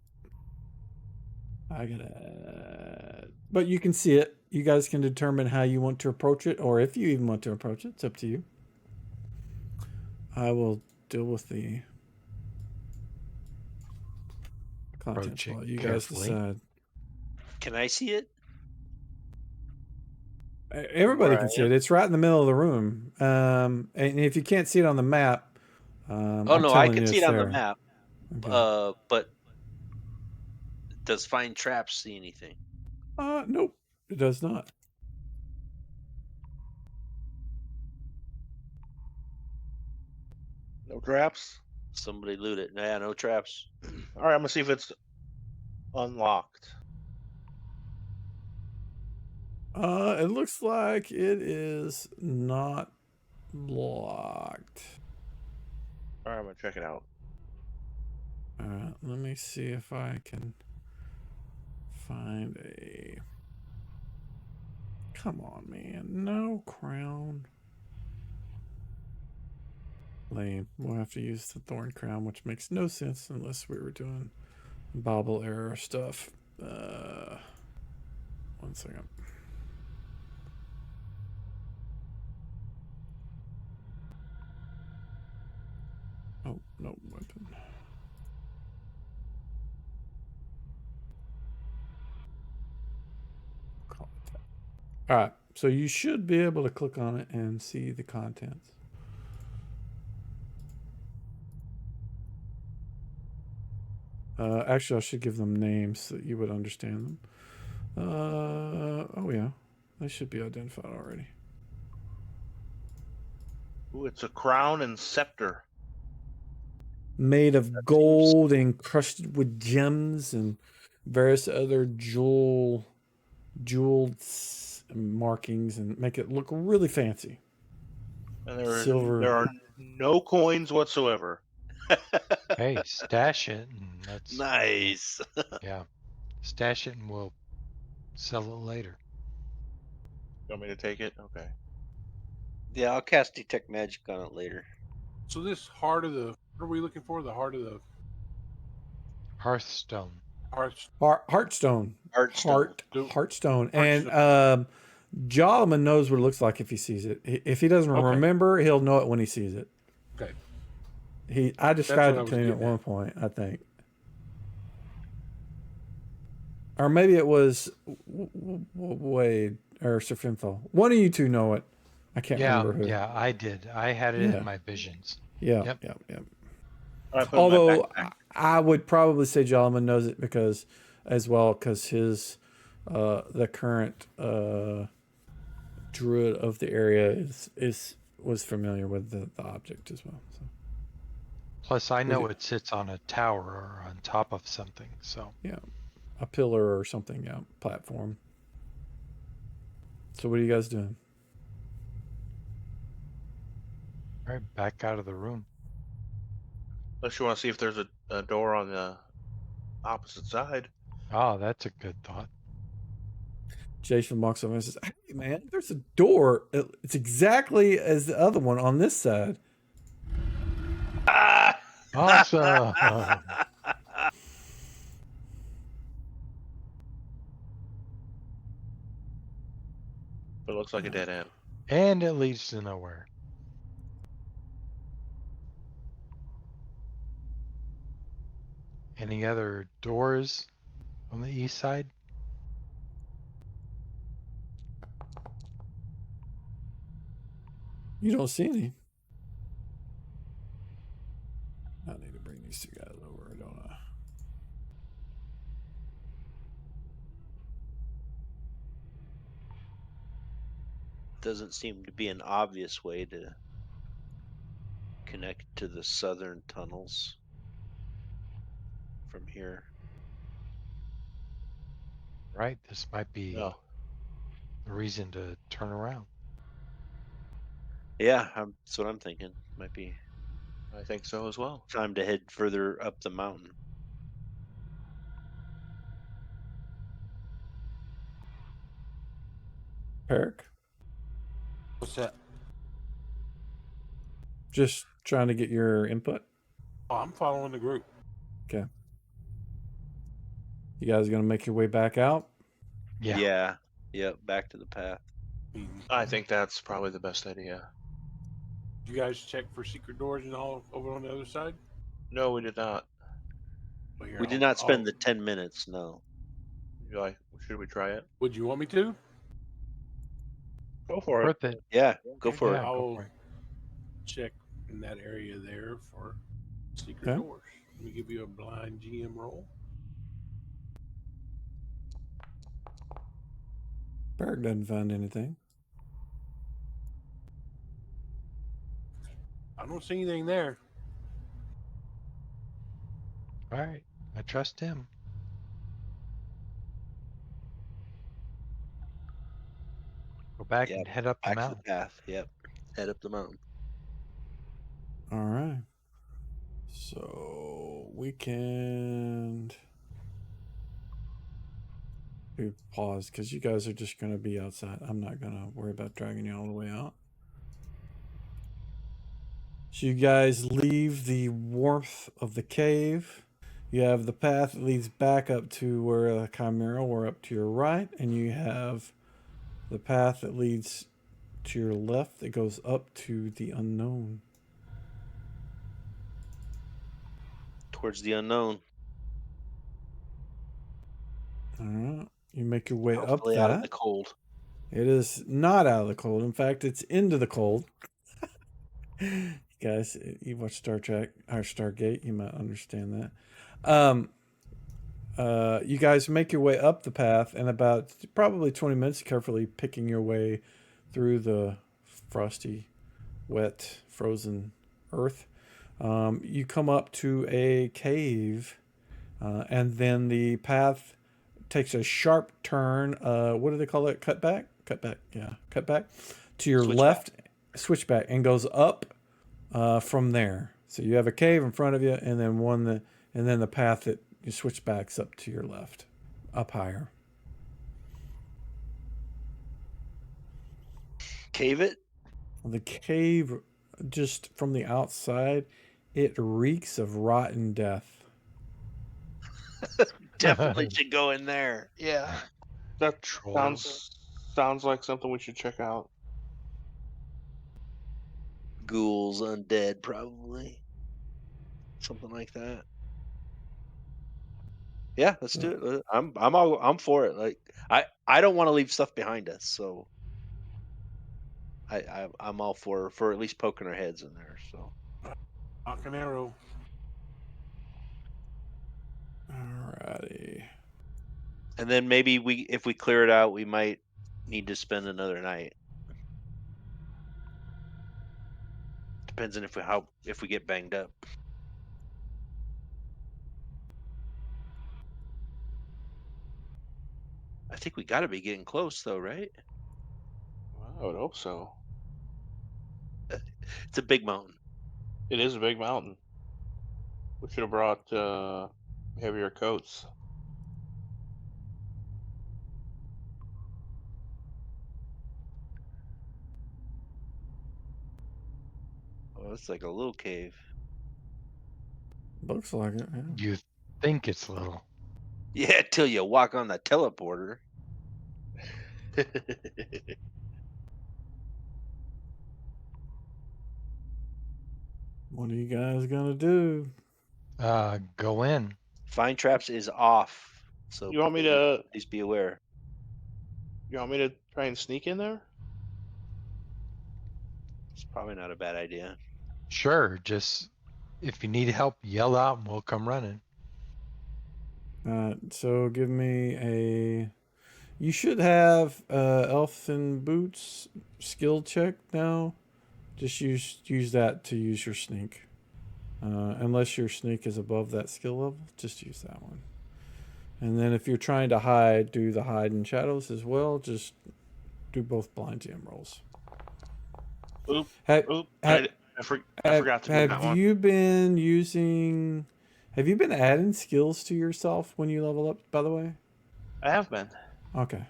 I gotta. But you can see it. You guys can determine how you want to approach it, or if you even want to approach it. It's up to you. I will deal with the contents while you guys
carefully.
decide.
Can I see it?
Everybody
Where
can
I
see it. It's right in the middle of the room. And if you can't see it on the map,
Oh
I'm
no, I
telling
can
you
see
it's
it on
there.
the map.
Okay.
But does Find Traps see anything?
Nope, it does not.
No traps.
Somebody loot it. Yeah, no traps.
All right, I'm gonna see if it's unlocked.
It looks like it is not locked.
All right, I'm gonna check it out.
Let me see if I can find a. Come on, man. No crown. Lame. We'll have to use the thorn crown, which makes no sense unless we were doing bobble error stuff. 1 second. Oh, no weapon. Call it that. All right, so you should be able to click on it and see the contents. Actually, I should give them names so that you would understand them. Oh yeah, they should be identified already.
Ooh, it's a crown and scepter.
Made of gold and crusted with gems and various other jeweled markings and make it look really fancy.
And
Silver.
there are no coins whatsoever.
Hey, stash it, and that's
Nice.
yeah. Stash it, and we'll sell it later.
You want me to take it? Okay.
Yeah, I'll cast Detect Magic on it later.
So this heart of the, what are we looking for? The heart of the
Hearthstone.
Heartstone.
Heartstone.
Heartstone. And Jolliman knows what it looks like if he sees it. If he doesn't remember, he'll know it when he sees it.
Okay.
I described
what
it
I
to
was
him at
getting
one point, I think. Or maybe it was Wade or Sir Finthal. One of you two know it. I can't remember who.
Yeah, I did. I had it in my visions.
Yeah,
Yep.
yeah.
All right, put it in my
Although
backpack.
I would probably say Jolliman knows it because his the current druid of the area was familiar with the object as well. So
Plus, I know
Okay.
it sits on a tower or on top of something. So
yeah, a pillar or something. Yeah, platform. So what are you guys doing?
all right, back out of the room.
Unless you want to see if there's a door on the opposite side.
Oh, that's a good thought.
Jason walks over and says, "Hey, man, there's a door. It's exactly as the other one on this side."
Ah!
Awesome.
But it looks like a dead end.
And it leads to nowhere. Any other doors on the east side?
You don't see any. I need to bring these two guys over, don't I?
Doesn't seem to be an obvious way to connect to the southern tunnels from here.
Right? This might be
No.
a reason to turn around.
Yeah, that's what I'm thinking. Might be
I think so as well.
time to head further up the mountain.
Peric?
What's that?
Just trying to get your input.
Oh, I'm following the group.
Okay. You guys gonna make your way back out?
Yeah.
Yep, back to the path.
I think that's probably the best idea.
You guys check for secret doors and all over on the other side?
No, we did not.
Well, here,
We did
I'll-
not spend
I'll-
the 10 minutes, no.
You like? Should we try it?
Would you want me to?
Go for it.
Worth it.
Yeah, go
Okay,
for
Yeah,
it.
go
I'll
for it.
check in that area there for secret
Okay.
doors. Let me give you a blind GM roll.
Peric doesn't find anything.
I don't see anything there.
All right. I trust him. Go back
Yeah,
and head up the
back to the
mountain.
path. Yep, head up the mountain.
All right. So weekend. We pause because you guys are just gonna be outside. I'm not gonna worry about dragging you all the way out. So you guys leave the warmth of the cave. You have the path that leads back up to where Chimera were up to your right, and you have the path that leads to your left that goes up to the unknown.
Towards the unknown.
All right. You make your way
Hopefully
up
out
that.
of the cold.
It is not out of the cold. In fact, it's into the cold. Guys, you watch Star Trek or Stargate, you might understand that. You guys make your way up the path, and about probably 20 minutes, carefully picking your way through the frosty, wet, frozen earth. You come up to a cave, and then the path takes a sharp turn. What do they call it? Cutback? Cutback, yeah. Cutback. To your
Switchback.
left, switchback, and goes up from there. So you have a cave in front of you, and then the path that you switch backs up to your left, up higher.
Cave it?
The cave, just from the outside, it reeks of rotten death.
Definitely should go in there. Yeah.
That
Trolls.
sounds like something we should check out.
Ghouls, undead, probably. Something like that. Yeah, let's do it. I'm for it. Like I don't want to leave stuff behind us, so I'm all for at least poking our heads in there. So
Knock an arrow.
Alrighty.
and then maybe if we clear it out, we might need to spend another night Depends on if we get banged up. I think we got to be getting close, though, right?
Well, I would hope so.
It's a big mountain.
It is a big mountain. We should have brought heavier coats.
Oh, it's like a little cave.
Looks like it. Yeah.
You think it's little.
Yeah, till you walk on the teleporter.
What are you guys gonna do?
Go in.
Find traps is off. So
You want me to?
please be aware.
You want me to try and sneak in there?
It's probably not a bad idea.
Sure, just if you need help, yell out and we'll come running.
So give me a. You should have elfin boots skill check now. Just use that to use your sneak. Unless your sneak is above that skill level, just use that one. And then if you're trying to hide, do the hide in shadows as well. Just do both blind gem rolls.
Oop!
Have,
Oop!
have,
I forgot to do that
have
one.
you been using? Have you been adding skills to yourself when you level up? By the way.
I have been.
Okay.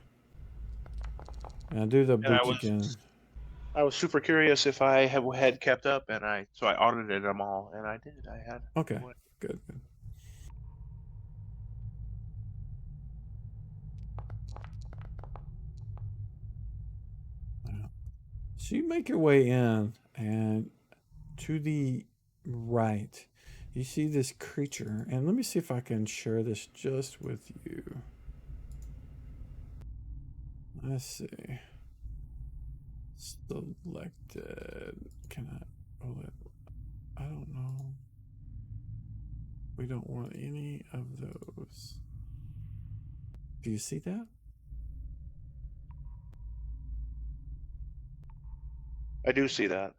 Now do the
And I
boots again.
I was super curious if I had kept up, and so I audited them all, and I did. I had.
Okay. Good. So you make your way in, and to the right, you see this creature. And let me see if I can share this just with you. Let's see. Selected. Can I roll it? I don't know. We don't want any of those. Do you see that?
I do see that.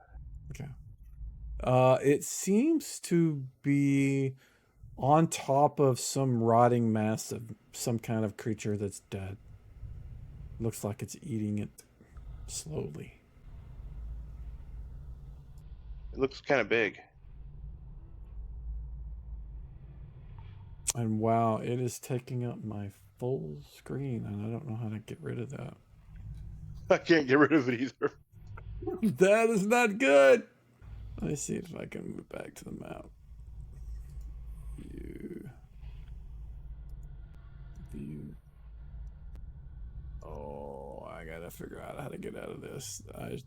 Okay. It seems to be on top of some rotting mass of some kind of creature that's dead. Looks like it's eating it slowly.
It looks kind of big.
And wow, it is taking up my full screen, and I don't know how to get rid of that.
I can't get rid of it either.
That is not good. Let me see if I can move back to the map. View. Oh, I gotta figure out how to get out of this.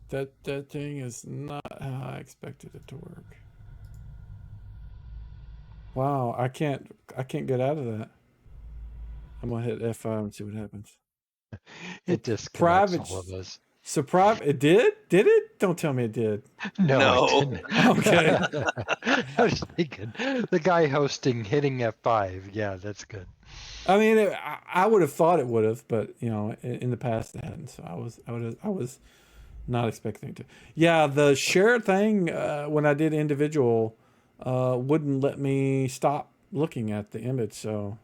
That thing is not how I expected it to work. Wow, I can't get out of that. I'm gonna hit F5 and see what happens.
It disconnects
private
all of us.
So it did? Did it? Don't tell me it did.
No, it didn't.
Okay.
I was thinking the guy hosting hitting F5. Yeah, that's good.
I mean, I would have thought it would have, but you know, in the past it hadn't. So I was not expecting it to. Yeah, the share thing when I did individual wouldn't let me stop looking at the image, so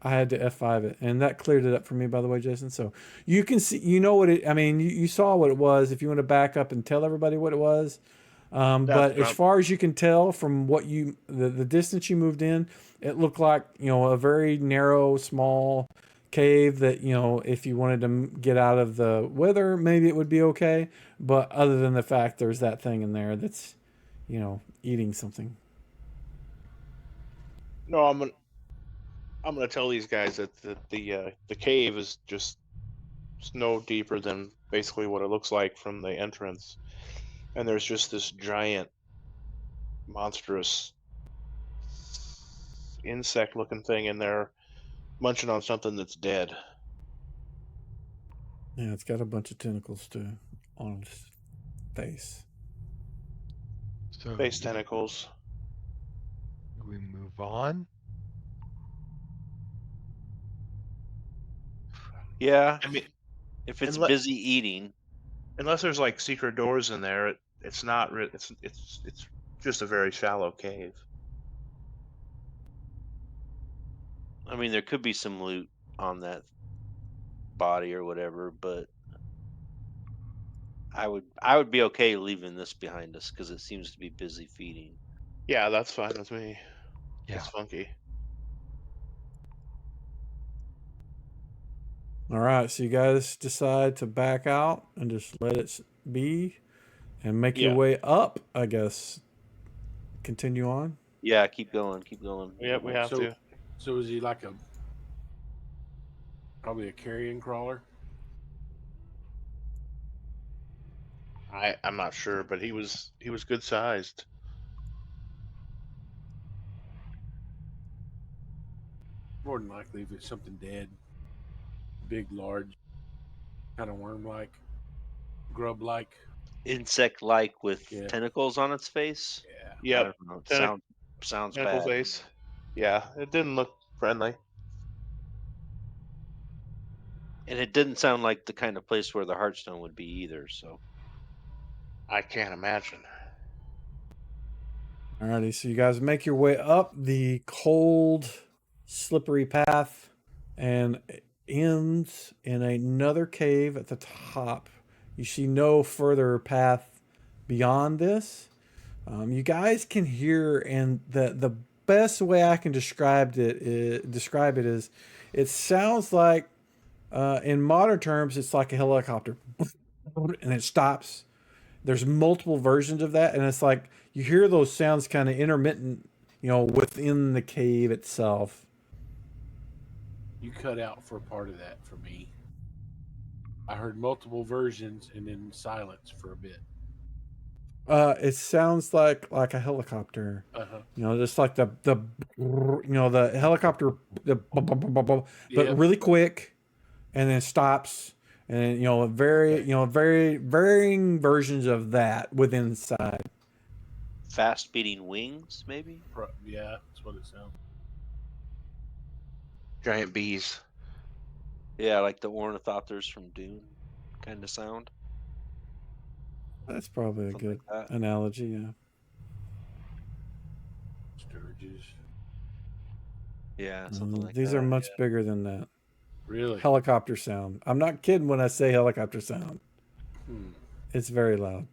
I had to F5 it, and that cleared it up for me, by the way, Jason. So you can see, you know what it. I mean, you saw what it was. If you want to back up and tell everybody what it was. But as far as you can tell from what the distance you moved in, it looked like, you know, a very narrow, small cave that, you know, if you wanted to get out of the weather, maybe it would be okay. But other than the fact there's that thing in there that's, you know, eating something.
No, I'm gonna tell these guys that the cave is just no deeper than basically what it looks like from the entrance, and there's just this giant, monstrous insect-looking thing in there, munching on something that's dead.
Yeah, it's got a bunch of tentacles too on its face.
So
Face tentacles.
do we move on?
Yeah.
I mean,
if it's
unless-
busy eating.
Unless there's like secret doors in there, it's not. It's just a very shallow cave.
I mean, there could be some loot on that body or whatever, but I would be okay leaving this behind us because it seems to be busy feeding.
Yeah, that's fine with me.
Yeah.
It's funky.
All right, so you guys decide to back out and just let it be and make your
Yeah.
way up, I guess. Continue on.
Yeah, keep going, keep going.
Yep, we have
So,
to.
so is he like probably a carrion crawler?
I'm not sure, but he was good sized.
More than likely, if it's something dead, big, large, kind of worm-like, grub-like.
Insect-like with
Yeah.
tentacles on its face.
Yeah.
I
Yep.
don't know. It
Tentac-
sounds
Tentacle
bad.
face. Yeah, it didn't look friendly.
And it didn't sound like the kind of place where the Heartstone would be either. So
I can't imagine.
Alrighty, so you guys make your way up the cold, slippery path and it ends in another cave at the top. You see no further path beyond this. You guys can hear, and the best way I can describe it is, it sounds like, in modern terms, it's like a helicopter, and it stops. There's multiple versions of that, and it's like you hear those sounds kind of intermittent, within the cave itself.
You cut out for a part of that for me. I heard multiple versions and then silence for a bit.
It sounds like a helicopter. Just like the helicopter, but
Yep.
really quick, and then stops, and very varying versions of that within inside.
fast beating wings, maybe.
Yeah, that's what it sounds.
Giant bees.
Yeah, like the ornithopters from Dune, kind of sound.
That's probably a
Something
good
like that.
analogy. Yeah.
Sturges.
Yeah, something like
These
that.
are much bigger than that.
Really?
Helicopter sound. I'm not kidding when I say helicopter sound. It's very loud.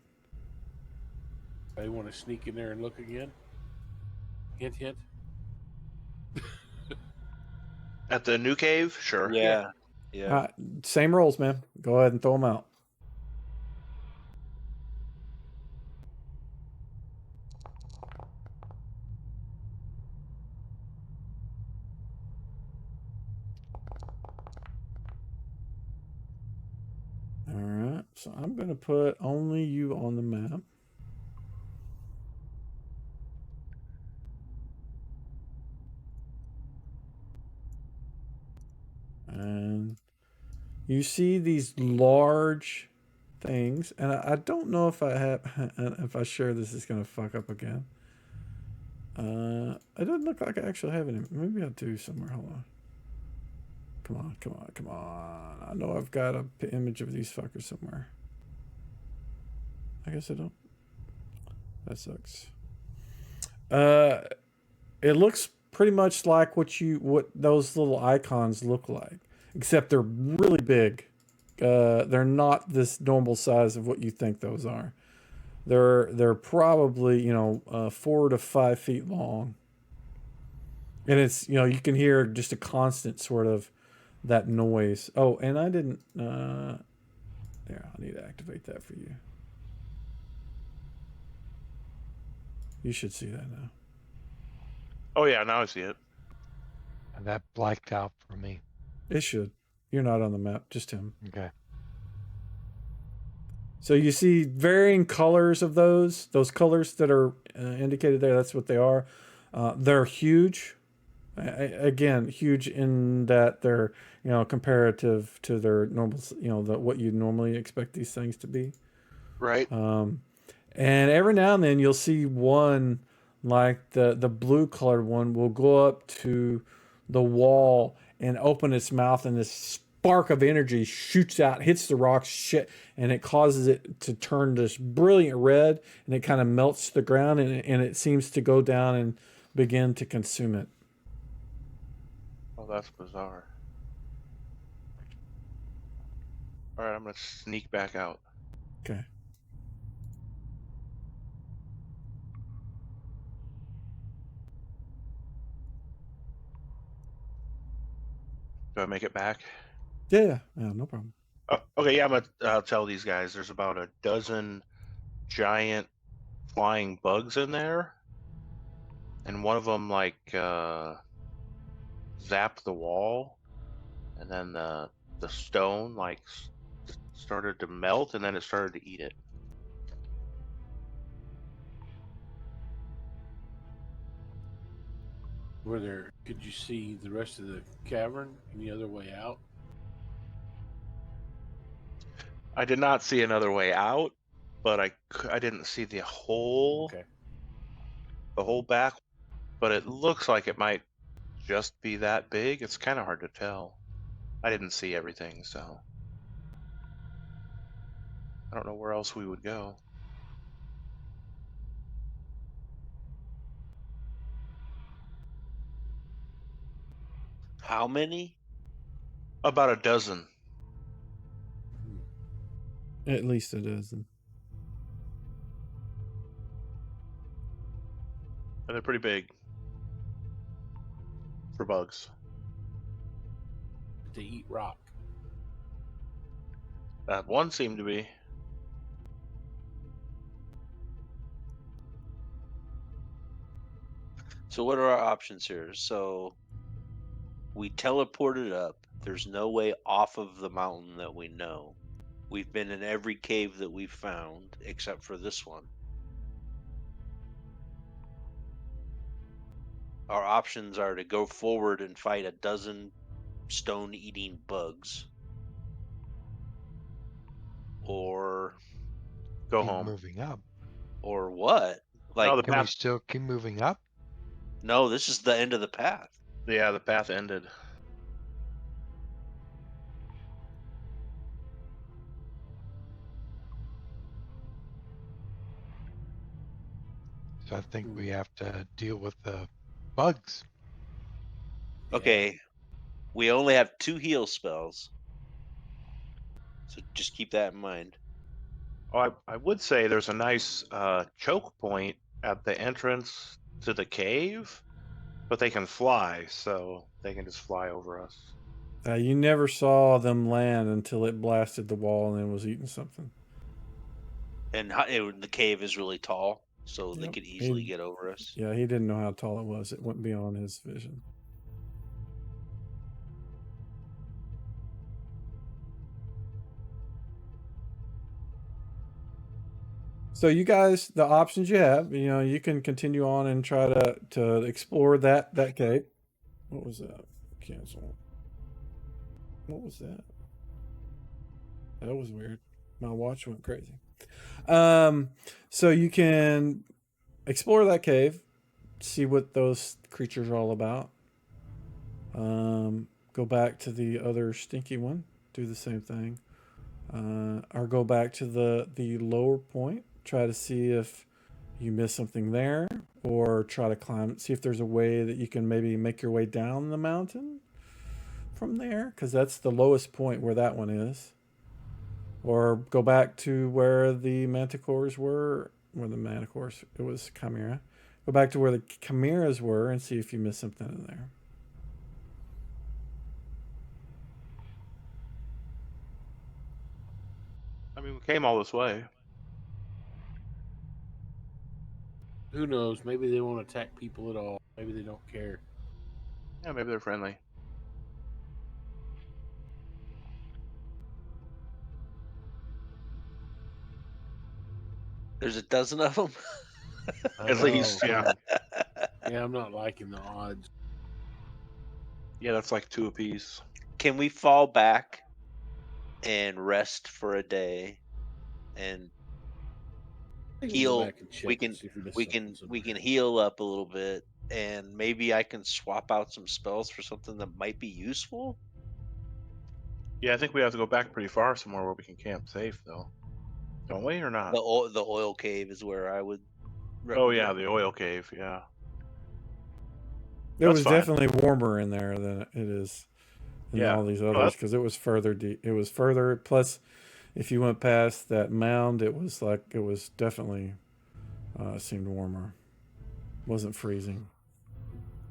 They want to sneak in there and look again? Hint, hint.
At the new cave? Sure.
Yeah, yeah.
Same rolls, man. Go ahead and throw them out. All right, so I'm going to put only you on the map. And you see these large things, and I don't know if if I share this is going to fuck up again. It doesn't look like I actually have any. Maybe I do somewhere. Hold on. Come on. I know I've got an image of these fuckers somewhere. I guess I don't. That sucks. It looks pretty much like what those little icons look like, except they're really big. They're not this normal size of what you think those are. They're probably 4 to 5 feet long, and it's you can hear just a constant sort of that noise. Oh, and I didn't. There, I need to activate that for you. You should see that now.
Oh yeah, now I see it.
And that blacked out for me.
It should. You're not on the map, just him.
Okay.
So you see varying colors of those colors that are indicated there. That's what they are. They're huge. Again, huge in that they're comparative to their normal, what you normally expect these things to be.
Right.
And every now and then you'll see one, like the blue colored one, will go up to the wall and open its mouth, and this spark of energy shoots out, hits the rocks, shit, and it causes it to turn this brilliant red, and it kind of melts the ground, and it seems to go down and begin to consume it.
Oh, that's bizarre. All right, I'm gonna sneak back out.
Okay.
Do I make it back?
Yeah, no problem.
Oh, okay, yeah, I'll tell these guys there's about a dozen giant flying bugs in there, and one of them like zapped the wall, and then the stone like started to melt, and then it started to eat it.
Could you see the rest of the cavern? Any other way out?
I did not see another way out, but I didn't see the whole back, but it looks like it might just be that big. It's kind of hard to tell. I didn't see everything, so I don't know where else we would go.
How many?
About a dozen.
At least a dozen.
And they're pretty big for bugs.
They eat rock.
That one seemed to be.
So what are our options here? So we teleported up. There's no way off of the mountain that we know. We've been in every cave that we've found except for this one. Our options are to go forward and fight a dozen stone-eating bugs, or
Go
Keep
home.
moving up.
or what? Like,
No, the
Can we
path.
still keep moving up?
no, this is the end of the path.
Yeah, the path ended.
So I think we have to deal with the bugs.
Okay, we only have 2 heal spells, so just keep that in mind.
Oh, I would say there's a nice choke point at the entrance to the cave, but they can fly, so they can just fly over us.
You never saw them land until it blasted the wall and then was eating something.
And the cave is really tall, so they
Yep,
could easily get over us.
Yeah, he didn't know how tall it was. It went beyond his vision. So you guys, the options you have, you can continue on and try to explore that cave. What was that? Cancel. What was that? That was weird. My watch went crazy. So you can explore that cave, see what those creatures are all about. Go back to the other stinky one, do the same thing. Or go back to the lower point, try to see if you miss something there, or try to climb, see if there's a way that you can maybe make your way down the mountain from there, because that's the lowest point where that one is. Or go back to where the manticores were, it was chimera. Go back to where the chimeras were and see if you missed something in there.
I mean, we came all this way.
Who knows? Maybe they won't attack people at all. Maybe they don't care.
Yeah, maybe they're friendly.
There's a dozen of them.
At least, yeah.
Yeah, I'm not liking the odds.
Yeah, that's like 2 apiece.
Can we fall back and rest for a day and heal? We can heal up a little bit, and maybe I can swap out some spells for something that might be useful.
Yeah, I think we have to go back pretty far somewhere where we can camp safe, though. Don't we, or not?
The oil cave is where I would.
Oh yeah,
recommend.
the oil cave. Yeah.
It
That's
was
fine.
definitely warmer in there than it is in
Yeah.
all these
Oh,
others
that's-
because it was further deep. It was further. Plus, if you went past that mound, it was definitely seemed warmer. Wasn't freezing.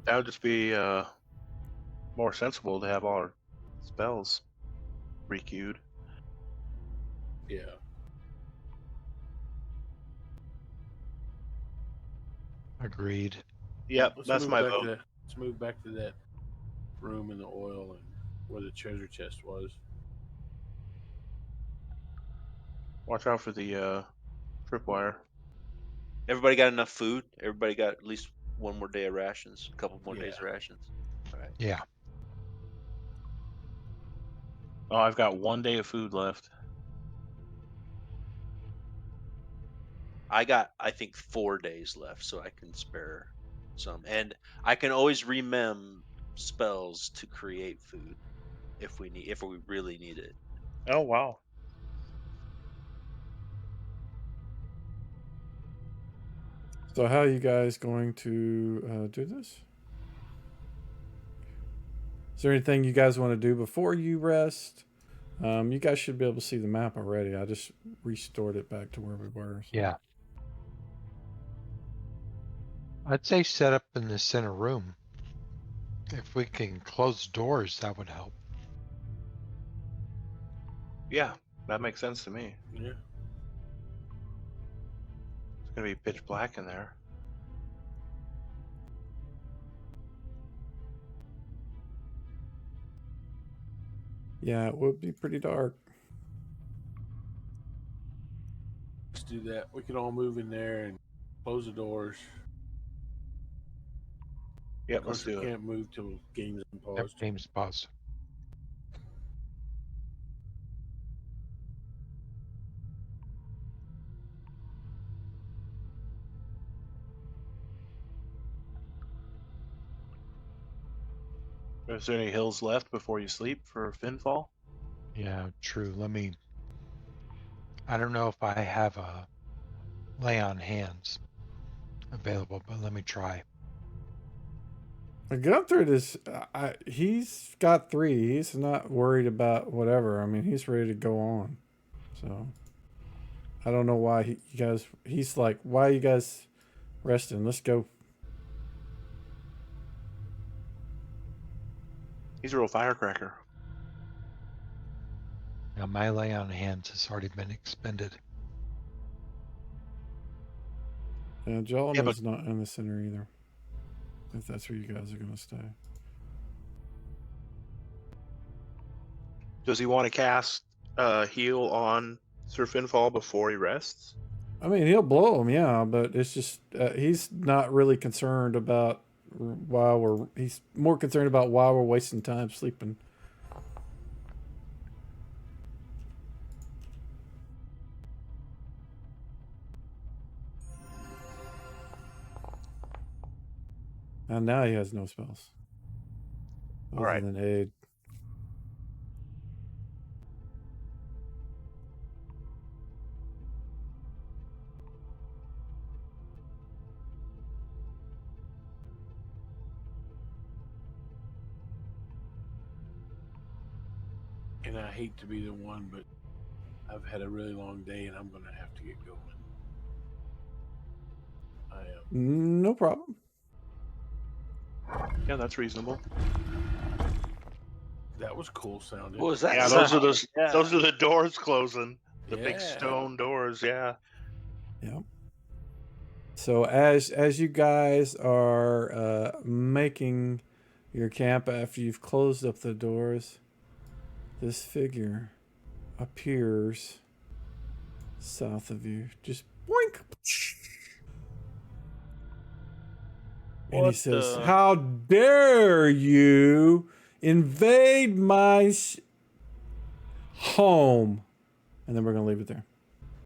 That would just be more sensible to have all our spells requeued.
Yeah.
Agreed.
Yep,
Let's
that's
move
my
back
vote.
to that. Let's move back to that room in the oil and where the treasure chest was.
Watch out for the tripwire.
Everybody got enough food. Everybody got at least one more day of rations. A couple more days of
Yeah.
rations. All right.
Yeah.
Oh, I've got 1 day of food left.
I got, I think, 4 days left, so I can spare some, and I can always remem spells to create food if we really need it.
Oh wow.
So how are you guys going to do this? Is there anything you guys want to do before you rest? You guys should be able to see the map already. I just restored it back to where we were. So.
Yeah. I'd say set up in the center room. If we can close doors, that would help.
Yeah, that makes sense to me.
Yeah.
It's gonna be pitch black in there.
Yeah, it would be pretty dark.
Let's do that. We can all move in there and close the doors.
Yep,
Of
let's
course, we
do it.
can't move till game's
Yep,
paused.
game's paused.
Is there any hills left before you sleep for Finfall?
Yeah, true. I don't know if I have a lay on hands available, but let me try.
Gunther is, he's got 3. He's not worried about whatever. I mean, he's ready to go on. So, I don't know why he's like, why are you guys resting? Let's go.
He's a real firecracker.
Now my lay on hands has already been expended.
And Jolum
Yeah, but-
is not in the center either. If that's where you guys are going to stay.
Does he want to cast heal on Sir Finfall before he rests?
I mean, he'll blow him, yeah, but it's just, he's not really concerned about he's more concerned about why we're wasting time sleeping. And now he has no spells. Other
Alright.
than aid.
And I hate to be the one, but I've had a really long day and I'm going to have to get going. I am.
No problem.
Yeah, that's reasonable.
That was cool sounding.
What was that?
Yeah, those are
sound? Yeah.
those are the doors closing. The big
Yeah.
stone doors. Yeah.
Yeah. So as you guys are making your camp after you've closed up the doors, this figure appears south of you. Just boink. And he
What
says,
the-
"How dare you invade my home?" And then we're going to leave it there.